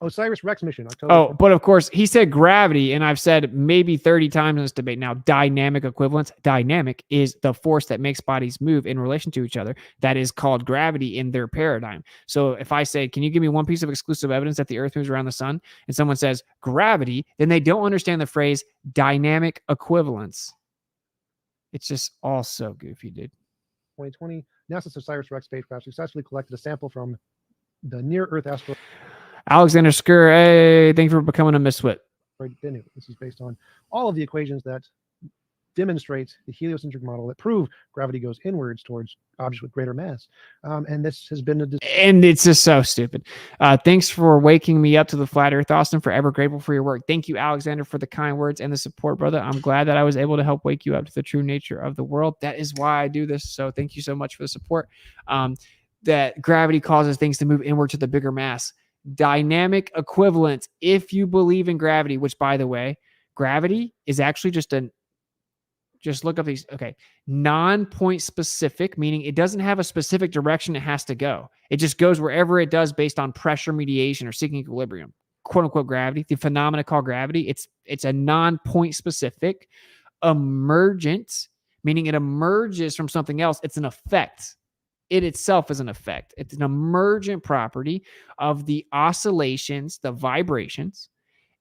Osiris Rex mission. October. Oh, but of course, he said gravity, and I've said maybe 30 times in this debate now, dynamic equivalence. Dynamic is the force that makes bodies move in relation to each other. That is called gravity in their paradigm. So if I say, can you give me one piece of exclusive evidence that the Earth moves around the sun? And someone says gravity, then they don't understand the phrase dynamic equivalence. It's just all so goofy, dude. 2020, NASA's Osiris Rex spacecraft successfully collected a sample from the near-Earth asteroid Alexander Skur, hey, thank you for becoming a miswit. Bennu. This is based on all of the equations that demonstrate the heliocentric model that prove gravity goes inwards towards objects with greater mass. And this has been and it's just so stupid. Thanks for waking me up to the flat Earth, Austin. Forever grateful for your work. Thank you, Alexander, for the kind words and the support, brother. I'm glad that I was able to help wake you up to the true nature of the world. That is why I do this. So thank you so much for the support. That gravity causes things to move inward to the bigger mass. Dynamic equivalence. If you believe in gravity, which by the way, gravity is actually just look up these. Okay. Non-point specific, meaning it doesn't have a specific direction it has to go. It just goes wherever it does based on pressure mediation or seeking equilibrium. Quote unquote gravity, the phenomena called gravity. It's a non-point specific. Emergent, meaning it emerges from something else. It's an effect. It itself is an effect. It's an emergent property of the oscillations, the vibrations,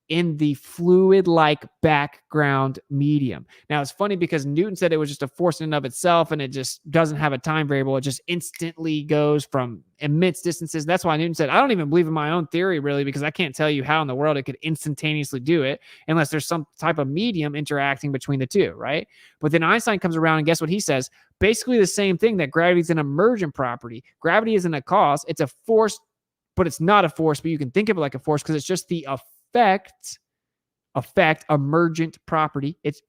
in the fluid-like background medium. Now, it's funny because Newton said it was just a force in and of itself, and it just doesn't have a time variable. It just instantly goes from immense distances. That's why Newton said, I don't even believe in my own theory, really, because I can't tell you how in the world it could instantaneously do it unless there's some type of medium interacting between the two, right? But then Einstein comes around and guess what he says? Basically the same thing, that gravity is an emergent property. Gravity isn't a cause. It's a force, but it's not a force, but you can think of it like a force because it's just the effect, emergent property. It's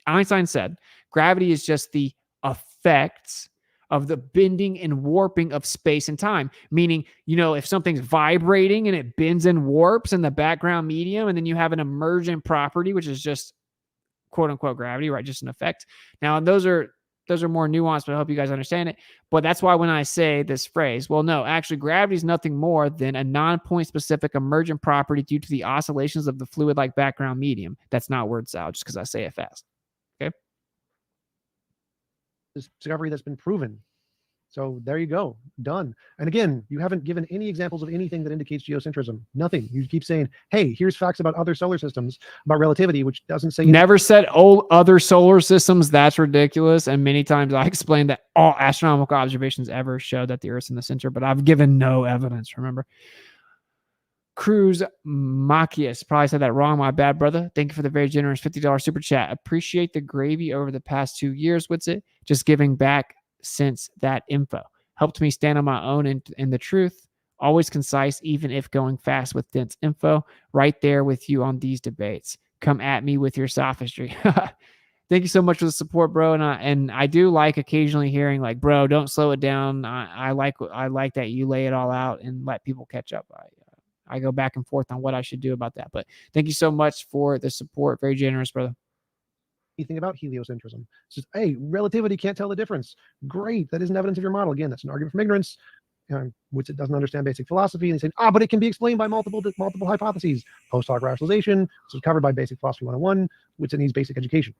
Einstein said gravity is just the effects of the bending and warping of space and time. Meaning, if something's vibrating and it bends and warps in the background medium, and then you have an emergent property, which is just quote unquote gravity, right? Just an effect. Now, those are more nuanced, but I hope you guys understand it. But that's why when I say this phrase, well, no, actually gravity is nothing more than a non-point specific emergent property due to the oscillations of the fluid-like background medium. That's not word salad, just because I say it fast. Okay. This discovery that's been proven. So there you go, done. And again, you haven't given any examples of anything that indicates geocentrism. Nothing. You keep saying, hey, here's facts about other solar systems, about relativity, which doesn't say Never said all other solar systems. That's ridiculous. And many times I explained that all astronomical observations ever show that the Earth's in the center, but I've given no evidence, remember? Cruz Macias, probably said that wrong. My bad, brother. Thank you for the very generous $50 super chat. Appreciate the gravy over the past 2 years, Witsit. Just giving back since that info helped me stand on my own in the truth. Always concise, even if going fast with dense info. Right there with you on these debates. Come at me with your sophistry. Thank you so much for the support, bro. And I do like occasionally hearing like, bro, don't slow it down. I like that you lay it all out and let people catch up. I go back and forth on what I should do about that. But thank you so much for the support. Very generous, brother. Anything about heliocentrism. It's just, hey, relativity can't tell the difference. Great. That isn't evidence of your model. Again, that's an argument from ignorance. Which it doesn't understand basic philosophy. And they say, but it can be explained by multiple hypotheses. Post hoc rationalization, which is covered by Basic Philosophy 101, which it needs basic education.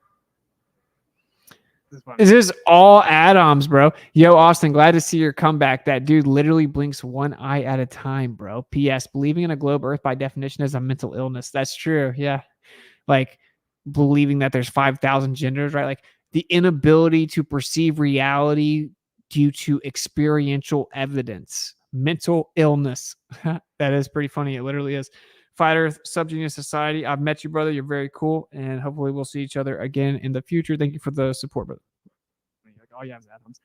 This is all add-ons, bro. Yo, Austin, glad to see your comeback. That dude literally blinks one eye at a time, bro. P.S. Believing in a globe Earth by definition is a mental illness. That's true. Yeah. Like believing that there's 5,000 genders, right? Like the inability to perceive reality due to experiential evidence. Mental illness. That is pretty funny. It literally is. Flat Earth Subgenius Society. I've met you, brother. You're very cool. And hopefully we'll see each other again in the future. Thank you for the support, brother. All you have is atoms.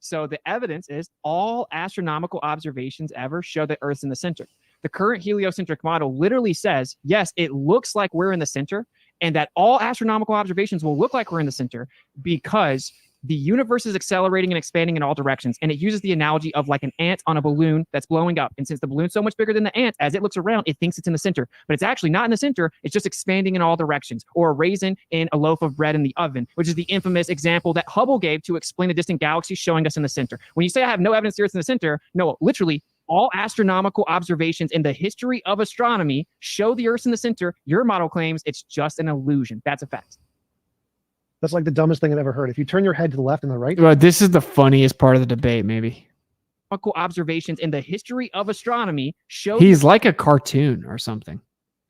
So the evidence is all astronomical observations ever show that Earth's in the center. The current heliocentric model literally says, yes, it looks like we're in the center, and that all astronomical observations will look like we're in the center because the universe is accelerating and expanding in all directions. And it uses the analogy of like an ant on a balloon that's blowing up. And since the balloon's so much bigger than the ant, as it looks around, it thinks it's in the center. But it's actually not in the center. It's just expanding in all directions. Or a raisin in a loaf of bread in the oven, which is the infamous example that Hubble gave to explain a distant galaxy showing us in the center. When you say I have no evidence the Earth's in the center, no, literally, all astronomical observations in the history of astronomy show the Earth's in the center. Your model claims it's just an illusion. That's a fact. That's like the dumbest thing I've ever heard. If you turn your head to the left and the right. Well, this is the funniest part of the debate, maybe. Observations in the history of astronomy show he's like a cartoon or something.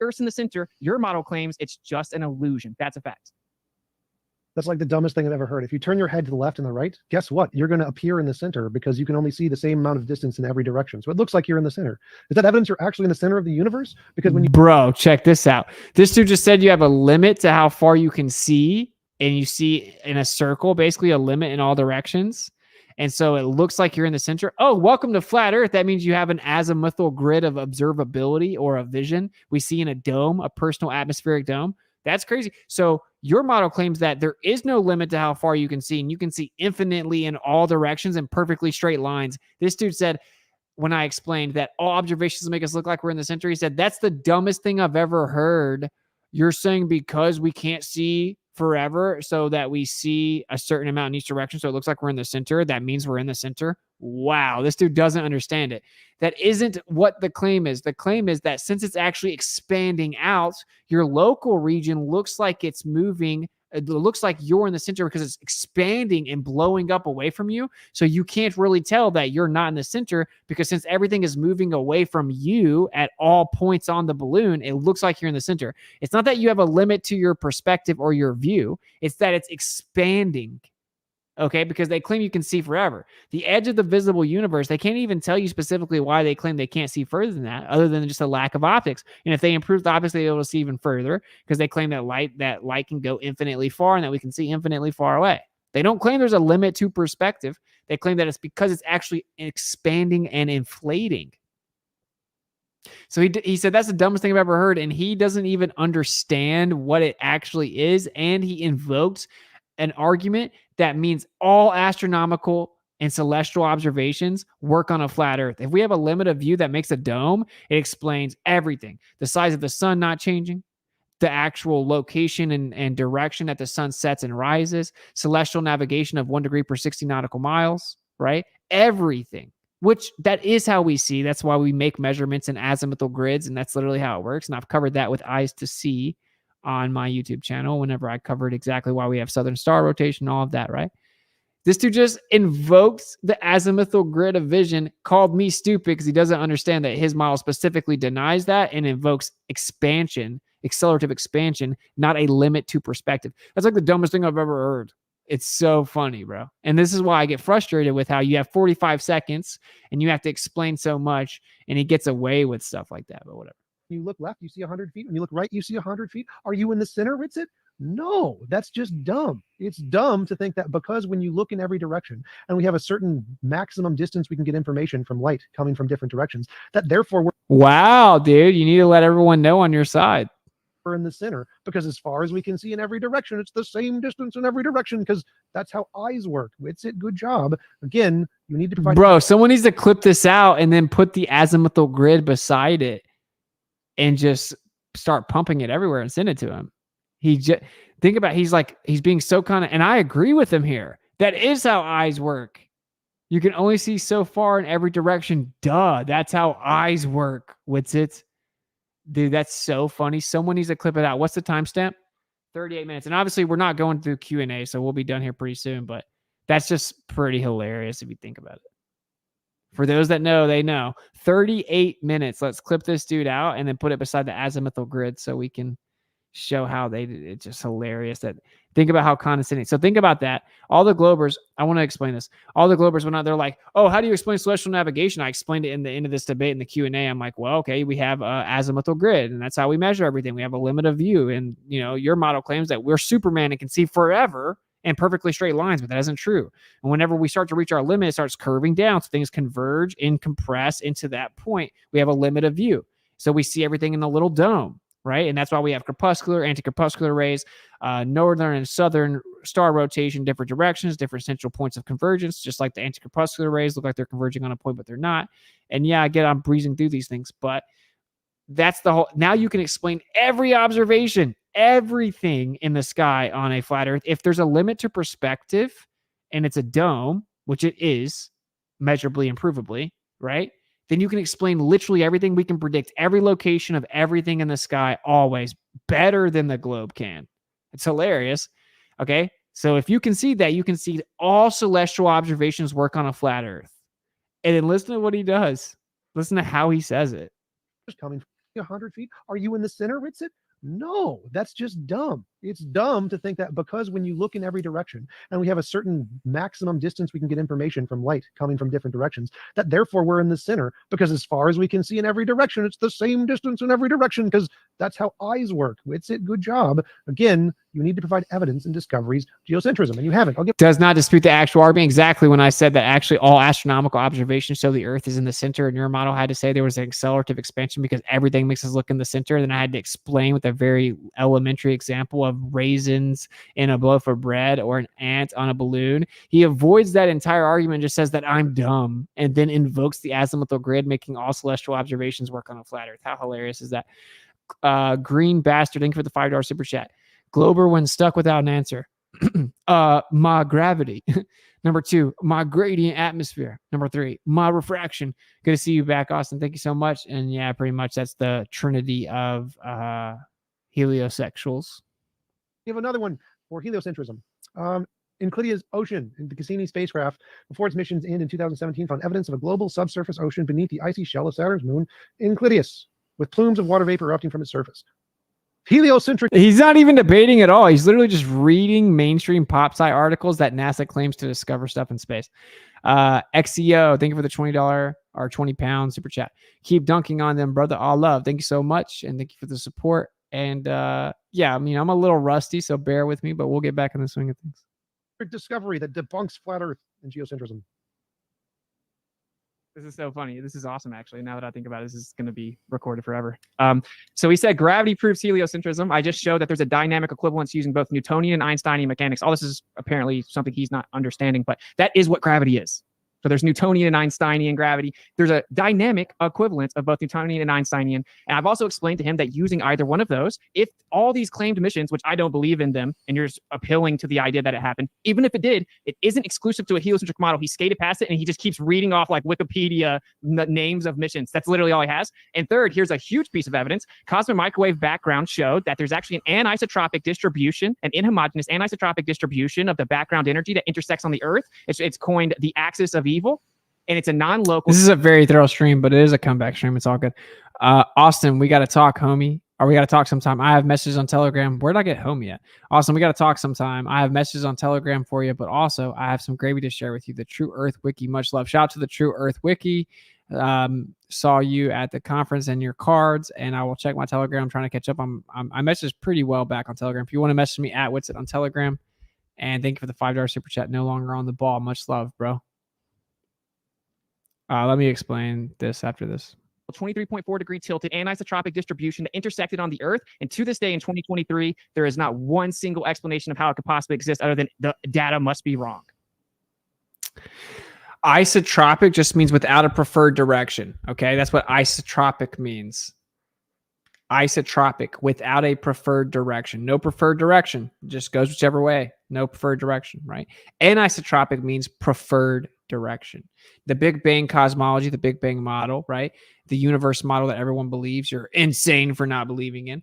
Earth's in the center. Your model claims it's just an illusion. That's a fact. That's like the dumbest thing I've ever heard. If you turn your head to the left and the right, guess what? You're going to appear in the center because you can only see the same amount of distance in every direction. So it looks like you're in the center. Is that evidence you're actually in the center of the universe? Because when you Bro, check this out. This dude just said you have a limit to how far you can see, and you see in a circle, basically a limit in all directions. And so it looks like you're in the center. Oh, welcome to Flat Earth. That means you have an azimuthal grid of observability or a vision. We see in a dome, a personal atmospheric dome. That's crazy. So your model claims that there is no limit to how far you can see, and you can see infinitely in all directions in perfectly straight lines. This dude said, when I explained that all observations make us look like we're in the center, he said, that's the dumbest thing I've ever heard. You're saying because we can't see forever so that we see a certain amount in each direction, so it looks like we're in the center, that means we're in the center? Wow, this dude doesn't understand it. That isn't what the claim is. The claim is that since it's actually expanding out, your local region looks like it's moving It looks like you're in the center because it's expanding and blowing up away from you. So you can't really tell that you're not in the center, because since everything is moving away from you at all points on the balloon, it looks like you're in the center. It's not that you have a limit to your perspective or your view. It's that it's expanding. Okay, because they claim you can see forever. The edge of the visible universe, they can't even tell you specifically why they claim they can't see further than that, other than just a lack of optics. And if they improve the optics, they'll be able to see even further, because they claim that light can go infinitely far and that we can see infinitely far away. They don't claim there's a limit to perspective. They claim that it's because it's actually expanding and inflating. So he said that's the dumbest thing I've ever heard, and he doesn't even understand what it actually is, and he invoked an argument that means all astronomical and celestial observations work on a flat Earth. If we have a limit of view that makes a dome, it explains everything. The size of the sun not changing, the actual location and direction that the sun sets and rises, celestial navigation of 1 degree per 60 nautical miles, right? Everything, which that is how we see. That's why we make measurements in azimuthal grids, and that's literally how it works. And I've covered that with eyes to see on my YouTube channel whenever I covered exactly why we have southern star rotation, all of that, right? This dude just invokes the azimuthal grid of vision, called me stupid because he doesn't understand that his model specifically denies that and invokes expansion, accelerative expansion, not a limit to perspective. That's like the dumbest thing I've ever heard. It's so funny, bro. And this is why I get frustrated with how you have 45 seconds and you have to explain so much, and he gets away with stuff like that, but whatever. You look left, you see 100 feet. When you look right, you see 100 feet. Are you in the center, Witsit? No, that's just dumb. It's dumb to think that because when you look in every direction and we have a certain maximum distance we can get information from light coming from different directions, that therefore Wow, dude, you need to let everyone know on your side. we're in the center, because as far as we can see in every direction, it's the same distance in every direction, because that's how eyes work. Witsit, good job. Again, you need to provide... Bro, someone needs to clip this out and then put the azimuthal grid beside it and just start pumping it everywhere and send it to him. He just think about, he's being so kind of, and I agree with him here. That is how eyes work. You can only see so far in every direction. Duh. That's how eyes work. Witsit. Dude, that's so funny. Someone needs to clip it out. What's the timestamp? 38 minutes. And obviously we're not going through Q&A, so we'll be done here pretty soon, but that's just pretty hilarious if you think about it. For those that know, they know. 38 minutes. Let's clip this dude out and then put it beside the azimuthal grid so we can show how they did it. It's just hilarious. That think about how condescending. So think about that. All the Globers, I want to explain this. All the Globers went out there like, oh, how do you explain celestial navigation? I explained it in the end of this debate in the Q&A. I'm like, well, okay, we have a azimuthal grid, and that's how we measure everything. We have a limit of view, and you know, your model claims that we're Superman and can see forever and perfectly straight lines, but that isn't true. And whenever we start to reach our limit, it starts curving down. So things converge and compress into that point. We have a limit of view. So we see everything in a little dome, right? And that's why we have crepuscular, anti-crepuscular rays, northern and southern star rotation, different directions, different central points of convergence, just like the anti-crepuscular rays look like they're converging on a point, but they're not. And yeah, again, I'm breezing through these things, but that's the whole, now you can explain every observation, everything in the sky on a flat Earth. If there's a limit to perspective and it's a dome, which it is measurably and provably, right? Then you can explain literally everything. We can predict every location of everything in the sky always better than the globe can. It's hilarious. Okay. So if you can see that, you can see all celestial observations work on a flat Earth. And then listen to what he does. Listen to how he says it. coming from 100 feet. Are you in the center, Witsit? No, that's just dumb. It's dumb to think that because when you look in every direction and we have a certain maximum distance we can get information from light coming from different directions, that therefore we're in the center, because as far as we can see in every direction, it's the same distance in every direction, because that's how eyes work. Witsit, good job. Again, you need to provide evidence and discoveries, geocentrism, and you haven't. Does not dispute the actual argument. Exactly when I said that actually all astronomical observations show the Earth is in the center, and your model had to say there was an accelerative expansion because everything makes us look in the center. Then I had to explain with a very elementary example of raisins in a loaf of bread or an ant on a balloon. He avoids that entire argument, just says that I'm dumb, and then invokes the azimuthal grid, making all celestial observations work on a flat Earth. How hilarious is that? Green Bastard, thank you for the $5 super chat. Glober when stuck without an answer. My gravity. Number 2, my gradient atmosphere. Number 3, my refraction. Good to see you back, Austin. Thank you so much. And yeah, pretty much that's the trinity of heliosexuals. You have another one for heliocentrism. Euclidea's ocean in the Cassini spacecraft before its missions in 2017 found evidence of a global subsurface ocean beneath the icy shell of Saturn's moon Euclideus, with plumes of water vapor erupting from its surface. Heliocentric. He's not even debating at all. He's literally just reading mainstream pop sci articles that NASA claims to discover stuff in space. XEO, thank you for the $20 or 20 pound super chat. Keep dunking on them, brother. All love. Thank you so much. And thank you for the support. And yeah, I mean, I'm a little rusty, so bear with me, but we'll get back in the swing of things. Discovery that debunks flat Earth and geocentrism. This is so funny. This is awesome, actually. Now that I think about it, this is going to be recorded forever. So he said gravity proves heliocentrism. I just showed that there's a dynamic equivalence using both Newtonian and Einsteinian mechanics. All this is apparently something he's not understanding, but that is what gravity is. So there's Newtonian and Einsteinian gravity. There's a dynamic equivalence of both Newtonian and Einsteinian. And I've also explained to him that using either one of those, if all these claimed missions, which I don't believe in them, and you're just appealing to the idea that it happened, even if it did, it isn't exclusive to a heliocentric model. He skated past it and he just keeps reading off like Wikipedia names of missions. That's literally all he has. And third, here's a huge piece of evidence. Cosmic microwave background showed that there's actually an anisotropic distribution, an inhomogeneous anisotropic distribution of the background energy that intersects on the Earth. It's coined the axis of evil, and it's a non-local. This is a very thorough stream, but it is a comeback stream. It's all good. Austin, we got to talk, homie. Or we got to talk sometime. I have messages on Telegram. Where'd I get homie at? Austin, we got to talk sometime. I have messages on Telegram for you, but also I have some gravy to share with you. The True Earth Wiki. Much love. Shout out to the True Earth Wiki. Saw you at the conference and your cards, and I will check my Telegram. I'm trying to catch up. I messaged pretty well back on Telegram. If you want to message me at Witsit on Telegram. And thank you for the $5 super chat. No longer on the ball. Much love, bro. Let me explain this after this. 23.4 degree tilted anisotropic distribution that intersected on the Earth. And to this day in 2023, there is not one single explanation of how it could possibly exist other than the data must be wrong. Isotropic just means without a preferred direction. Okay, that's what isotropic means. Isotropic, without a preferred direction. No preferred direction. It just goes whichever way. No preferred direction, right? Anisotropic means preferred direction. The Big Bang cosmology, the Big Bang model, right? The universe model that everyone believes you're insane for not believing in.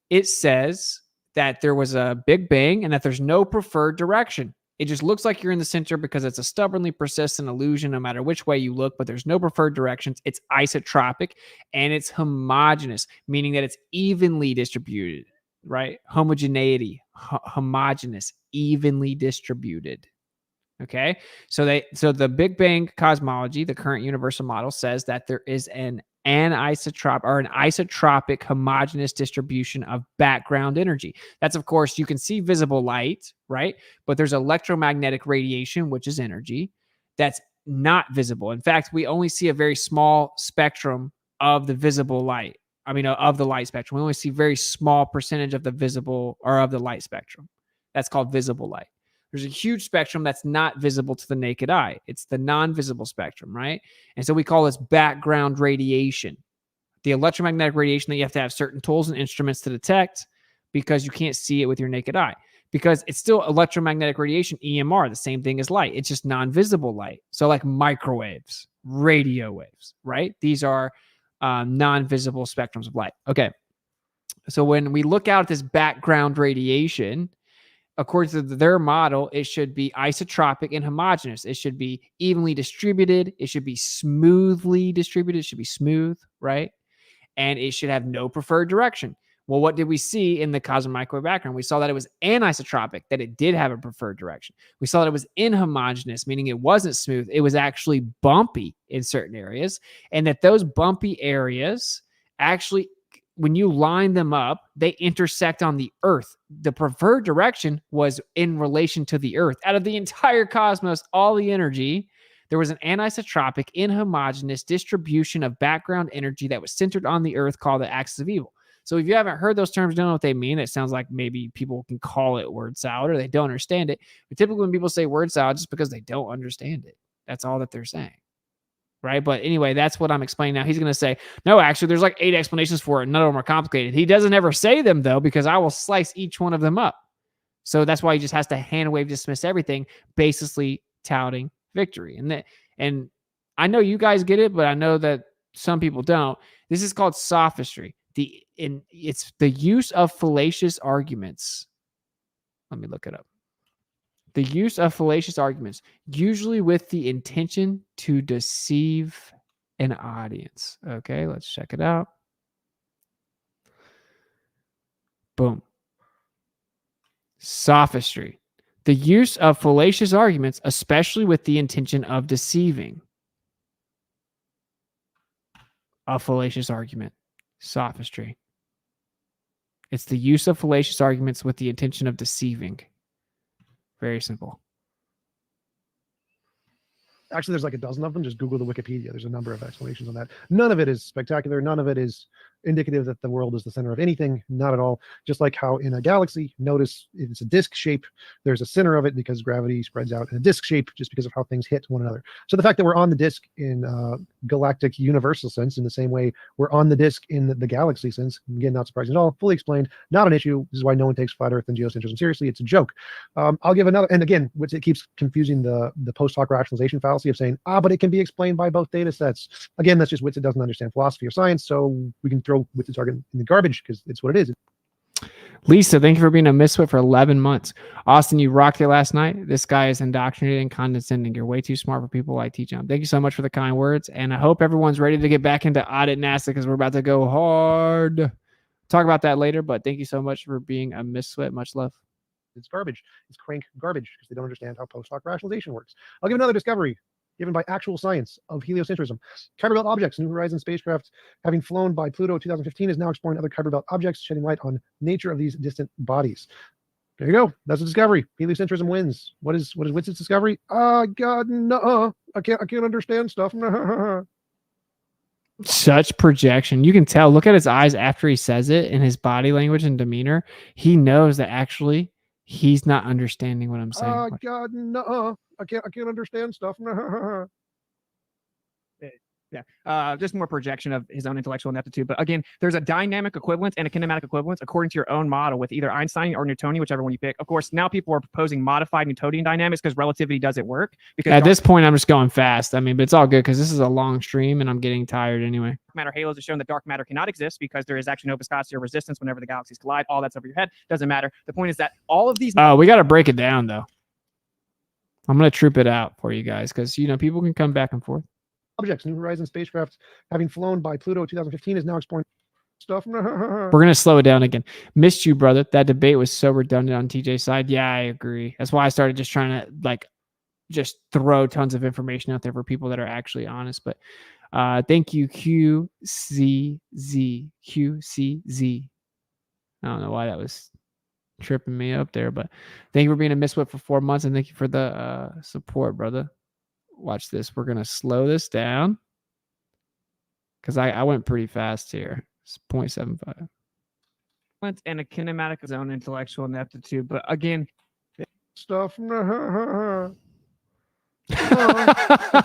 It says that there was a Big Bang and that there's no preferred direction. It just looks like you're in the center because it's a stubbornly persistent illusion no matter which way you look, but there's no preferred directions. It's isotropic and it's homogeneous, meaning that it's evenly distributed, right? Homogeneity, homogeneous, evenly distributed. Okay, so the Big Bang cosmology, the current universal model, says that there is an isotropic homogeneous distribution of background energy. That's, of course, you can see visible light, right? But there's electromagnetic radiation, which is energy, that's not visible. In fact, we only see a very small spectrum of the visible light. I mean, of the light spectrum. We only see a very small percentage of the visible or of the light spectrum. That's called visible light. There's a huge spectrum that's not visible to the naked eye. It's the non-visible spectrum, right? And so we call this background radiation. The electromagnetic radiation that you have to have certain tools and instruments to detect because you can't see it with your naked eye. Because it's still electromagnetic radiation, EMR, the same thing as light. It's just non-visible light. So like microwaves, radio waves, right? These are non-visible spectrums of light. Okay. So when we look out at this background radiation, according to their model, it should be isotropic and homogeneous. It should be evenly distributed. It should be smoothly distributed. It should be smooth, right? And it should have no preferred direction. Well, what did we see in the cosmic microwave background? We saw that it was anisotropic, that it did have a preferred direction. We saw that it was inhomogeneous, meaning it wasn't smooth. It was actually bumpy in certain areas, and that those bumpy areas actually, when you line them up, they intersect on the Earth. The preferred direction was in relation to the Earth. Out of the entire cosmos, all the energy, there was an anisotropic, inhomogeneous distribution of background energy that was centered on the Earth called the axis of evil. So if you haven't heard those terms, don't know what they mean, it sounds like maybe people can call it word salad or they don't understand it. But typically when people say word salad, it's just because they don't understand it. That's all that they're saying. Right? But anyway, that's what I'm explaining now. He's going to say, no, actually, there's like 8 explanations for it. None of them are complicated. He doesn't ever say them, though, because I will slice each one of them up. So that's why he just has to hand wave dismiss everything, basically touting victory. And I know you guys get it, but I know that some people don't. This is called sophistry. It's the use of fallacious arguments Let me look it up. The use of fallacious arguments, usually with the intention to deceive an audience. Okay, let's check it out. Boom. Sophistry. The use of fallacious arguments, especially with the intention of deceiving. A fallacious argument. Sophistry. It's the use of fallacious arguments with the intention of deceiving. Very simple. Actually, there's like a dozen of them. Just Google the Wikipedia. There's a number of explanations on that. None of it is spectacular. None of it is indicative that the world is the center of anything. Not at all. Just like how in a galaxy, notice it's a disc shape. There's a center of it because gravity spreads out in a disc shape just because of how things hit one another. So the fact that we're on the disc in galactic universal sense, in the same way we're on the disc in the galaxy sense, again, not surprising at all, fully explained, not an issue. This is why no one takes flat Earth and geocentrism seriously. It's a joke. I'll give another, and again, which it keeps confusing the post hoc rationalization fallacy of saying, but it can be explained by both data sets. Again, that's just Witsit doesn't understand philosophy or science, so we can throw Witsit's argument in the garbage because it's what it is. Lisa, thank you for being a misfit for 11 months. Austin, you rocked it last night. This guy is indoctrinating and condescending. You're way too smart for people I teach on. Thank you so much for the kind words, and I hope everyone's ready to get back into audit NASA because we're about to go hard. Talk about that later, but thank you so much for being a misfit. Much love. It's garbage. It's crank garbage because they don't understand how post hoc rationalization works. I'll give another discovery given by actual science of heliocentrism. Kuiper Belt objects, New Horizons spacecraft having flown by Pluto 2015 is now exploring other Kuiper Belt objects, shedding light on nature of these distant bodies. There you go. That's a discovery. Heliocentrism wins. What is Witsit's discovery? God, no, I can't understand stuff. Such projection. You can tell. Look at his eyes after he says it and his body language and demeanor. He knows that actually he's not understanding what I'm saying. God, no, I can't understand stuff. Yeah, just more projection of his own intellectual ineptitude. But again, there's a dynamic equivalence and a kinematic equivalence according to your own model with either Einstein or Newtonian, whichever one you pick. Of course, now people are proposing modified Newtonian dynamics because relativity doesn't work. Because at this point, I'm just going fast. I mean, but it's all good because this is a long stream and I'm getting tired anyway. Matter halos have shown that dark matter cannot exist because there is actually no viscosity or resistance whenever the galaxies collide. All that's over your head. Doesn't matter. The point is that all of these... Oh, we got to break it down, though. I'm going to troop it out for you guys because, you know, people can come back and forth. Objects, New Horizons spacecraft having flown by Pluto 2015 is now exploring stuff. We're going to slow it down again. Missed you, brother. That debate was so redundant on TJ's side. Yeah, I agree. That's why I started just trying to, like, just throw tons of information out there for people that are actually honest. But thank you, QCZ. I don't know why that was tripping me up there, but thank you for being a miswhip for 4 months, and thank you for the support, brother. Watch this. We're going to slow this down because I went pretty fast here. It's 0.75. And a kinematic zone intellectual ineptitude. But again, stuff. I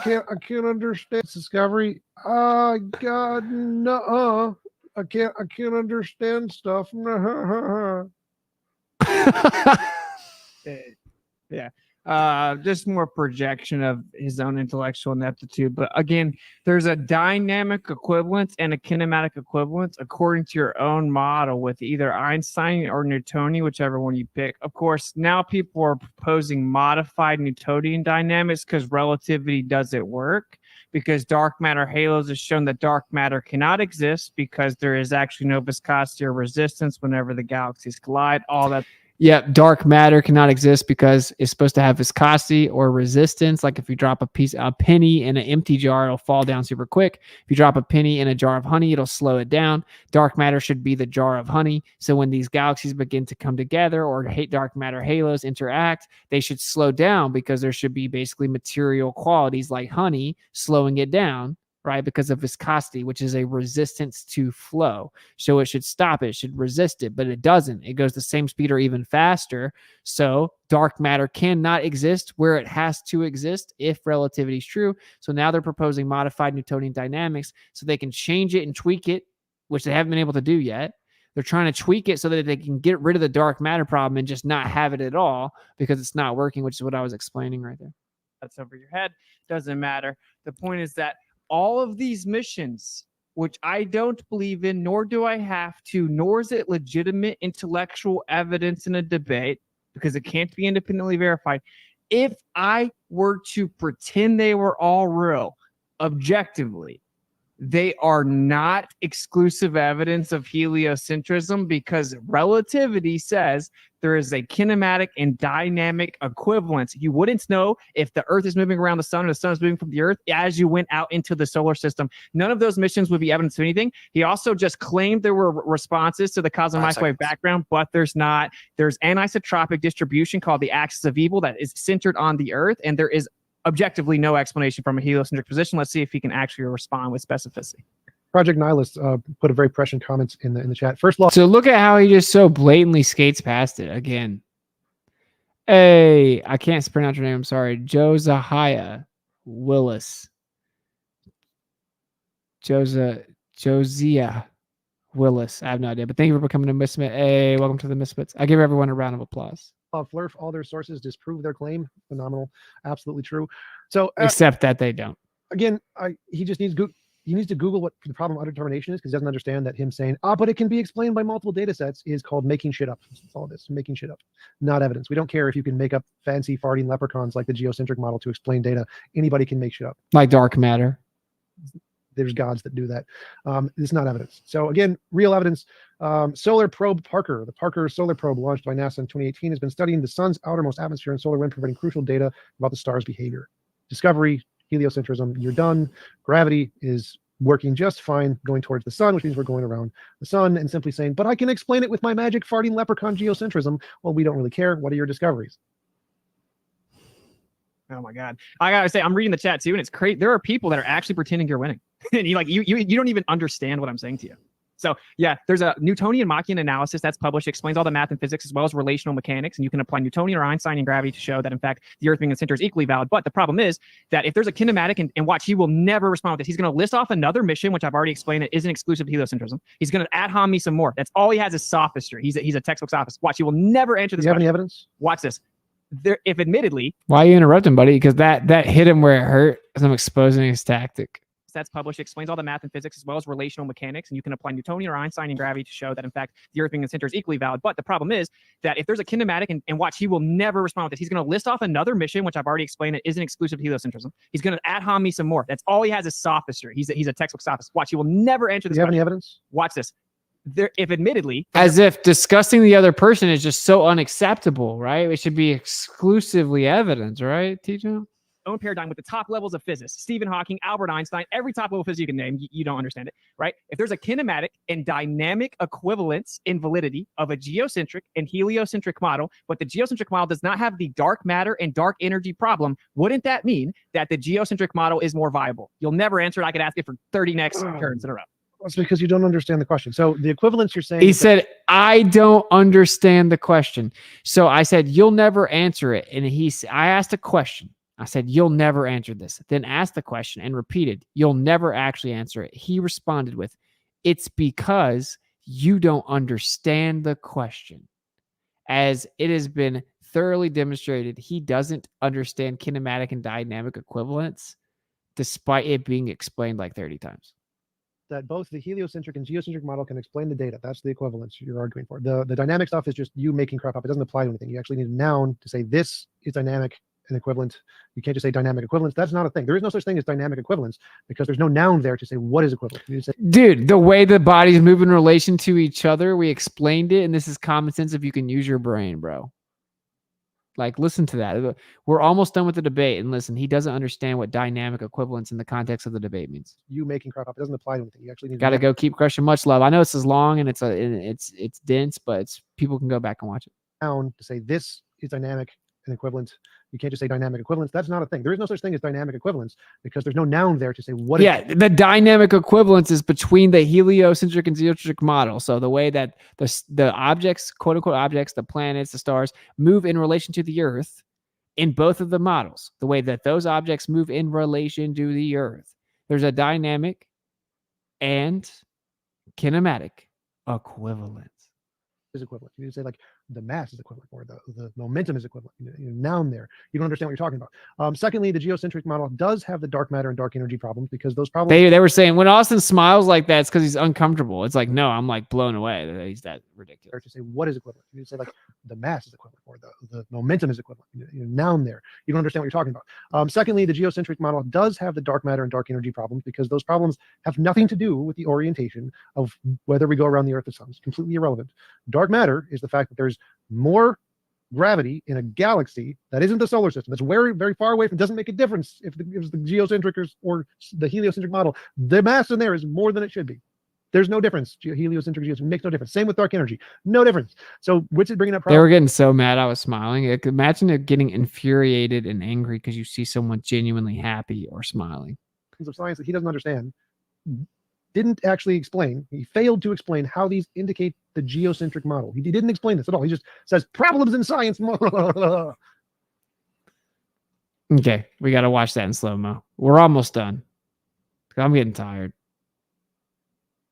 can't understand discovery. God, no. I can't understand stuff. Yeah. Just more projection of his own intellectual ineptitude. But again, there's a dynamic equivalence and a kinematic equivalence according to your own model with either Einstein or Newtonian, whichever one you pick. Of course, now people are proposing modified Newtonian dynamics because relativity doesn't work, because dark matter halos have shown that dark matter cannot exist because there is actually no viscosity or resistance whenever the galaxies collide. All that. Yeah, dark matter cannot exist because it's supposed to have viscosity or resistance. Like if you drop a penny in an empty jar, it'll fall down super quick. If you drop a penny in a jar of honey, it'll slow it down. Dark matter should be the jar of honey. So when these galaxies begin to come together or dark matter halos interact, they should slow down because there should be basically material qualities like honey slowing it down, right? Because of viscosity, which is a resistance to flow. So it should stop it, should resist it, but it doesn't. It goes the same speed or even faster. So dark matter cannot exist where it has to exist if relativity is true. So now they're proposing modified Newtonian dynamics so they can change it and tweak it, which they haven't been able to do yet. They're trying to tweak it so that they can get rid of the dark matter problem and just not have it at all because it's not working, which is what I was explaining right there. That's over your head. Doesn't matter. The point is that all of these missions, which I don't believe in, nor do I have to, nor is it legitimate intellectual evidence in a debate, because it can't be independently verified. If I were to pretend they were all real, objectively, they are not exclusive evidence of heliocentrism because relativity says there is a kinematic and dynamic equivalence. You wouldn't know if the Earth is moving around the sun or the sun is moving from the Earth as you went out into the solar system. None of those missions would be evidence of anything. He also just claimed there were responses to the cosmic microwave background, but there's not. There's anisotropic distribution called the axis of evil that is centered on the Earth, and there is objectively no explanation from a heliocentric position. Let's see if he can actually respond with specificity. Project Nihilist put a very prescient comment in the chat. First law. So look at how he just so blatantly skates past it again. Hey, I can't pronounce your name. I'm sorry. Josiah Willis. Josiah Willis. I have no idea, but thank you for becoming a Misfit. Hey, welcome to the Misfits. I give everyone a round of applause. Flurf, all their sources disprove their claim. Phenomenal, absolutely true. So except that they don't. Again, he just needs to Google what the problem of determination is because he doesn't understand that him saying, but it can be explained by multiple data sets is called making shit up. That's all this, making shit up, not evidence. We don't care if you can make up fancy farting leprechauns like the geocentric model to explain data. Anybody can make shit up. Like dark matter. There's gods that do that. It's not evidence. So again, real evidence. Solar probe Parker. The Parker solar probe launched by NASA in 2018 has been studying the sun's outermost atmosphere and solar wind, providing crucial data about the star's behavior. Discovery, heliocentrism, you're done. Gravity is working just fine going towards the sun, which means we're going around the sun, and simply saying, but I can explain it with my magic farting leprechaun geocentrism. Well, we don't really care. What are your discoveries? Oh my God. I gotta say, I'm reading the chat too, and it's crazy. There are people that are actually pretending you're winning. And you don't even understand what I'm saying to you. So yeah, there's a Newtonian Machian analysis that's published, explains all the math and physics as well as relational mechanics, and you can apply Newtonian or Einsteinian gravity to show that in fact the Earth being in the center is equally valid. But the problem is that if there's a kinematic, and watch, he will never respond with this. He's going to list off another mission, which I've already explained, it isn't exclusive to heliocentrism. He's going to ad hom me some more. That's all he has is sophistry. He's a textbook sophist. Watch, he will never answer this. Do you have any evidence? Watch this. There, if admittedly, why are you interrupting, buddy? Because that hit him where it hurt. Because I'm exposing his tactic. That's published, explains all the math and physics as well as relational mechanics, and you can apply Newtonian or Einsteinian gravity to show that in fact the Earth being in the center is equally valid. But the problem is that if there's a kinematic, and watch, he will never respond with this. He's going to list off another mission, which I've already explained, it isn't exclusive to heliocentrism. He's going to ad hom me some more. That's all he has is sophistry. He's a textbook sophist. Watch, he will never answer this. Do you have question. any evidence? Watch this. There, if admittedly, as if discussing the other person is just so unacceptable, right? It should be exclusively evidence, right, TJ? Own paradigm with the top levels of physics, Stephen Hawking, Albert Einstein, every top level of physics you can name, you don't understand it, right? If there's a kinematic and dynamic equivalence in validity of a geocentric and heliocentric model, but the geocentric model does not have the dark matter and dark energy problem, wouldn't that mean that the geocentric model is more viable? You'll never answer it. I could ask it for 30 next turns in a row. That's because you don't understand the question. So the equivalence you're saying. He said, I don't understand the question. So I said, you'll never answer it. And I asked a question. I said, you'll never answer this. Then asked the question and repeated, you'll never actually answer it. He responded with, it's because you don't understand the question. As it has been thoroughly demonstrated, he doesn't understand kinematic and dynamic equivalence, despite it being explained like 30 times. That both the heliocentric and geocentric model can explain the data. That's the equivalence you're arguing for. The dynamic stuff is just you making crap up. It doesn't apply to anything. You actually need a noun to say this is dynamic and equivalent. You can't just say dynamic equivalence. That's not a thing. There is no such thing as dynamic equivalence because there's no noun there to say what is equivalent. You say, dude, the way the bodies move in relation to each other, we explained it, and this is common sense if you can use your brain, bro. Like, listen to that. We're almost done with the debate, and listen, he doesn't understand what dynamic equivalence in the context of the debate means. You making crap up. It doesn't apply to anything. You actually need got to go keep crushing. Much love. I know this is long and it's dense, but people can go back and watch it. Noun to say this is dynamic and equivalent. You can't just say dynamic equivalence. That's not a thing. There is no such thing as dynamic equivalence because there's no noun there to say what. Yeah, the dynamic equivalence is between the heliocentric and geocentric model. So the way that the objects, quote unquote objects, the planets, the stars, move in relation to the Earth in both of the models, the way that those objects move in relation to the Earth, there's a dynamic and kinematic equivalence. Is equivalent. You say like the mass is equivalent, or the momentum is equivalent. Noun there. You don't understand what you're talking about. Secondly, the geocentric model does have the dark matter and dark energy problems, because those problems. They were saying when Austin smiles like that, it's because he's uncomfortable. It's like, no, I'm like blown away that he's that ridiculous. To say what is equivalent. You say like the mass is equivalent, or the momentum is equivalent. Noun there. You don't understand what you're talking about. Secondly, the geocentric model does have the dark matter and dark energy problems, because those problems have nothing to do with the orientation of whether we go around the Earth or sun. It's completely irrelevant. Dark matter is the fact that there's more gravity in a galaxy that isn't the solar system, that's very, very far away from. Doesn't make a difference if it was the geocentric or the heliocentric model. The mass in there is more than it should be. There's no difference. Heliocentric, geocentric makes no difference. Same with dark energy, no difference. So Witsit bringing up problems. They were getting so mad I was smiling. Imagine it getting infuriated and angry because you see someone genuinely happy or smiling. Of science that he doesn't understand, didn't actually explain. He failed to explain how these indicate the geocentric model. He didn't explain this at all. He just says problems in science. Okay, we got to watch that in slow-mo. We're almost done. I'm getting tired.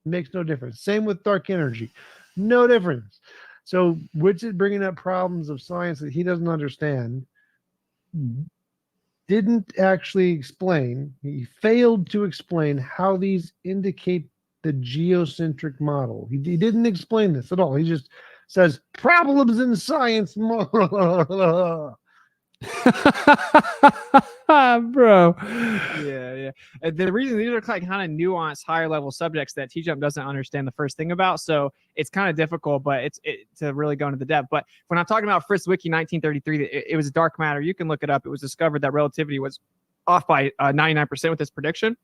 Makes no difference. Same with dark energy. No difference. So Witsit bringing up problems of science that he doesn't understand, didn't actually explain. He failed to explain how these indicate the geocentric model. He didn't explain this at all. He just says problems in science. Bro. Yeah. The reason these are kind of nuanced, higher level subjects that T-Jump doesn't understand the first thing about, so it's kind of difficult, but it's to really go into the depth. But when I'm talking about Fritz Wiki 1933, it was dark matter. You can look it up. It was discovered that relativity was off by 99% with this prediction.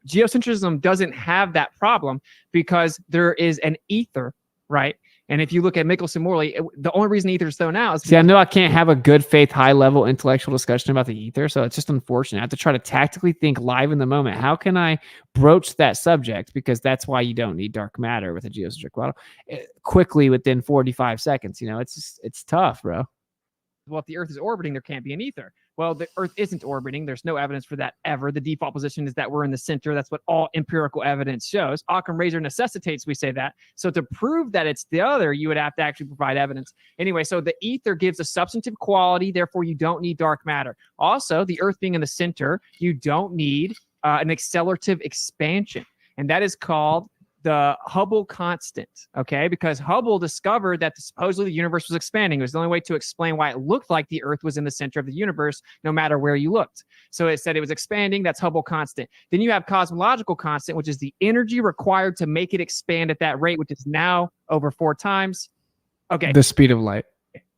Geocentrism doesn't have that problem because there is an ether, right? And if you look at Michelson-Morley, the only reason ether is thrown out is... See, I know I can't have a good faith, high-level intellectual discussion about the ether, so it's just unfortunate. I have to try to tactically think live in the moment. How can I broach that subject? Because that's why you don't need dark matter with a geocentric model quickly within 45 seconds. It's tough, bro. Well, if the Earth is orbiting, there can't be an ether. Well, the Earth isn't orbiting. There's no evidence for that ever. The default position is that we're in the center. That's what all empirical evidence shows. Occam razor necessitates we say that. So to prove that it's the other, you would have to actually provide evidence. Anyway, so the ether gives a substantive quality. Therefore, you don't need dark matter. Also, the Earth being in the center, you don't need an accelerative expansion. And that is called the Hubble constant, okay? Because Hubble discovered that supposedly the universe was expanding. It was the only way to explain why it looked like the Earth was in the center of the universe, no matter where you looked. So it said it was expanding. That's Hubble constant. Then you have cosmological constant, which is the energy required to make it expand at that rate, which is now over 4 times. Okay. The speed of light.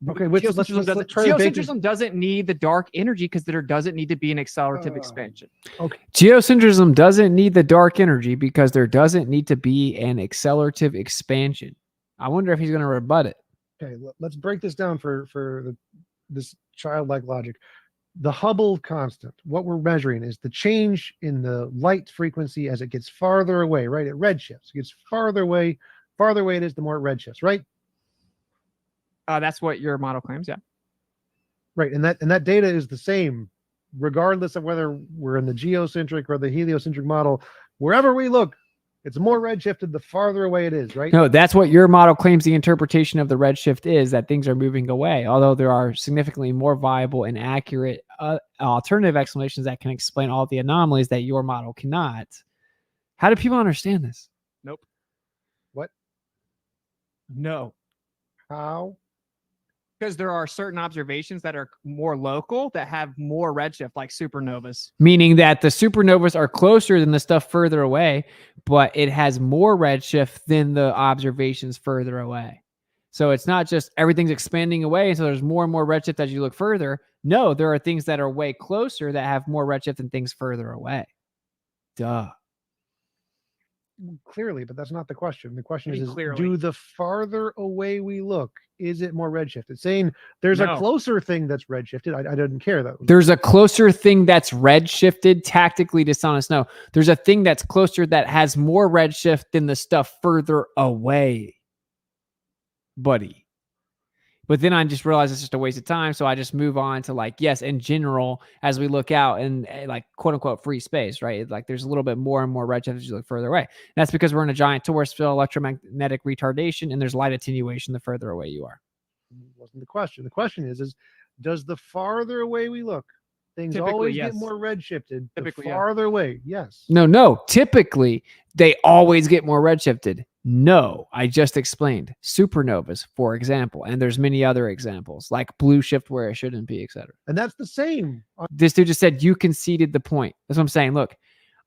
Okay, geocentrism doesn't need the dark energy because there doesn't need to be an accelerative expansion. Okay. Geocentrism doesn't need the dark energy because there doesn't need to be an accelerative expansion. I wonder if he's going to rebut it. Okay, let's break this down for this childlike logic. The Hubble constant, what we're measuring is the change in the light frequency as it gets farther away, right? It redshifts. It gets farther away it is, the more it redshifts, right? That's what your model claims, yeah. Right, and that data is the same, regardless of whether we're in the geocentric or the heliocentric model. Wherever we look, it's more redshifted the farther away it is, right? No, that's what your model claims the interpretation of the redshift is, that things are moving away, although there are significantly more viable and accurate alternative explanations that can explain all the anomalies that your model cannot. How do people understand this? Nope. What? No. How? Because there are certain observations that are more local that have more redshift, like supernovas. Meaning that the supernovas are closer than the stuff further away, but it has more redshift than the observations further away. So it's not just everything's expanding away, so there's more and more redshift as you look further. No, there are things that are way closer that have more redshift than things further away. Duh. Clearly, but that's not the question. The question is Clearly. do the farther away we look, is it more redshift? It's saying there's No. a closer thing that's redshifted. I didn't care that. There's a closer thing that's redshifted, tactically dishonest. No, there's a thing that's closer that has more redshift than the stuff further away, buddy. But then I just realized it's just a waste of time. So I just move on to like, yes, in general, as we look out and like quote unquote free space, right? Like there's a little bit more and more redshift as you look further away. And that's because we're in a giant torus field, electromagnetic retardation, and there's light attenuation the further away you are. Wasn't the question. The question is does the farther away we look, things Typically, always yes. get more redshifted? Typically, The yeah. farther away, yes. No. Typically, they always get more redshifted. No, I just explained supernovas, for example, and there's many other examples like blue shift where it shouldn't be, etc. And that's the same. This dude just said you conceded the point. That's what I'm saying. Look,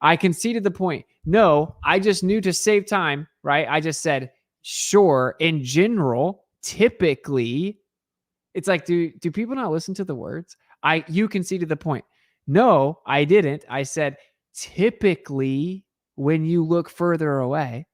I conceded the point. No, I just knew to save time, right? I just said, sure, in general, typically, it's like, do people not listen to the words? You conceded the point. No, I didn't. I said, typically, when you look further away,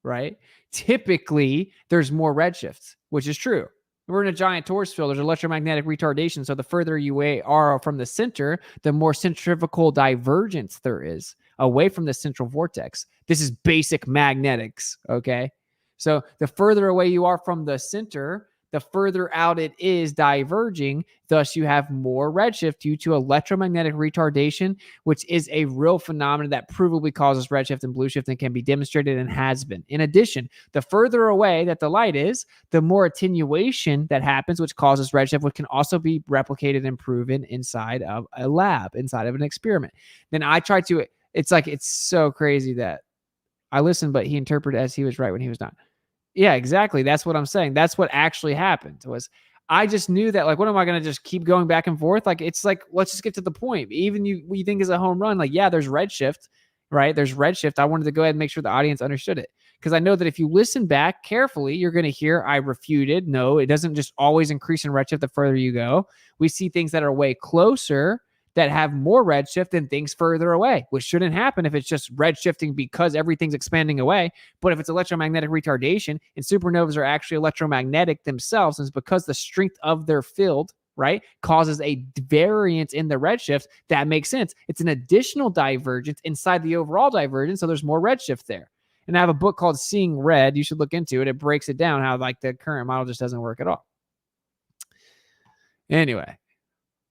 right? Typically, there's more redshifts, which is true. We're in a giant torus field. There's electromagnetic retardation. So the further you are from the center, the more centrifugal divergence there is away from the central vortex. This is basic magnetics, okay? So the further away you are from the center, the further out it is diverging. Thus, you have more redshift due to electromagnetic retardation, which is a real phenomenon that provably causes redshift and blue shift and can be demonstrated and has been. In addition, the further away that the light is, the more attenuation that happens, which causes redshift, which can also be replicated and proven inside of a lab, inside of an experiment. Then I try to, it's so crazy that I listened, but he interpreted as he was right when he was not. Yeah, exactly. That's what I'm saying. That's what actually happened was I just knew that, like, what am I going to just keep going back and forth? Like, it's like, let's just get to the point. Even what you think is a home run, like, yeah, there's redshift, right? There's redshift. I wanted to go ahead and make sure the audience understood it because I know that if you listen back carefully, you're going to hear I refuted. No, it doesn't just always increase in redshift the further you go. We see things that are way closer that have more redshift than things further away, which shouldn't happen if it's just redshifting because everything's expanding away. But if it's electromagnetic retardation and supernovas are actually electromagnetic themselves, and it's because the strength of their field, right, causes a variance in the redshift, that makes sense. It's an additional divergence inside the overall divergence, so there's more redshift there. And I have a book called Seeing Red. You should look into it. It breaks it down how like the current model just doesn't work at all. Anyway.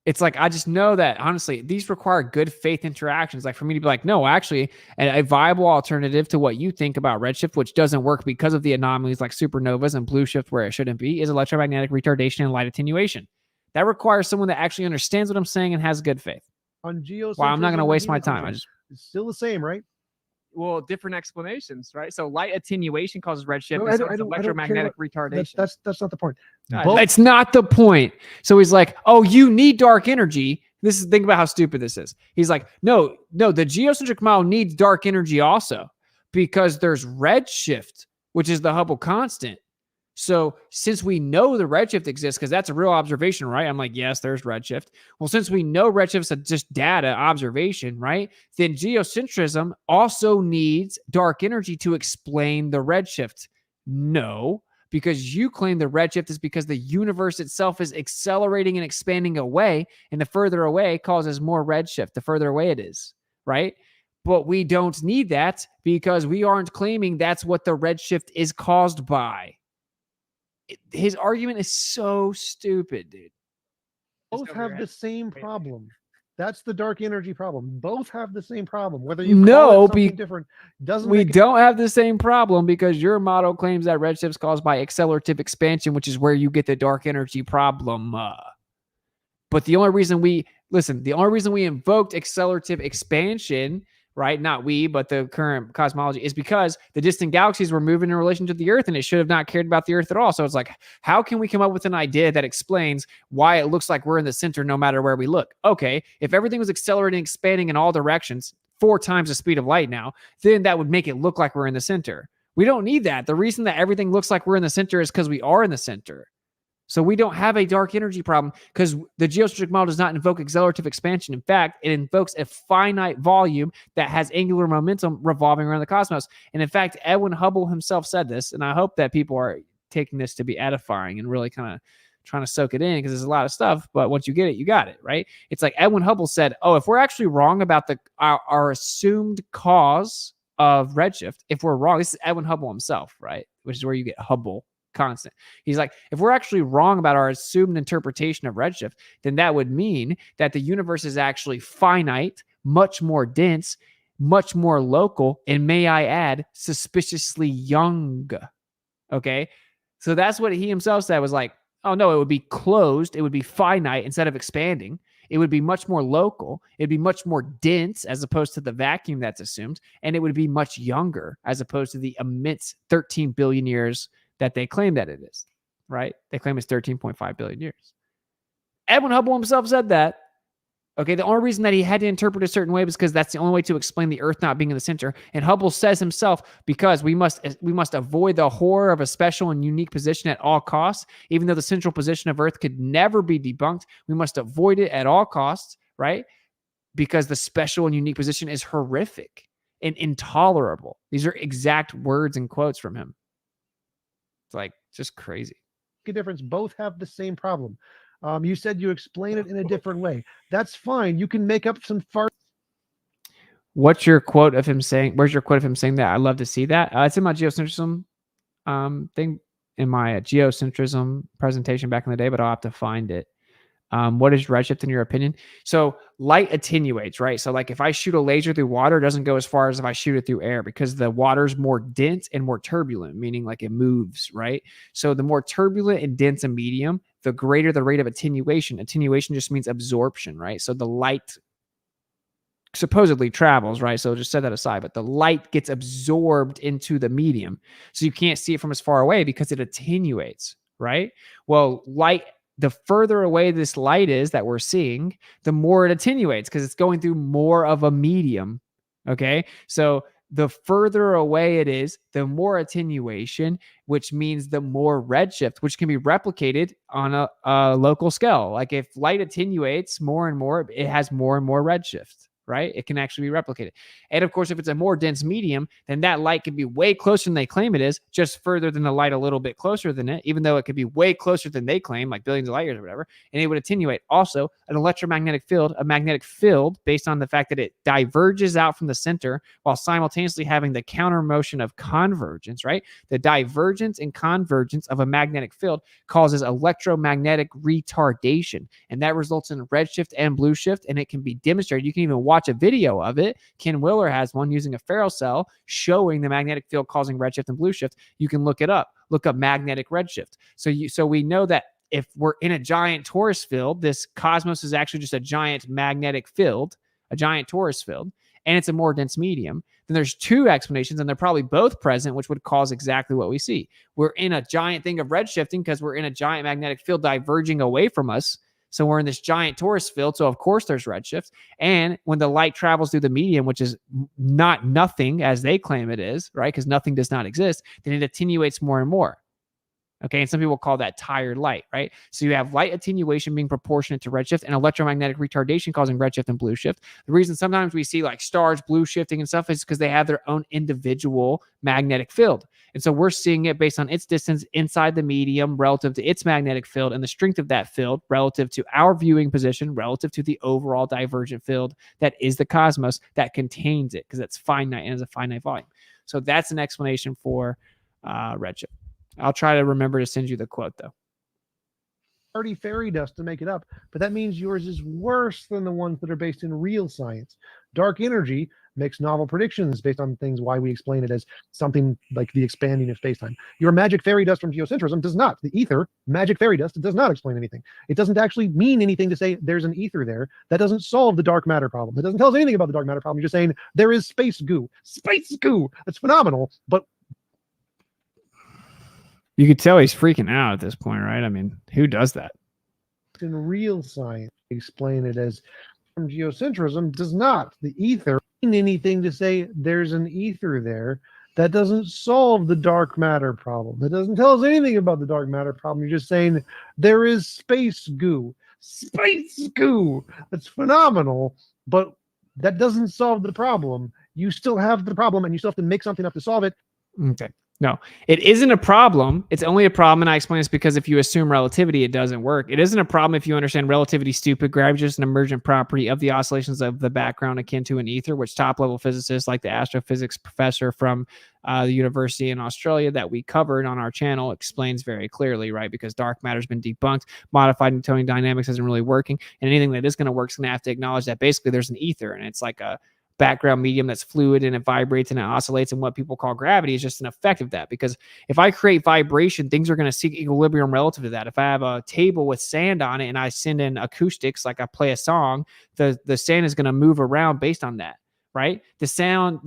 It's like, I just know that, honestly, these require good faith interactions. Like for me to be like, no, actually, a viable alternative to what you think about redshift, which doesn't work because of the anomalies like supernovas and blue shift where it shouldn't be, is electromagnetic retardation and light attenuation. That requires someone that actually understands what I'm saying and has good faith. On geocentrism, Well, I'm not going to waste my time. it's still the same, right? Well, different explanations, right? So light attenuation causes redshift. No, and I so don't- it's I don't care electromagnetic what- retardation. That's not the point. No, Both- It's not the point. So he's like, oh, you need dark energy. Think about how stupid this is. He's like, no, the geocentric model needs dark energy also because there's redshift, which is the Hubble constant. So since we know the redshift exists, because that's a real observation, right? I'm like, yes, there's redshift. Well, since we know redshift's just data observation, right? Then geocentrism also needs dark energy to explain the redshift. No, because you claim the redshift is because the universe itself is accelerating and expanding away, and the further away causes more redshift, the further away it is, right? But we don't need that because we aren't claiming that's what the redshift is caused by. His argument is so stupid, dude. Both over your have head. the same Wait. problem. That's the dark energy problem. Both have the same problem. Whether you No, call it something different doesn't We make it. don't have the same problem because your model claims that redshift is caused by accelerative expansion, which is where you get the dark energy problem. But the only reason we invoked accelerative expansion, right? Not we, but the current cosmology, is because the distant galaxies were moving in relation to the Earth and it should have not cared about the Earth at all. So it's like, how can we come up with an idea that explains why it looks like we're in the center no matter where we look? Okay, if everything was accelerating, expanding in all directions, 4 times the speed of light now, then that would make it look like we're in the center. We don't need that. The reason that everything looks like we're in the center is because we are in the center. So we don't have a dark energy problem because the geocentric model does not invoke accelerative expansion. In fact, it invokes a finite volume that has angular momentum revolving around the cosmos. And in fact, Edwin Hubble himself said this, and I hope that people are taking this to be edifying and really kind of trying to soak it in because there's a lot of stuff, but once you get it, you got it, right? It's like Edwin Hubble said, oh, if we're actually wrong about our assumed cause of redshift, if we're wrong, this is Edwin Hubble himself, right? Which is where you get Hubble, constant. He's like, if we're actually wrong about our assumed interpretation of redshift, then that would mean that the universe is actually finite, much more dense, much more local, and may I add, suspiciously young. Okay. So that's what he himself said, was like, oh no, it would be closed. It would be finite instead of expanding. It would be much more local. It'd be much more dense as opposed to the vacuum that's assumed. And it would be much younger as opposed to the immense 13 billion years that they claim that it is, right? They claim it's 13.5 billion years. Edwin Hubble himself said that. Okay, the only reason that he had to interpret a certain way was because that's the only way to explain the Earth not being in the center. And Hubble says himself, because we must avoid the horror of a special and unique position at all costs, even though the central position of Earth could never be debunked. We must avoid it at all costs, right? Because the special and unique position is horrific and intolerable. These are exact words and quotes from him. It's like just crazy. A difference. Both have the same problem. You said you explain it in a different way. That's fine. You can make up some far. What's your quote of him saying? Where's your quote of him saying that? I'd love to see that. It's in my geocentrism thing, in my geocentrism presentation back in the day, but I'll have to find it. What is redshift in your opinion? So light attenuates, right? So like if I shoot a laser through water, it doesn't go as far as if I shoot it through air, because the water's more dense and more turbulent, meaning like it moves, right? So the more turbulent and dense a medium, the greater the rate of attenuation. Attenuation just means absorption, right? So the light supposedly travels, right? So just set that aside, but the light gets absorbed into the medium. So you can't see it from as far away because it attenuates, right? Well, light, the further away this light is that we're seeing, the more it attenuates because it's going through more of a medium. Okay. So the further away it is, the more attenuation, which means the more redshift, which can be replicated on a local scale. Like if light attenuates more and more, it has more and more redshift. Right? It can actually be replicated. And of course, if it's a more dense medium, then that light can be way closer than they claim it is, just further than the light a little bit closer than it, even though it could be way closer than they claim, like billions of light years or whatever, and it would attenuate. Also, an electromagnetic field, a magnetic field, based on the fact that it diverges out from the center while simultaneously having the counter motion of convergence, right? The divergence and convergence of a magnetic field causes electromagnetic retardation, and that results in redshift and blue shift, and it can be demonstrated. You can even watch a video of it. Ken Willer has one using a ferrocell showing the magnetic field causing redshift and blue shift. You can look it up. Look up magnetic redshift. So we know that if we're in a giant torus field, this cosmos is actually just a giant magnetic field, a giant torus field, and it's a more dense medium. Then there's two explanations, and they're probably both present, which would cause exactly what we see. We're in a giant thing of redshifting because we're in a giant magnetic field diverging away from us. So we're in this giant torus field. So of course there's redshift. And when the light travels through the medium, which is not nothing as they claim it is, right? Because nothing does not exist, then it attenuates more and more. Okay. And some people call that tired light, right? So you have light attenuation being proportionate to redshift and electromagnetic retardation causing redshift and blue shift. The reason sometimes we see like stars blue shifting and stuff is because they have their own individual magnetic field. And so we're seeing it based on its distance inside the medium relative to its magnetic field and the strength of that field relative to our viewing position, relative to the overall divergent field that is the cosmos that contains it, because it's finite and is a finite volume. So that's an explanation for redshift. I'll try to remember to send you the quote though. Already fairy dust to make it up, but that means yours is worse than the ones that are based in real science. Dark energy makes novel predictions based on things why we explain it as something like the expanding of space-time. Your magic fairy dust from geocentrism does not. The ether, magic fairy dust, it does not explain anything. It doesn't actually mean anything to say there's an ether there. That doesn't solve the dark matter problem. It doesn't tell us anything about the dark matter problem. You're just saying there is space goo. Space goo! That's phenomenal, but you could tell he's freaking out at this point, right? I mean, who does that? In real science, explain it as from geocentrism does not. The ether mean anything to say there's an ether there. That doesn't solve the dark matter problem. It doesn't tell us anything about the dark matter problem. You're just saying there is space goo. Space goo. That's phenomenal, but that doesn't solve the problem. You still have the problem, and you still have to make something up to solve it. Okay. No, it isn't a problem. It's only a problem, and I explain this because if you assume relativity, it doesn't work. It isn't a problem if you understand relativity stupid. Gravity is just an emergent property of the oscillations of the background akin to an ether, which top-level physicists like the astrophysics professor from the university in Australia that we covered on our channel explains very clearly, right? Because dark matter has been debunked. Modified Newtonian dynamics isn't really working, and anything that is going to work is going to have to acknowledge that basically there's an ether, and it's like a background medium that's fluid and it vibrates and it oscillates, and what people call gravity is just an effect of that. Because if I create vibration, things are going to seek equilibrium relative to that. If I have a table with sand on it and I send in acoustics, like I play a song, the sand is going to move around based on that, right? The sand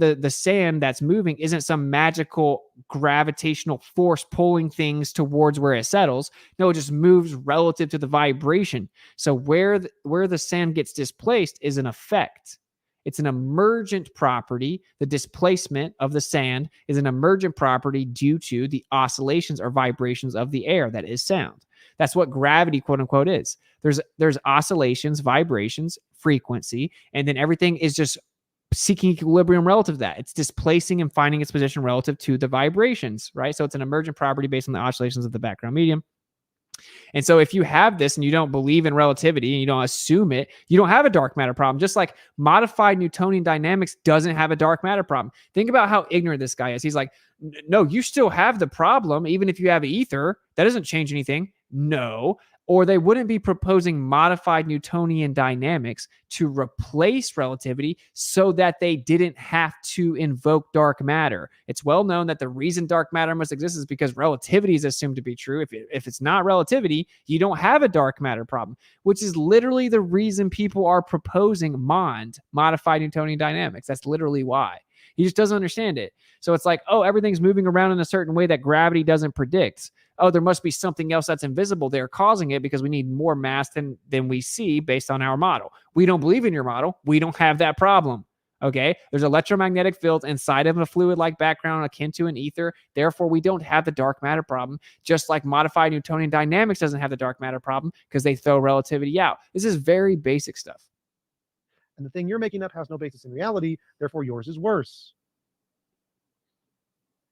that's moving isn't some magical gravitational force pulling things towards where it settles. No, it just moves relative to the vibration. So where the sand gets displaced is an effect. It's an emergent property. The displacement of the sand is an emergent property due to the oscillations or vibrations of the air that is sound. That's what gravity, quote unquote, is. There's oscillations, vibrations, frequency, and then everything is just seeking equilibrium relative to that. It's displacing and finding its position relative to the vibrations, right? So it's an emergent property based on the oscillations of the background medium. And so if you have this and you don't believe in relativity and you don't assume it, you don't have a dark matter problem. Just like modified Newtonian dynamics doesn't have a dark matter problem. Think about how ignorant this guy is. He's like, no, you still have the problem. Even if you have ether, that doesn't change anything. No. Or they wouldn't be proposing modified Newtonian dynamics to replace relativity so that they didn't have to invoke dark matter. It's well known that the reason dark matter must exist is because relativity is assumed to be true. If it's not relativity, you don't have a dark matter problem, which is literally the reason people are proposing modified Newtonian dynamics. That's literally why. He just doesn't understand it. So it's like, oh, everything's moving around in a certain way that gravity doesn't predict. Oh, there must be something else that's invisible there causing it because we need more mass than we see based on our model. We don't believe in your model. We don't have that problem. Okay, there's electromagnetic fields inside of a fluid-like background akin to an ether. Therefore, we don't have the dark matter problem, just like modified Newtonian dynamics doesn't have the dark matter problem because they throw relativity out. This is very basic stuff. And the thing you're making up has no basis in reality, therefore yours is worse.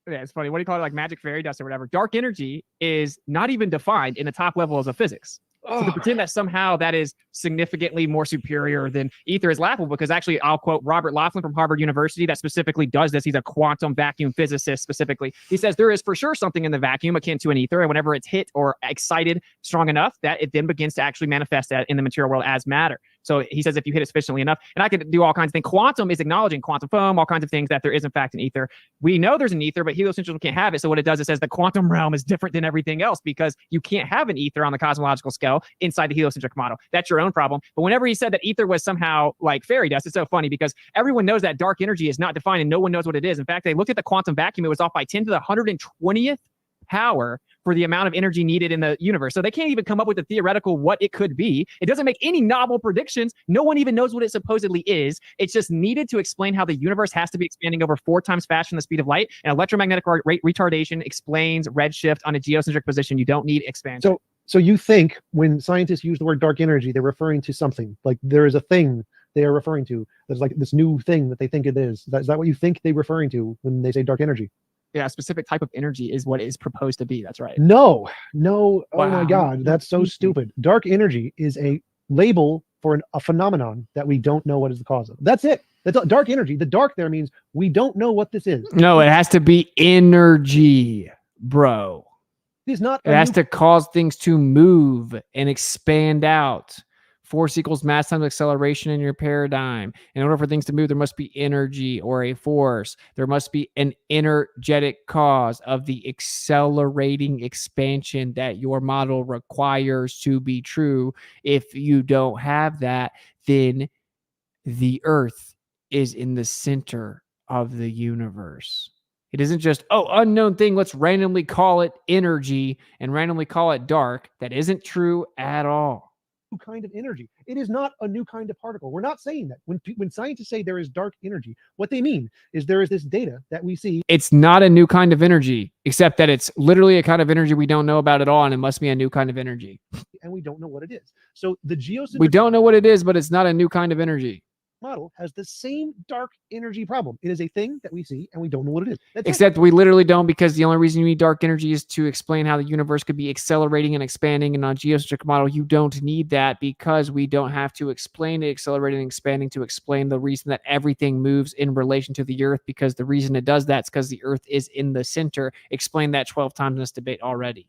Yeah, it's funny. What do you call it? Like magic fairy dust or whatever. Dark energy is not even defined in the top levels of physics. So to pretend that somehow that is significantly more superior than ether is laughable, because actually I'll quote Robert Laughlin from Harvard University that specifically does this. He's a quantum vacuum physicist specifically. He says there is for sure something in the vacuum akin to an ether, and whenever it's hit or excited strong enough, that it then begins to actually manifest that in the material world as matter. So he says if you hit it sufficiently enough, and I could do all kinds of things. Quantum is acknowledging quantum foam, all kinds of things, that there is in fact an ether. We know there's an ether, but heliocentrism can't have it. So what it does, it says the quantum realm is different than everything else because you can't have an ether on the cosmological scale inside the heliocentric model. That's your own problem. But whenever he said that ether was somehow like fairy dust, it's so funny because everyone knows that dark energy is not defined and no one knows what it is. In fact, they looked at the quantum vacuum. It was off by 10 to the 120th power for the amount of energy needed in the universe. So they can't even come up with a theoretical what it could be. It doesn't make any novel predictions. No one even knows what it supposedly is. It's just needed to explain how the universe has to be expanding over 4 times faster than the speed of light. And electromagnetic rate retardation explains redshift on a geocentric position. You don't need expansion. So you think when scientists use the word dark energy, they're referring to something, like there is a thing they are referring to. There's like this new thing that they think it is. Is that what you think they're referring to when they say dark energy? Yeah, a specific type of energy is what it is proposed to be. That's right. No. Oh Wow. my God, that's so stupid. Dark energy is a label for a phenomenon that we don't know what is the cause of. That's it. That's dark energy. The dark there means we don't know what this is. No, it has to be energy, bro. It is not. It has to cause things to move and expand out. Force equals mass times acceleration in your paradigm. In order for things to move, there must be energy or a force. There must be an energetic cause of the accelerating expansion that your model requires to be true. If you don't have that, then the Earth is in the center of the universe. It isn't just, oh, unknown thing, let's randomly call it energy and randomly call it dark. That isn't true at all. Kind of energy. It is not a new kind of particle. We're not saying that. When scientists say there is dark energy, what they mean is there is this data that we see. It's not a new kind of energy, except that it's literally a kind of energy we don't know about at all, and it must be a new kind of energy. And we don't know what it is. So the geocentric. We don't know what it is, but it's not a new kind of energy. model has the same dark energy problem. It is a thing that we see and we don't know what it is. That's it. Except we literally don't, because the only reason you need dark energy is to explain how the universe could be accelerating and expanding. And on geocentric model, you don't need that, because we don't have to explain it accelerating and expanding to explain the reason that everything moves in relation to the Earth, because the reason it does that is because the Earth is in the center. Explain that 12 times in this debate already.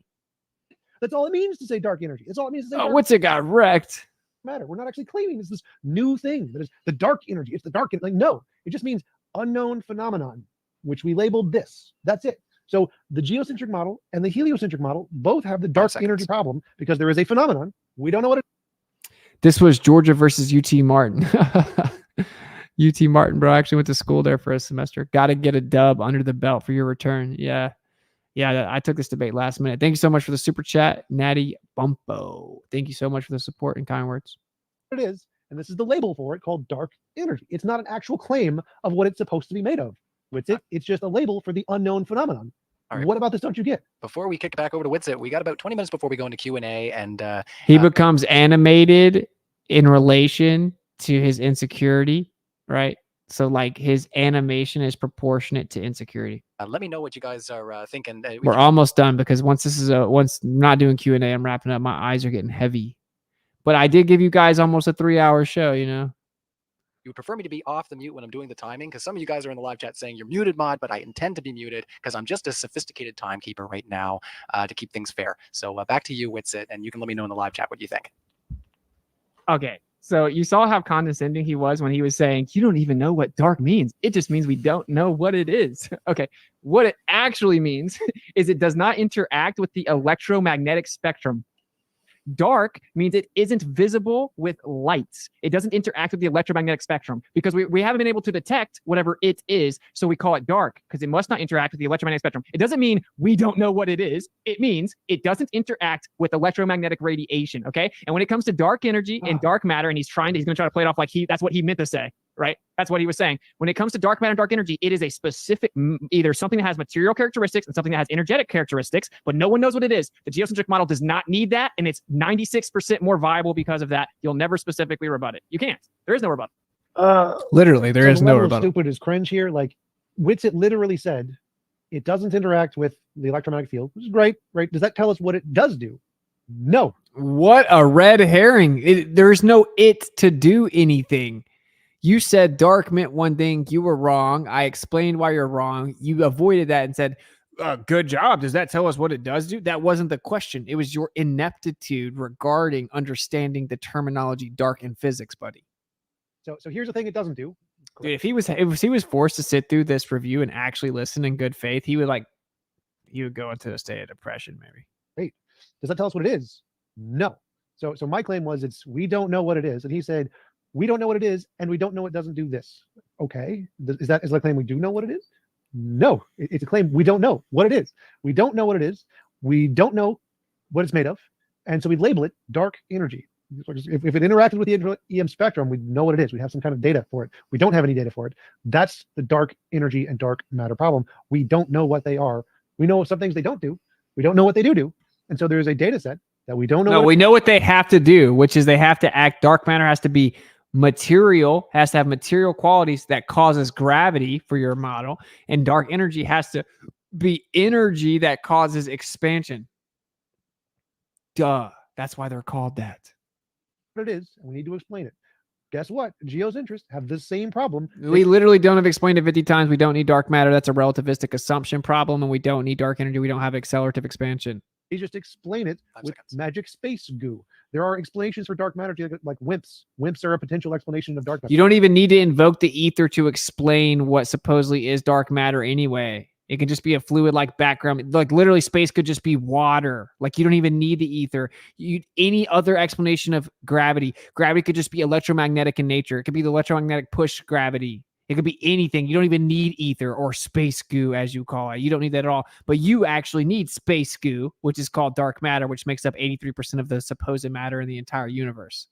That's all it means to say dark energy. That's all it means to say Oh, dark what's it got wrecked? matter. We're not actually claiming this new thing that is the dark energy. It's the dark, like, no, it just means unknown phenomenon, which we labeled this. That's it. So the geocentric model and the heliocentric model both have the dark energy problem because there is a phenomenon. We don't know what it is. This was Georgia versus UT Martin. UT Martin, bro. I actually went to school there for a semester. Got to get a dub under the belt for your return. Yeah. Yeah, I took this debate last minute. Thank you so much for the super chat, Natty Bumpo. Thank you so much for the support and kind words. It is, and this is the label for it, called dark energy. It's not an actual claim of what it's supposed to be made of. Witsit, it's just a label for the unknown phenomenon. All right. What about this don't you get? Before we kick it back over to Witsit, we got about 20 minutes before we go into Q&A, and he becomes animated in relation to his insecurity, right? So like his animation is proportionate to insecurity. let me know what you guys are thinking. We're almost done, because once this is once I'm not doing Q&A, I'm wrapping up. My eyes are getting heavy. But I did give you guys almost a 3-hour show, you know. You would prefer me to be off the mute when I'm doing the timing, because some of you guys are in the live chat saying you're muted, mod, but I intend to be muted because I'm just a sophisticated timekeeper right now to keep things fair. So back to you, Witsit, and you can let me know in the live chat what you think. Okay. So you saw how condescending he was when he was saying, you don't even know what dark means. It just means we don't know what it is. Okay. What it actually means is it does not interact with the electromagnetic spectrum. Dark means it isn't visible with light. It doesn't interact with the electromagnetic spectrum because we haven't been able to detect whatever it is. So we call it dark because it must not interact with the electromagnetic spectrum. It doesn't mean we don't know what it is. It means it doesn't interact with electromagnetic radiation. Okay. And when it comes to dark energy and dark matter, and he's going to try to play it off like that's what he meant to say, right? That's what he was saying. When it comes to dark matter and dark energy, it is a specific, either something that has material characteristics and something that has energetic characteristics, but no one knows what it is. The geocentric model does not need that, and it's 96% more viable because of that. You'll never specifically rebut it. You can't. There is no rebuttal. Literally, there is no rebuttal. Stupid is cringe here. Like, Witsit literally said it doesn't interact with the electromagnetic field, which is great, right? Does that tell us what it does do? No. What a red herring. There's no it to do anything. You said dark meant one thing. You were wrong. I explained why you're wrong. You avoided that and said, good job. Does that tell us what it does do? That wasn't the question. It was your ineptitude regarding understanding the terminology dark in physics, buddy. So here's the thing it doesn't do. Dude, if he was forced to sit through this review and actually listen in good faith, he would go into a state of depression, maybe. Wait, does that tell us what it is? No. So my claim was we don't know what it is. And he said, we don't know what it is, and we don't know it doesn't do this. Okay. Is that a claim we do know what it is? No. It's a claim we don't know what it is. We don't know what it is. We don't know what it's made of. And so we label it dark energy. If it interacted with the EM spectrum, we know what it is. We have some kind of data for it. We don't have any data for it. That's the dark energy and dark matter problem. We don't know what they are. We know some things they don't do. We don't know what they do. And so there's a data set that we don't know. No, we know what they have to do, which is they have to act. Dark matter has to be material, has to have material qualities that causes gravity for your model, and dark energy has to be energy that causes expansion. Duh. That's why they're called that. What it is, and we need to explain it. Guess what? Geocentrists have the same problem. We literally don't have explained it 50 times. We don't need dark matter. That's a relativistic assumption problem, and we don't need dark energy. We don't have accelerative expansion. They just explain it with magic space goo. There are explanations for dark matter, like WIMPs. WIMPs are a potential explanation of dark matter. You don't even need to invoke the ether to explain what supposedly is dark matter anyway. It can just be a fluid-like background. Like literally space could just be water. Like you don't even need the ether. Any other explanation of gravity. Gravity could just be electromagnetic in nature. It could be the electromagnetic push gravity. It could be anything. You don't even need ether or space goo, as you call it. You don't need that at all. But you actually need space goo, which is called dark matter, which makes up 83% of the supposed matter in the entire universe.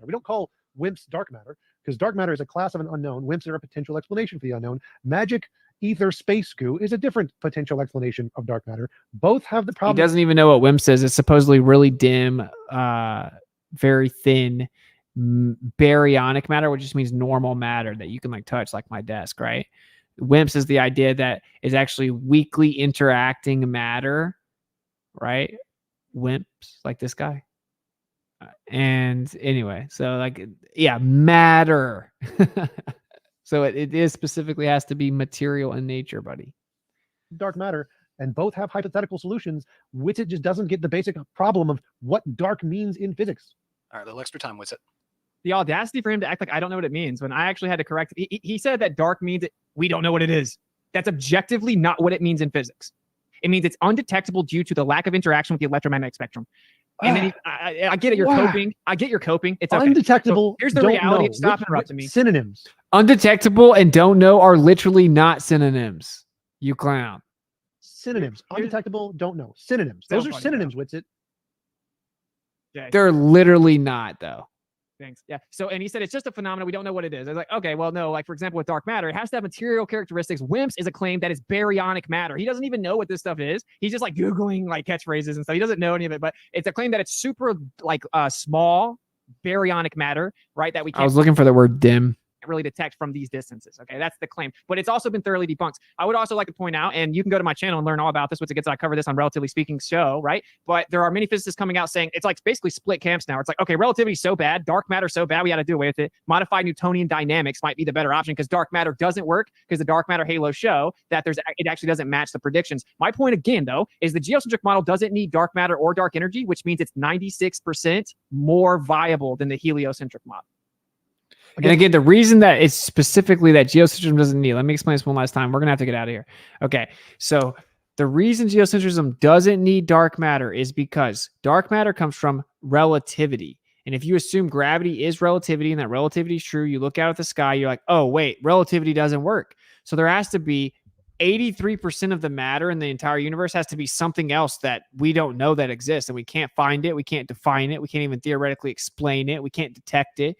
We don't call WIMPs dark matter because dark matter is a class of an unknown. WIMPs are a potential explanation for the unknown. Magic ether space goo is a different potential explanation of dark matter. Both have the problem. He doesn't even know what WIMPs is. It's supposedly really dim, very thin, baryonic matter, which just means normal matter that you can like touch, like my desk, right? WIMPs is the idea that is actually weakly interacting matter, right? WIMPs, like this guy. And anyway, so like, yeah, matter. So it is specifically has to be material in nature, buddy. Dark matter, and both have hypothetical solutions. Witsit just doesn't get the basic problem of what dark means in physics. All right, a little extra time, Witsit. The audacity for him to act like I don't know what it means when I actually had to correct it. He said that dark means we don't know what it is. That's objectively not what it means in physics. It means it's undetectable due to the lack of interaction with the electromagnetic spectrum. And then I get it. You're coping. I get your coping. It's okay. Undetectable. So here's the reality. Stop interrupting me. Synonyms. Undetectable and don't know are literally not synonyms. You clown. Synonyms. Undetectable. Don't know. Synonyms. Those are synonyms, Witsit. Okay. They're literally not, though. Thanks. Yeah. So, and he said it's just a phenomenon. We don't know what it is. I was like, okay, well, no. Like, for example, with dark matter, it has to have material characteristics. WIMPs is a claim that it's baryonic matter. He doesn't even know what this stuff is. He's just like Googling like catchphrases and stuff. He doesn't know any of it, but it's a claim that it's super like small baryonic matter, right? That we can't. I was looking for the word dim. Really detect from these distances. Okay, that's the claim, but it's also been thoroughly debunked. I would also like to point out, and you can go to my channel and learn all about this. WitsitGetsIt, I cover this on Relatively Speaking show, right? But there are many physicists coming out saying it's like basically split camps now. It's like, okay, relativity so bad, dark matter so bad, we got to do away with it. Modified Newtonian dynamics might be the better option because dark matter doesn't work because the dark matter halos show that it actually doesn't match the predictions. My point again, though, is the geocentric model doesn't need dark matter or dark energy, which means it's 96% more viable than the heliocentric model. And again, the reason that it's specifically that geocentrism doesn't need, let me explain this one last time. We're going to have to get out of here. Okay. So the reason geocentrism doesn't need dark matter is because dark matter comes from relativity. And if you assume gravity is relativity and that relativity is true, you look out at the sky, you're like, oh, wait, relativity doesn't work. So there has to be 83% of the matter in the entire universe has to be something else that we don't know that exists. And we can't find it. We can't define it. We can't even theoretically explain it. We can't detect it.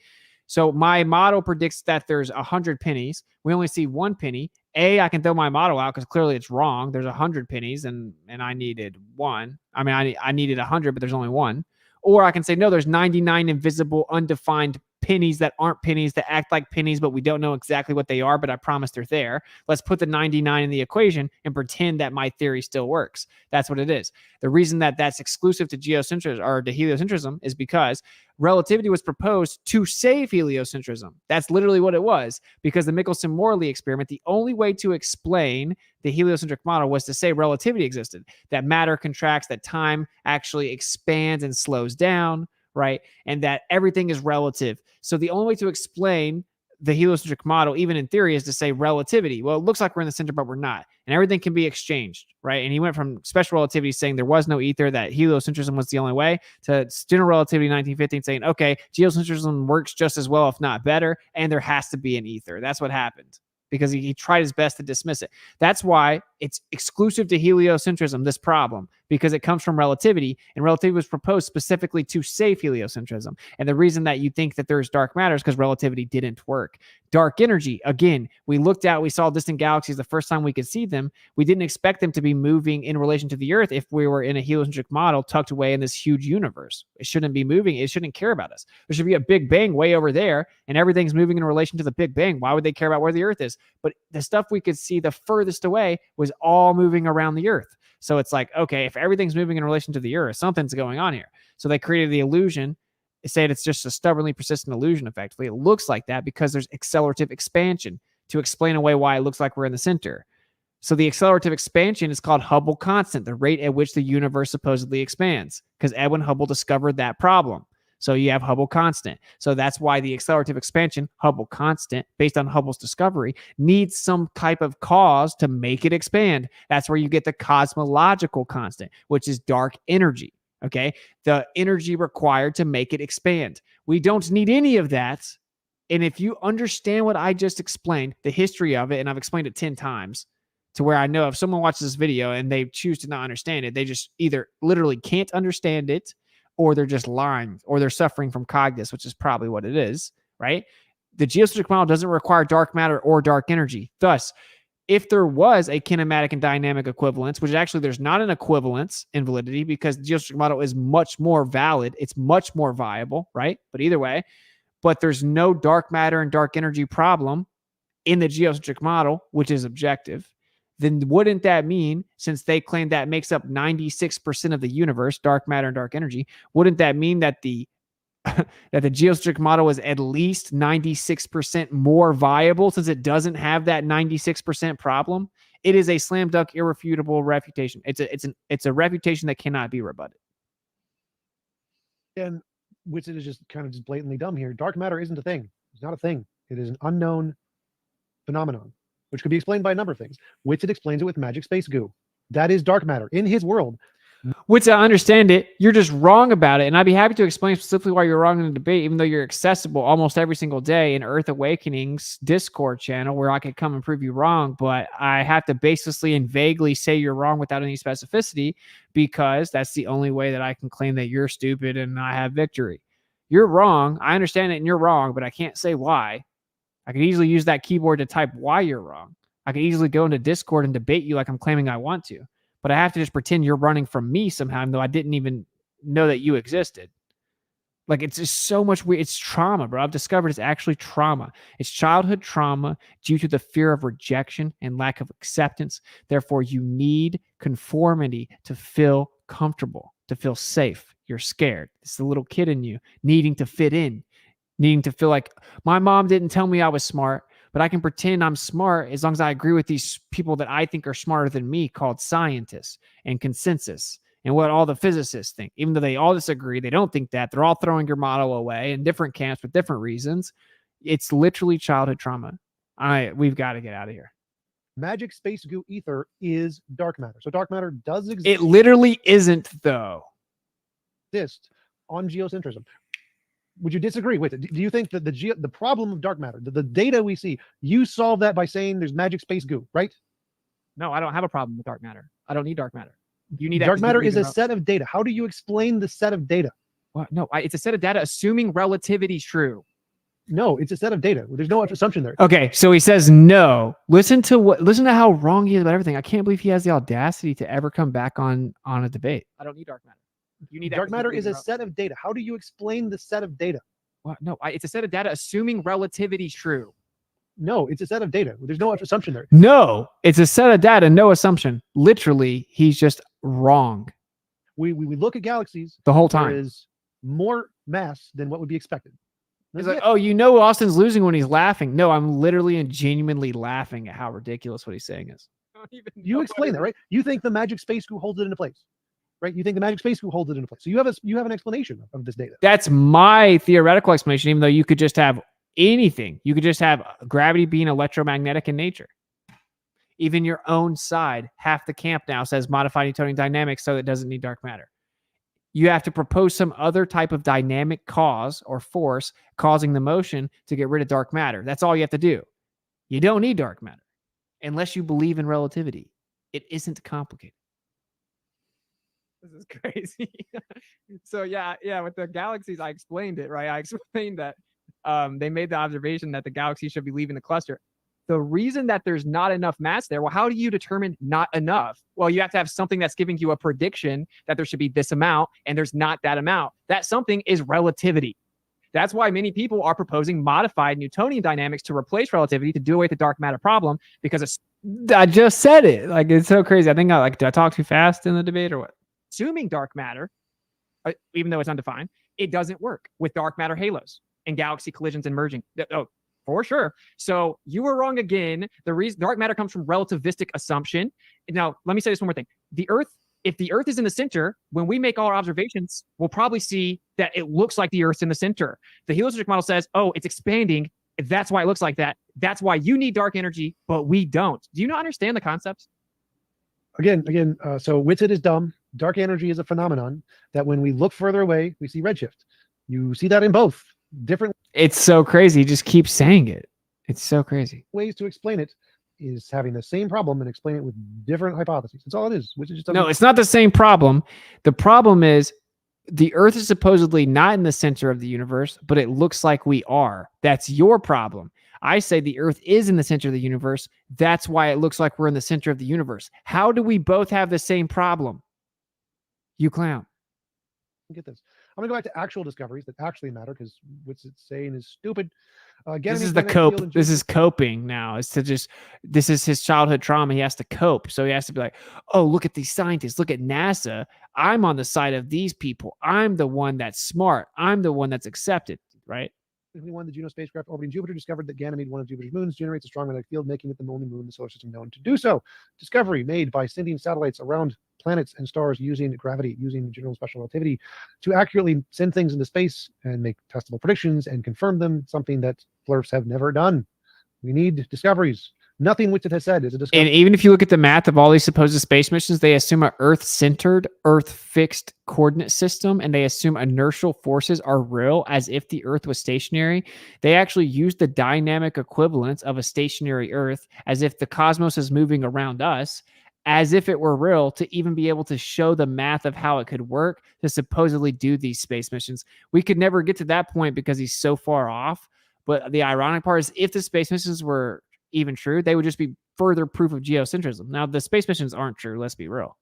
So my model predicts that there's 100 pennies. We only see one penny. I can throw my model out because clearly it's wrong. There's 100 pennies and I needed one. I mean, I needed 100, but there's only one. Or I can say, no, there's 99 invisible, undefined pennies that aren't pennies that act like pennies, but we don't know exactly what they are, but I promise they're there. Let's put the 99 in the equation and pretend that my theory still works. That's what it is. The reason that that's exclusive to geocentrism or to heliocentrism is because relativity was proposed to save heliocentrism. That's literally what it was, because the Michelson-Morley experiment, the only way to explain the heliocentric model was to say relativity existed, that matter contracts, that time actually expands and slows down, right? And that everything is relative. So the only way to explain the heliocentric model, even in theory, is to say relativity. Well, it looks like we're in the center, but we're not. And everything can be exchanged, right? And he went from special relativity saying there was no ether, that heliocentrism was the only way, to general relativity 1915 saying, okay, geocentrism works just as well, if not better, and there has to be an ether. That's what happened, because he tried his best to dismiss it. That's why it's exclusive to heliocentrism, this problem, because it comes from relativity, and relativity was proposed specifically to save heliocentrism. And the reason that you think that there's dark matter is because relativity didn't work. Dark energy, again, we looked out, we saw distant galaxies the first time we could see them. We didn't expect them to be moving in relation to the Earth if we were in a heliocentric model tucked away in this huge universe. It shouldn't be moving. It shouldn't care about us. There should be a Big Bang way over there, and everything's moving in relation to the Big Bang. Why would they care about where the Earth is? But the stuff we could see the furthest away was all moving around the Earth. So it's like, okay, if everything's moving in relation to the Earth, something's going on here. So they created the illusion. They say it's just a stubbornly persistent illusion, effectively. It looks like that because there's accelerative expansion to explain away why it looks like we're in the center. So the accelerative expansion is called Hubble constant, the rate at which the universe supposedly expands, because Edwin Hubble discovered that problem. So you have Hubble constant. So that's why the accelerative expansion, Hubble constant, based on Hubble's discovery, needs some type of cause to make it expand. That's where you get the cosmological constant, which is dark energy. Okay, the energy required to make it expand. We don't need any of that. And if you understand what I just explained, the history of it, and I've explained it 10 times, to where I know if someone watches this video and they choose to not understand it, they just either literally can't understand it, or they're just lying, or they're suffering from cognitus, which is probably what it is, right? The geocentric model doesn't require dark matter or dark energy. Thus, if there was a kinematic and dynamic equivalence, which actually there's not an equivalence in validity because the geocentric model is much more valid, it's much more viable, right? But either way, but there's no dark matter and dark energy problem in the geocentric model, which is objective, then wouldn't that mean, since they claim that makes up 96% of the universe, dark matter and dark energy, wouldn't that mean that the that the geocentric model is at least 96% more viable since it doesn't have that 96% problem? It is a slam dunk, irrefutable refutation. It's a refutation that cannot be rebutted. And Witsit is just kind of just blatantly dumb here. Dark matter isn't a thing. It's not a thing. It is an unknown phenomenon, which could be explained by a number of things. Witsit explains it with magic space goo. That is dark matter in his world. Which I understand it. You're just wrong about it. And I'd be happy to explain specifically why you're wrong in the debate, even though you're accessible almost every single day in Earth Awakening's Discord channel where I could come and prove you wrong. But I have to baselessly and vaguely say you're wrong without any specificity because that's the only way that I can claim that you're stupid and I have victory. You're wrong. I understand it and you're wrong, but I can't say why. I could easily use that keyboard to type why you're wrong. I could easily go into Discord and debate you like I'm claiming I want to. But I have to just pretend you're running from me somehow, even though I didn't even know that you existed. Like, it's just so much weird. It's trauma, bro. I've discovered it's actually trauma. It's childhood trauma due to the fear of rejection and lack of acceptance. Therefore, you need conformity to feel comfortable, to feel safe. You're scared. It's the little kid in you needing to fit in, needing to feel like my mom didn't tell me I was smart, but I can pretend I'm smart as long as I agree with these people that I think are smarter than me, called scientists and consensus and what all the physicists think. Even though they all disagree, they don't think that. They're all throwing your model away in different camps for different reasons. It's literally childhood trauma. We've got to get out of here. Magic space goo ether is dark matter. So dark matter does exist. It literally isn't, though. On geocentrism. Would you disagree with it? Do you think that the problem of dark matter, the data we see, you solve that by saying there's magic space goo, right? No, I don't have a problem with dark matter. I don't need dark matter. You need dark matter is a set of data. How do you explain the set of data? What? No, it's a set of data assuming relativity is true. No, it's a set of data. There's no assumption there. Okay, so he says no. Listen to how wrong he is about everything. I can't believe he has the audacity to ever come back on a debate. I don't need dark matter. You need dark matter is a set of data. How do you explain the set of data? What? No, it's a set of data assuming relativity is true. No, it's a set of data. There's no assumption there. No, it's a set of data, no assumption. Literally, he's just wrong. We look at galaxies the whole time. There is more mass than what would be expected. He's like, oh, you know Austin's losing when he's laughing. No, I'm literally and genuinely laughing at how ridiculous what he's saying is. You explain that, right? You think the magic space goo holds it into place. Right? You think the magic space goo holds it into place. So you have an explanation of this data. That's my theoretical explanation, even though you could just have anything. You could just have gravity being electromagnetic in nature. Even your own side, half the camp now says modified Newtonian dynamics, so it doesn't need dark matter. You have to propose some other type of dynamic cause or force causing the motion to get rid of dark matter. That's all you have to do. You don't need dark matter unless you believe in relativity. It isn't complicated. This is crazy. So yeah, with the galaxies, I explained it, right? I explained that they made the observation that the galaxy should be leaving the cluster. The reason that there's not enough mass there, well, how do you determine not enough? Well, you have to have something that's giving you a prediction that there should be this amount, and there's not that amount. That something is relativity. That's why many people are proposing modified Newtonian dynamics to replace relativity to do away with the dark matter problem, because I just said it. Like, it's so crazy. I think did I talk too fast in the debate or what? Assuming dark matter, even though it's undefined, it doesn't work with dark matter halos and galaxy collisions and merging. Oh, for sure. So you were wrong again. The reason dark matter comes from relativistic assumption. Now, let me say this one more thing. If the Earth is in the center, when we make all our observations, we'll probably see that it looks like the Earth's in the center. The heliocentric model says, oh, it's expanding. That's why it looks like that. That's why you need dark energy, but we don't. Do you not understand the concepts? Again, so Witsit is dumb. Dark energy is a phenomenon that when we look further away, we see redshift. You see that in both different. It's so crazy. He just keeps saying it. It's so crazy. Ways to explain it is having the same problem and explain it with different hypotheses. That's all it is. Which is just no, it's not the same problem. The problem is the Earth is supposedly not in the center of the universe, but it looks like we are. That's your problem. I say the Earth is in the center of the universe. That's why it looks like we're in the center of the universe. How do we both have the same problem? You clown. Get this. I'm gonna go back to actual discoveries that actually matter, because what's it saying is stupid. This is the cope. This is coping now. It's to just, this is his childhood trauma. He has to cope. So he has to be like, oh, look at these scientists. Look at NASA. I'm on the side of these people. I'm the one that's smart. I'm the one that's accepted, right? The Juno spacecraft orbiting Jupiter discovered that Ganymede, one of Jupiter's moons, generates a strong magnetic field, making it the only moon in the solar system known to do so. Discovery made by sending satellites around planets and stars using gravity, using general special relativity to accurately send things into space and make testable predictions and confirm them, something that flirts have never done. We need discoveries. Nothing Witsit has said is a discovery. And even if you look at the math of all these supposed space missions, they assume a Earth-centered, Earth-fixed coordinate system, and they assume inertial forces are real as if the Earth was stationary. They actually use the dynamic equivalence of a stationary Earth as if the cosmos is moving around us, as if it were real, to even be able to show the math of how it could work to supposedly do these space missions. We could never get to that point because he's so far off. But the ironic part is, if the space missions were even true, they would just be further proof of geocentrism. Now, the space missions aren't true, let's be real,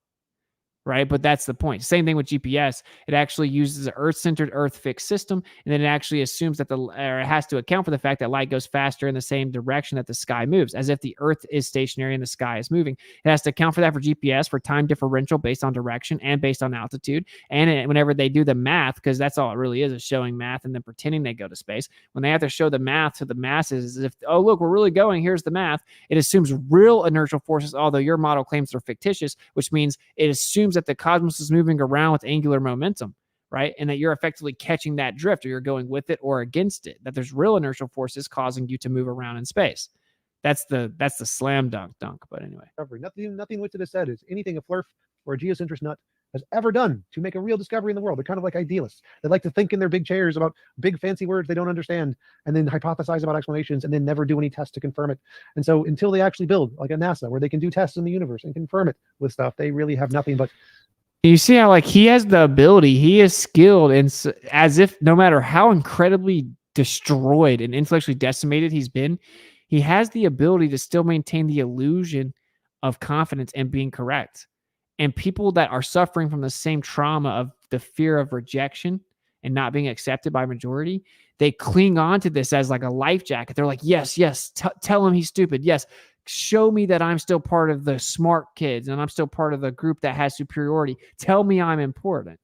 right? But that's the point. Same thing with GPS. It actually uses an Earth-centered, Earth-fixed system, and then it actually assumes that it has to account for the fact that light goes faster in the same direction that the sky moves, as if the Earth is stationary and the sky is moving. It has to account for that for GPS, for time differential based on direction and based on altitude. And whenever they do the math, because that's all it really is showing math and then pretending they go to space, when they have to show the math to the masses, as if, oh, look, we're really going, here's the math, it assumes real inertial forces, although your model claims they're fictitious, which means it assumes that the cosmos is moving around with angular momentum, right? And that you're effectively catching that drift, or you're going with it or against it, that there's real inertial forces causing you to move around in space. That's the slam dunk. But anyway. Nothing Witsit has said is anything a flurf or a geocentrist nut has ever done to make a real discovery in the world. They're kind of like idealists. They like to think in their big chairs about big fancy words they don't understand, and then hypothesize about explanations, and then never do any tests to confirm it. And so until they actually build like a NASA where they can do tests in the universe and confirm it with stuff, they really have nothing but. You see how, like, he has the ability, he is skilled, and as if no matter how incredibly destroyed and intellectually decimated he's been, he has the ability to still maintain the illusion of confidence and being correct. And people that are suffering from the same trauma of the fear of rejection and not being accepted by majority, they cling on to this as like a life jacket. They're like, yes, tell him he's stupid. Yes, show me that I'm still part of the smart kids and I'm still part of the group that has superiority. Tell me I'm important.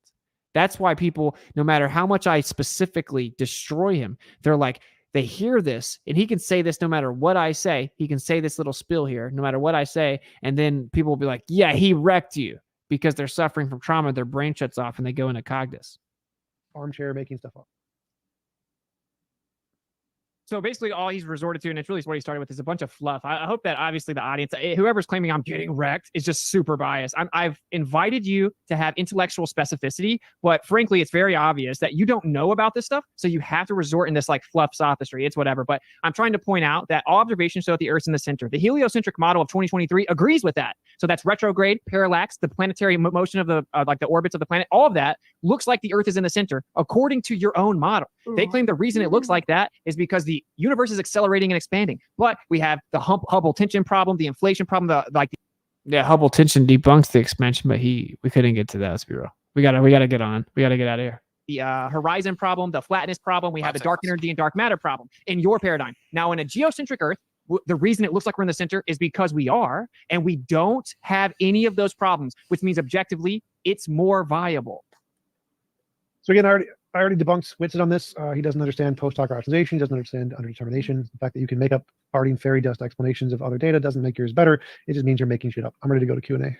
That's why people, no matter how much I specifically destroy him, they're like, they hear this, and he can say this no matter what I say. He can say this little spill here, no matter what I say. And then people will be like, yeah, he wrecked you, because they're suffering from trauma. Their brain shuts off and they go into cognitus. Armchair making stuff up. So basically all he's resorted to, and it's really what he started with, is a bunch of fluff. I hope that obviously the audience, whoever's claiming I'm getting wrecked, is just super biased. I've invited you to have intellectual specificity, but frankly, it's very obvious that you don't know about this stuff. So you have to resort in this like fluff sophistry. It's whatever. But I'm trying to point out that all observations show that the Earth's in the center. The heliocentric model of 2023 agrees with that. So that's retrograde, parallax, the planetary motion of the like the orbits of the planet. All of that looks like the Earth is in the center, according to your own model. They claim the reason it looks like that is because the universe is accelerating and expanding. But we have the Hubble tension problem, the inflation problem, Hubble tension debunks the expansion, but we couldn't get to that. Let's be real. We gotta get on. We gotta get out of here. The horizon problem, the flatness problem. We have the dark energy and dark matter problem in your paradigm. Now, in a geocentric Earth, the reason it looks like we're in the center is because we are, and we don't have any of those problems, which means objectively it's more viable. So again, I already debunked Witsit on this. He doesn't understand post-hoc rationalization. He doesn't understand underdetermination. The fact that you can make up farting fairy dust explanations of other data doesn't make yours better. It just means you're making shit up. I'm ready to go to Q&A.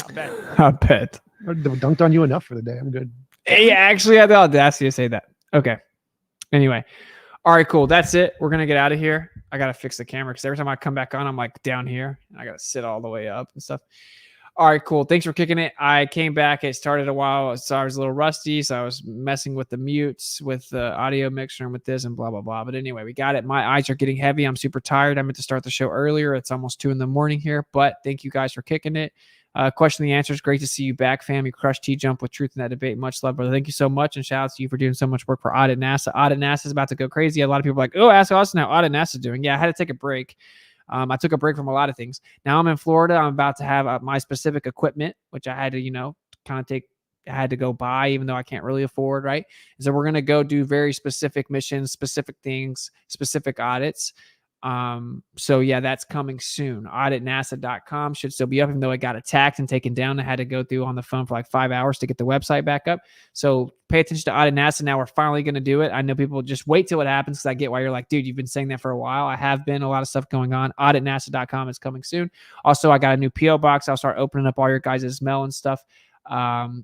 I bet. I dunked on you enough for the day. I'm good. Hey, actually, I had the audacity to say that. Okay. Anyway. All right, cool. That's it. We're going to get out of here. I got to fix the camera because every time I come back on, I'm like down here. And I got to sit all the way up and stuff. All right, cool. Thanks for kicking it. I came back. It started a while, so I was a little rusty. So I was messing with the mutes, with the audio mixer, and with this and blah, blah, blah. But anyway, we got it. My eyes are getting heavy. I'm super tired. I meant to start the show earlier. It's almost 2 a.m. here. But thank you guys for kicking it. Question the answers. Great to see you back, fam. You crushed T-Jump with truth in that debate. Much love, brother. Thank you so much. And shout out to you for doing so much work for Audit NASA. Audit NASA is about to go crazy. A lot of people are like, oh, ask Austin how Audit NASA is doing. Yeah, I had to take a break. I took a break from a lot of things. Now I'm in Florida. I'm about to have my specific equipment, which I had to, kind of take had to go buy, even though I can't really afford, right? So we're going to go do very specific missions, specific things, specific audits. So yeah, that's coming soon. Auditnasa.com should still be up, even though it got attacked and taken down. I had to go through on the phone for like 5 hours to get the website back up. So pay attention to Audit NASA. Now we're finally going to do it. I know people just wait till it happens, because I get why you're like, dude, you've been saying that for a while. I have been. A lot of stuff going on. Auditnasa.com is coming soon. Also, I got a new PO box. I'll start opening up all your guys' mail and stuff.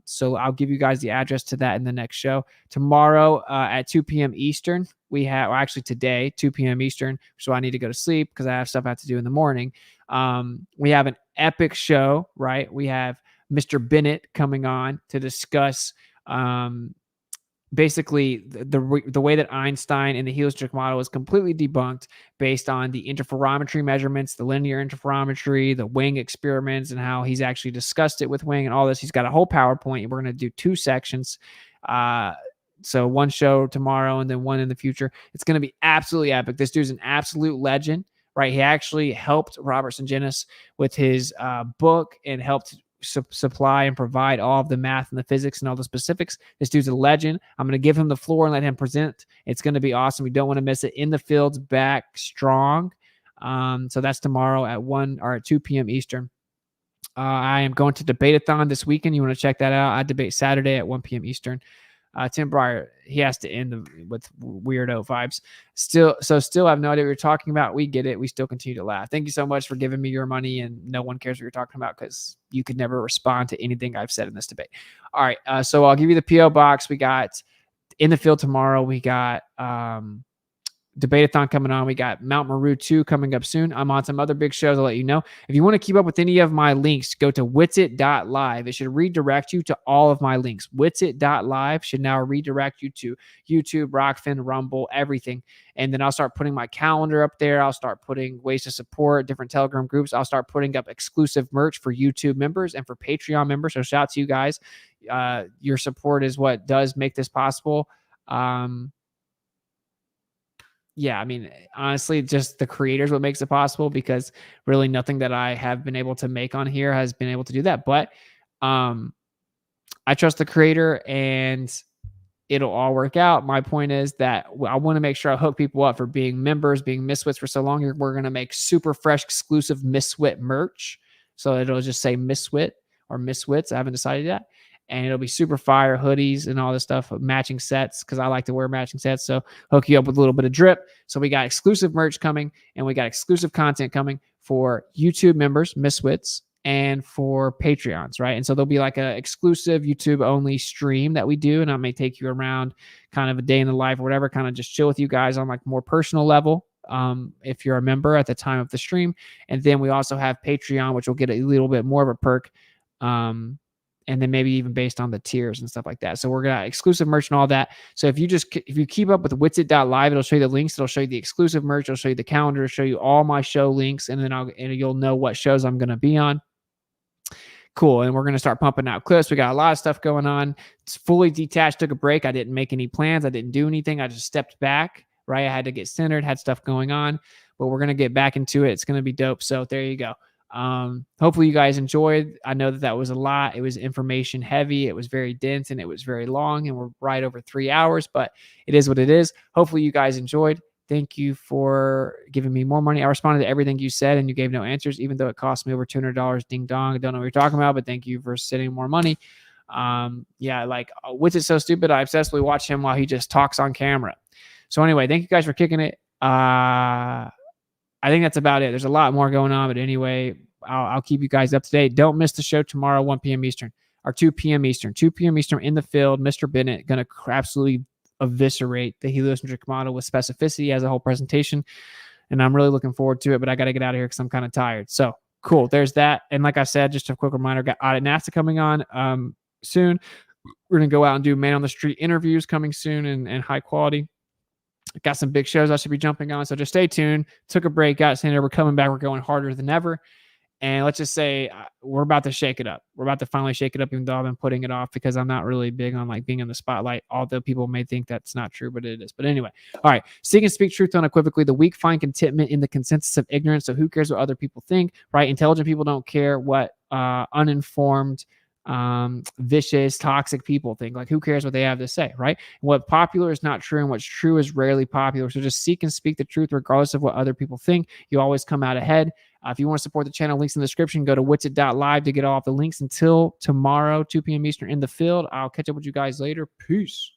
So I'll give you guys the address to that in the next show. Tomorrow at 2 p.m. Eastern, we have, or actually today, 2 p.m. Eastern, so I need to go to sleep because I have stuff I have to do in the morning. We have an epic show, right? We have Mr. Bennett coming on to discuss basically the way that Einstein and the heliocentric model is completely debunked based on the interferometry measurements, the linear interferometry, the Wing experiments, and how he's actually discussed it with Wing and all this. He's got a whole PowerPoint. We're going to do 2 sections. So one show tomorrow and then one in the future. It's going to be absolutely epic. This dude's an absolute legend, right? He actually helped Robert Sungenis with his book and helped supply and provide all of the math and the physics and all the specifics. This dude's a legend. I'm going to give him the floor and let him present. It's going to be awesome. We don't want to miss it. In the Fields back strong. So that's tomorrow at 1 or at 2 p.m. Eastern. I am going to Debate-a-thon this weekend. You want to check that out? I debate Saturday at 1 p.m. Eastern. Tim Breyer, he has to end with weirdo vibes. Still have no idea what you're talking about. We get it. We still continue to laugh. Thank you so much for giving me your money, and no one cares what you're talking about because you could never respond to anything I've said in this debate. All right, so I'll give you the P.O. box. We got In the Field tomorrow. We got Debate-a-thon coming on. We got Mount Meru 2 coming up soon. I'm on some other big shows. I'll let you know. If you want to keep up with any of my links, go to Witsit.live. It should redirect you to all of my links. Witsit.live should now redirect you to YouTube, Rokfin, Rumble, everything. And then I'll start putting my calendar up there. I'll start putting ways to support different Telegram groups. I'll start putting up exclusive merch for YouTube members and for Patreon members. So shout out to you guys. Your support is what does make this possible. Yeah, I mean, honestly, just the creators what makes it possible, because really nothing that I have been able to make on here has been able to do that. But I trust the creator and it'll all work out. My point is that I want to make sure I hook people up for being members, being Miswits for so long. We're going to make super fresh, exclusive Miswit merch. So it'll just say Miswit or Miswits. I haven't decided yet. And it'll be super fire hoodies and all this stuff, matching sets, because I like to wear matching sets. So hook you up with a little bit of drip. So we got exclusive merch coming, and we got exclusive content coming for YouTube members, Miswits, and for Patreons, right? And so there'll be like an exclusive YouTube only stream that we do, and I may take you around kind of a day in the life or whatever, kind of just chill with you guys on like more personal level. If you're a member at the time of the stream. And then we also have Patreon, which will get a little bit more of a perk. And then maybe even based on the tiers and stuff like that. So we're going to exclusive merch and all that. So if you keep up with Witsit.live, it'll show you the links. It'll show you the exclusive merch. It'll show you the calendar. It'll show you all my show links. And then you'll know what shows I'm going to be on. Cool. And we're going to start pumping out clips. We got a lot of stuff going on. It's fully detached. Took a break. I didn't make any plans. I didn't do anything. I just stepped back, right? I had to get centered, had stuff going on, but we're going to get back into it. It's going to be dope. So there you go. Hopefully you guys enjoyed. I know that was a lot. It was information heavy. It was very dense and it was very long, and we're right over 3 hours, but it is what it is. Hopefully you guys enjoyed. Thank you for giving me more money. I responded to everything you said and you gave no answers, even though it cost me over $200. Ding dong. I don't know what you're talking about, but thank you for sending more money. Yeah, like Witsit so stupid. I obsessively watch him while he just talks on camera. So anyway, thank you guys for kicking it. I think that's about it. There's a lot more going on, but anyway, I'll keep you guys up to date. Don't miss the show tomorrow, 1 p.m. Eastern or 2 p.m. Eastern. 2 p.m. Eastern in the field. Mr. Bennett going to absolutely eviscerate the heliocentric model with specificity as a whole presentation, and I'm really looking forward to it. But I got to get out of here because I'm kind of tired. So cool. There's that. And like I said, just a quick reminder: got Audit NASA coming on soon. We're gonna go out and do man on the street interviews coming soon and high quality. Got some big shows I should be jumping on, so just stay tuned. Took a break, got centered. We're coming back. We're going harder than ever. And let's just say we're about to shake it up. We're about to finally shake it up, even though I've been putting it off because I'm not really big on like being in the spotlight, although people may think that's not true, but it is. But anyway, all right. Seek and speak truth unequivocally. The weak find contentment in the consensus of ignorance. So who cares what other people think, right? Intelligent people don't care what uninformed vicious, toxic people think. Like, who cares what they have to say, right? What popular is not true, and what's true is rarely popular. So just seek and speak the truth regardless of what other people think. You always come out ahead. If you want to support the channel, links in the description. Go to Witsit.live to get all of the links. Until tomorrow, 2 p.m. Eastern in the field. I'll catch up with you guys later. Peace.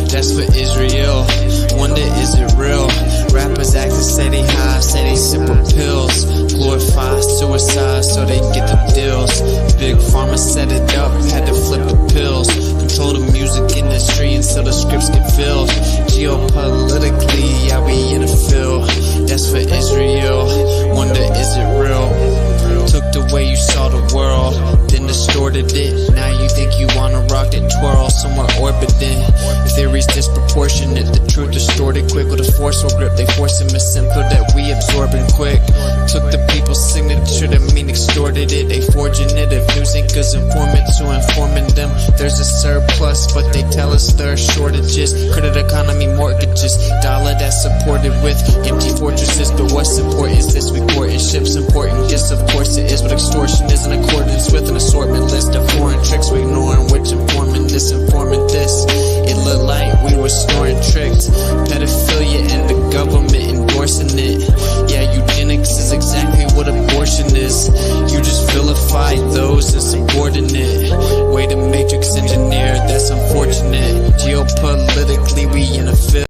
That's for Israel. Wonder, is it real? Rappers acting steady high, steady sipping pills. Glorify suicide so they get the deals. Big Pharma set it up, had to flip the pills. Control the music industry until the scripts get filled. Geopolitically, yeah, we in the field. That's for Israel. Wonder, is it real? Took the way you saw the world, then distorted it. Now you think you wanna rock that twirl somewhere orbiting. Theories disproportionate, the truth distorted quick with a forceful grip. They force them as simple that we absorbing quick. Took the people's signature that mean extorted it. They forging it if news anchors informant to informing them. There's a surplus, but they tell us there are shortages. Credit economy mortgages, dollar that's supported with empty fortresses. But what's important is this: we courting ships important. Yes, of course it is, but extortion is in accordance with an assortment list of foreign tricks. We ignoring which informing this, informing this. It looked like we were snoring tricked. Pedophilia and the government endorsing it. Yeah, eugenics is exactly what abortion is. You just vilify those insubordinate. Way to matrix engineer, that's unfortunate. Geopolitically, we in a field.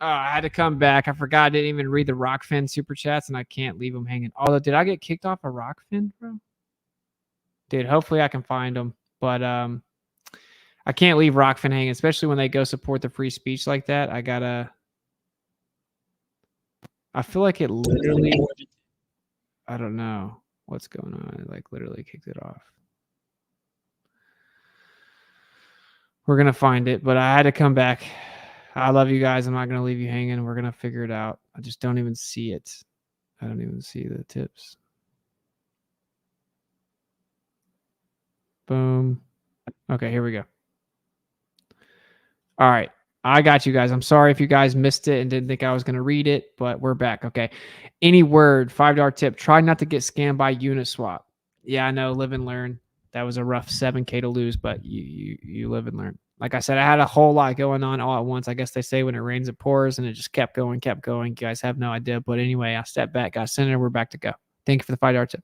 I had to come back. I forgot I didn't even read the Rokfin super chats, and I can't leave them hanging. Although, did I get kicked off of Rokfin, bro? Dude, hopefully I can find them. But I can't leave Rokfin hanging, especially when they go support the free speech like that. I feel like it literally, I don't know what's going on. It like literally kicked it off. We're going to find it, but I had to come back. I love you guys. I'm not going to leave you hanging. We're going to figure it out. I just don't even see it. I don't even see the tips. Boom. Okay, here we go. All right. I got you guys. I'm sorry if you guys missed it and didn't think I was going to read it, but we're back. Okay. Any word, $5 tip. Try not to get scammed by Uniswap. Yeah, I know. Live and learn. That was a rough 7K to lose, but you live and learn. Like I said, I had a whole lot going on all at once. I guess they say when it rains, it pours, and it just kept going, kept going. You guys have no idea. But anyway, I stepped back, got centered. We're back to go. Thank you for the $5 tip.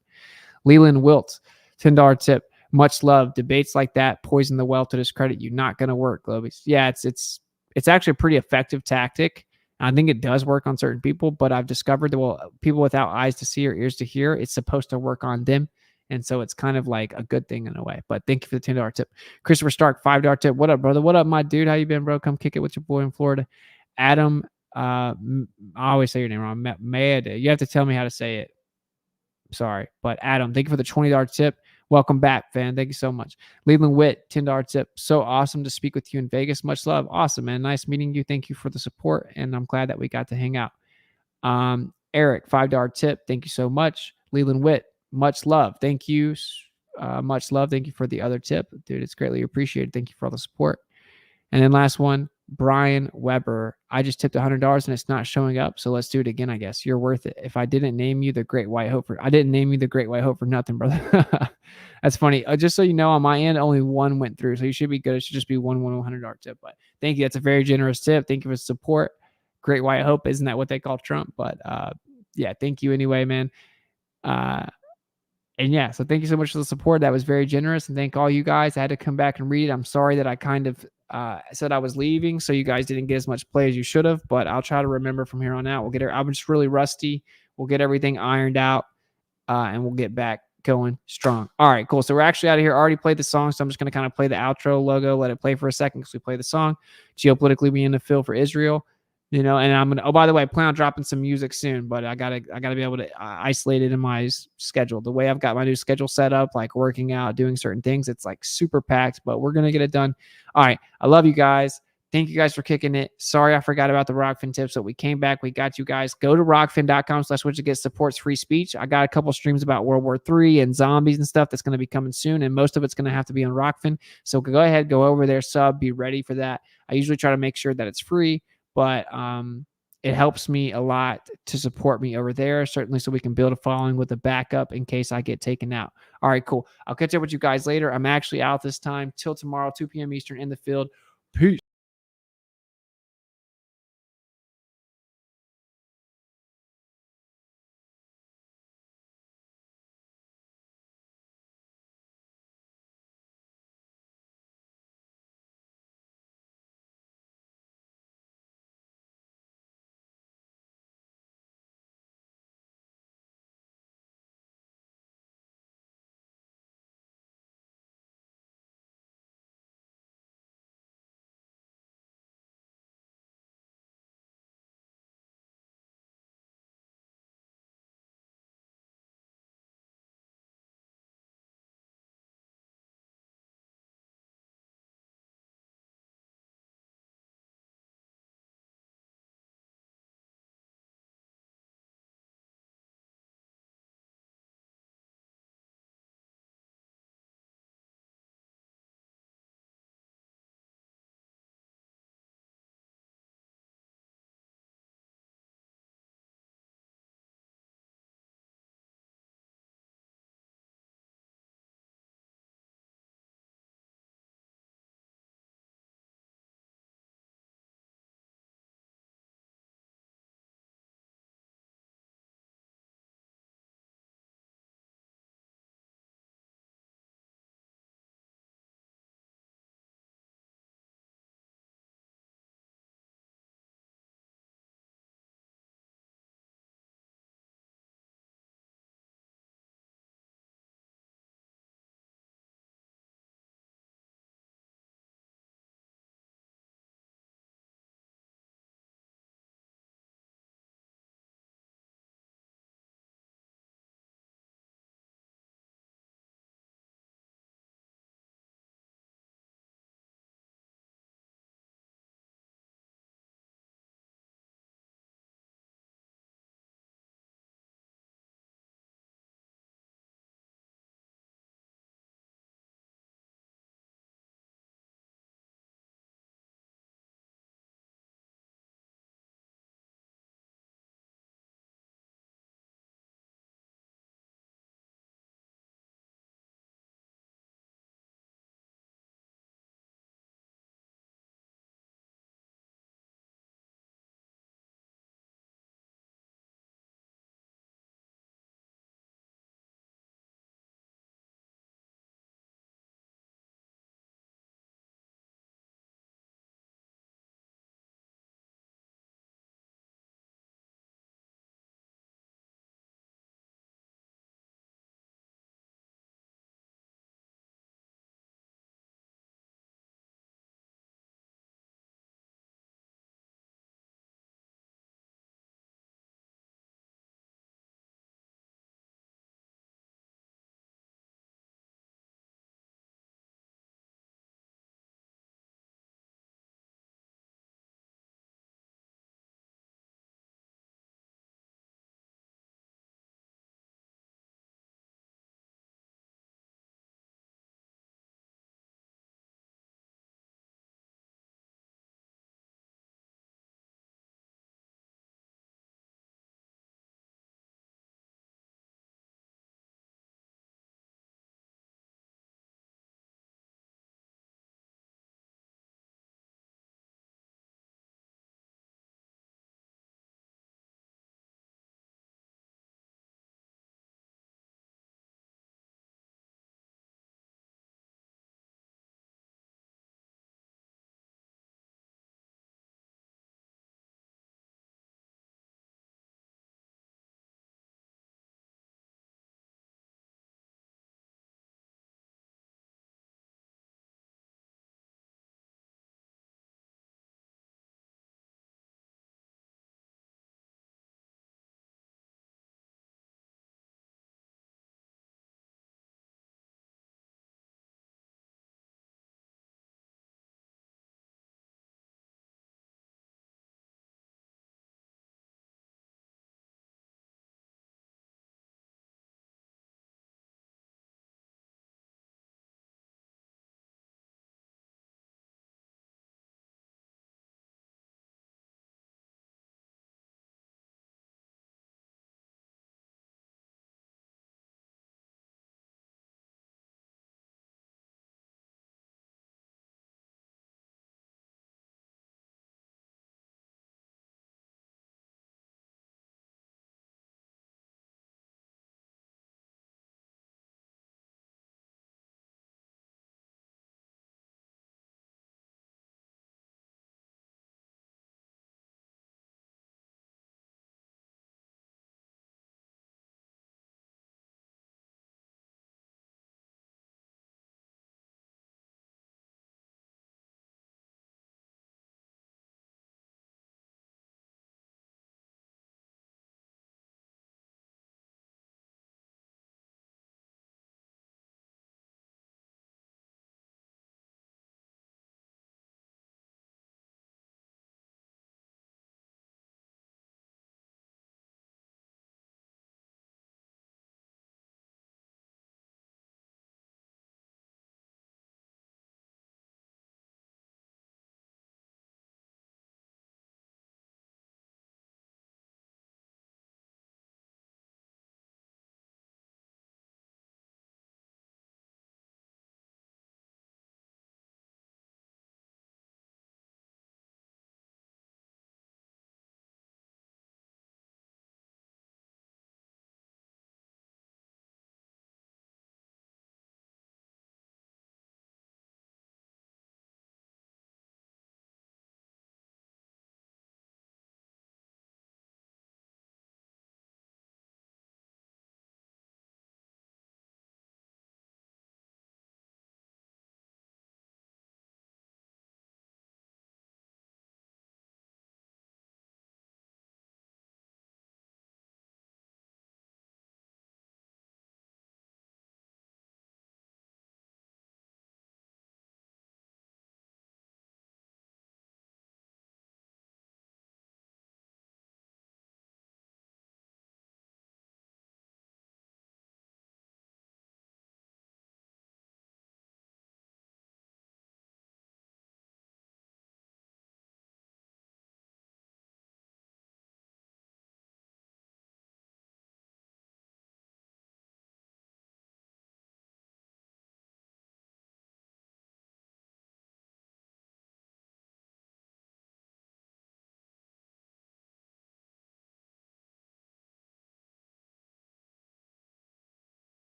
Leland Wilt, $10 tip. Much love. Debates like that poison the well to discredit you. Not going to work, Globies. Yeah, it's actually a pretty effective tactic. I think it does work on certain people, but I've discovered that, well, people without eyes to see or ears to hear, it's supposed to work on them. And so it's kind of like a good thing in a way. But thank you for the $10 tip. Christopher Stark, $5 tip. What up, brother? What up, my dude? How you been, bro? Come kick it with your boy in Florida. Adam, I always say your name wrong. Mayad. You have to tell me how to say it. Sorry. But Adam, thank you for the $20 tip. Welcome back, fan. Thank you so much. Leland Witt, $10 tip. So awesome to speak with you in Vegas. Much love. Awesome, man. Nice meeting you. Thank you for the support, and I'm glad that we got to hang out. Eric, $5 tip. Thank you so much. Leland Witt, much love. Thank you. Much love. Thank you for the other tip. Dude, it's greatly appreciated. Thank you for all the support. And then last one, Brian Weber. I just tipped $100 and it's not showing up. So let's do it again, I guess. You're worth it. If I didn't name you the Great White Hope I didn't name you the Great White Hope for nothing, brother. That's funny. Just so you know, on my end, only one went through. So you should be good. It should just be one $100 tip. But thank you. That's a very generous tip. Thank you for the support. Great White Hope. Isn't that what they call Trump? But yeah, thank you anyway, man. And yeah, so thank you so much for the support. That was very generous. And thank all you guys. I had to come back and read it. I'm sorry that I kind of said I was leaving, so you guys didn't get as much play as you should have, but I'll try to remember from here on out. We'll get it. I'm just really rusty. We'll get everything ironed out, and we'll get back going strong. All right, cool. So we're actually out of here. I already played the song, so I'm just going to kind of play the outro logo, let it play for a second because we play the song. Geopolitically, we in the field for Israel. you know, and I'm gonna. Oh, by the way, I plan on dropping some music soon, but I gotta be able to isolate it in my schedule. The way I've got my new schedule set up, like working out, doing certain things, it's like super packed. But we're gonna get it done. All right, I love you guys. Thank you guys for kicking it. Sorry, I forgot about the Rokfin tips, but we came back. We got you guys. Go to rokfin.com/WitsitGet supports free speech. I got a couple streams about World War III and zombies and stuff that's going to be coming soon, and most of it's going to have to be on Rokfin. So go ahead, go over there, sub, be ready for that. I usually try to make sure that it's free, but it helps me a lot to support me over there, certainly so we can build a following with a backup in case I get taken out. All right, cool. I'll catch up with you guys later. I'm actually out this time till tomorrow, 2 p.m. Eastern in the field. Peace.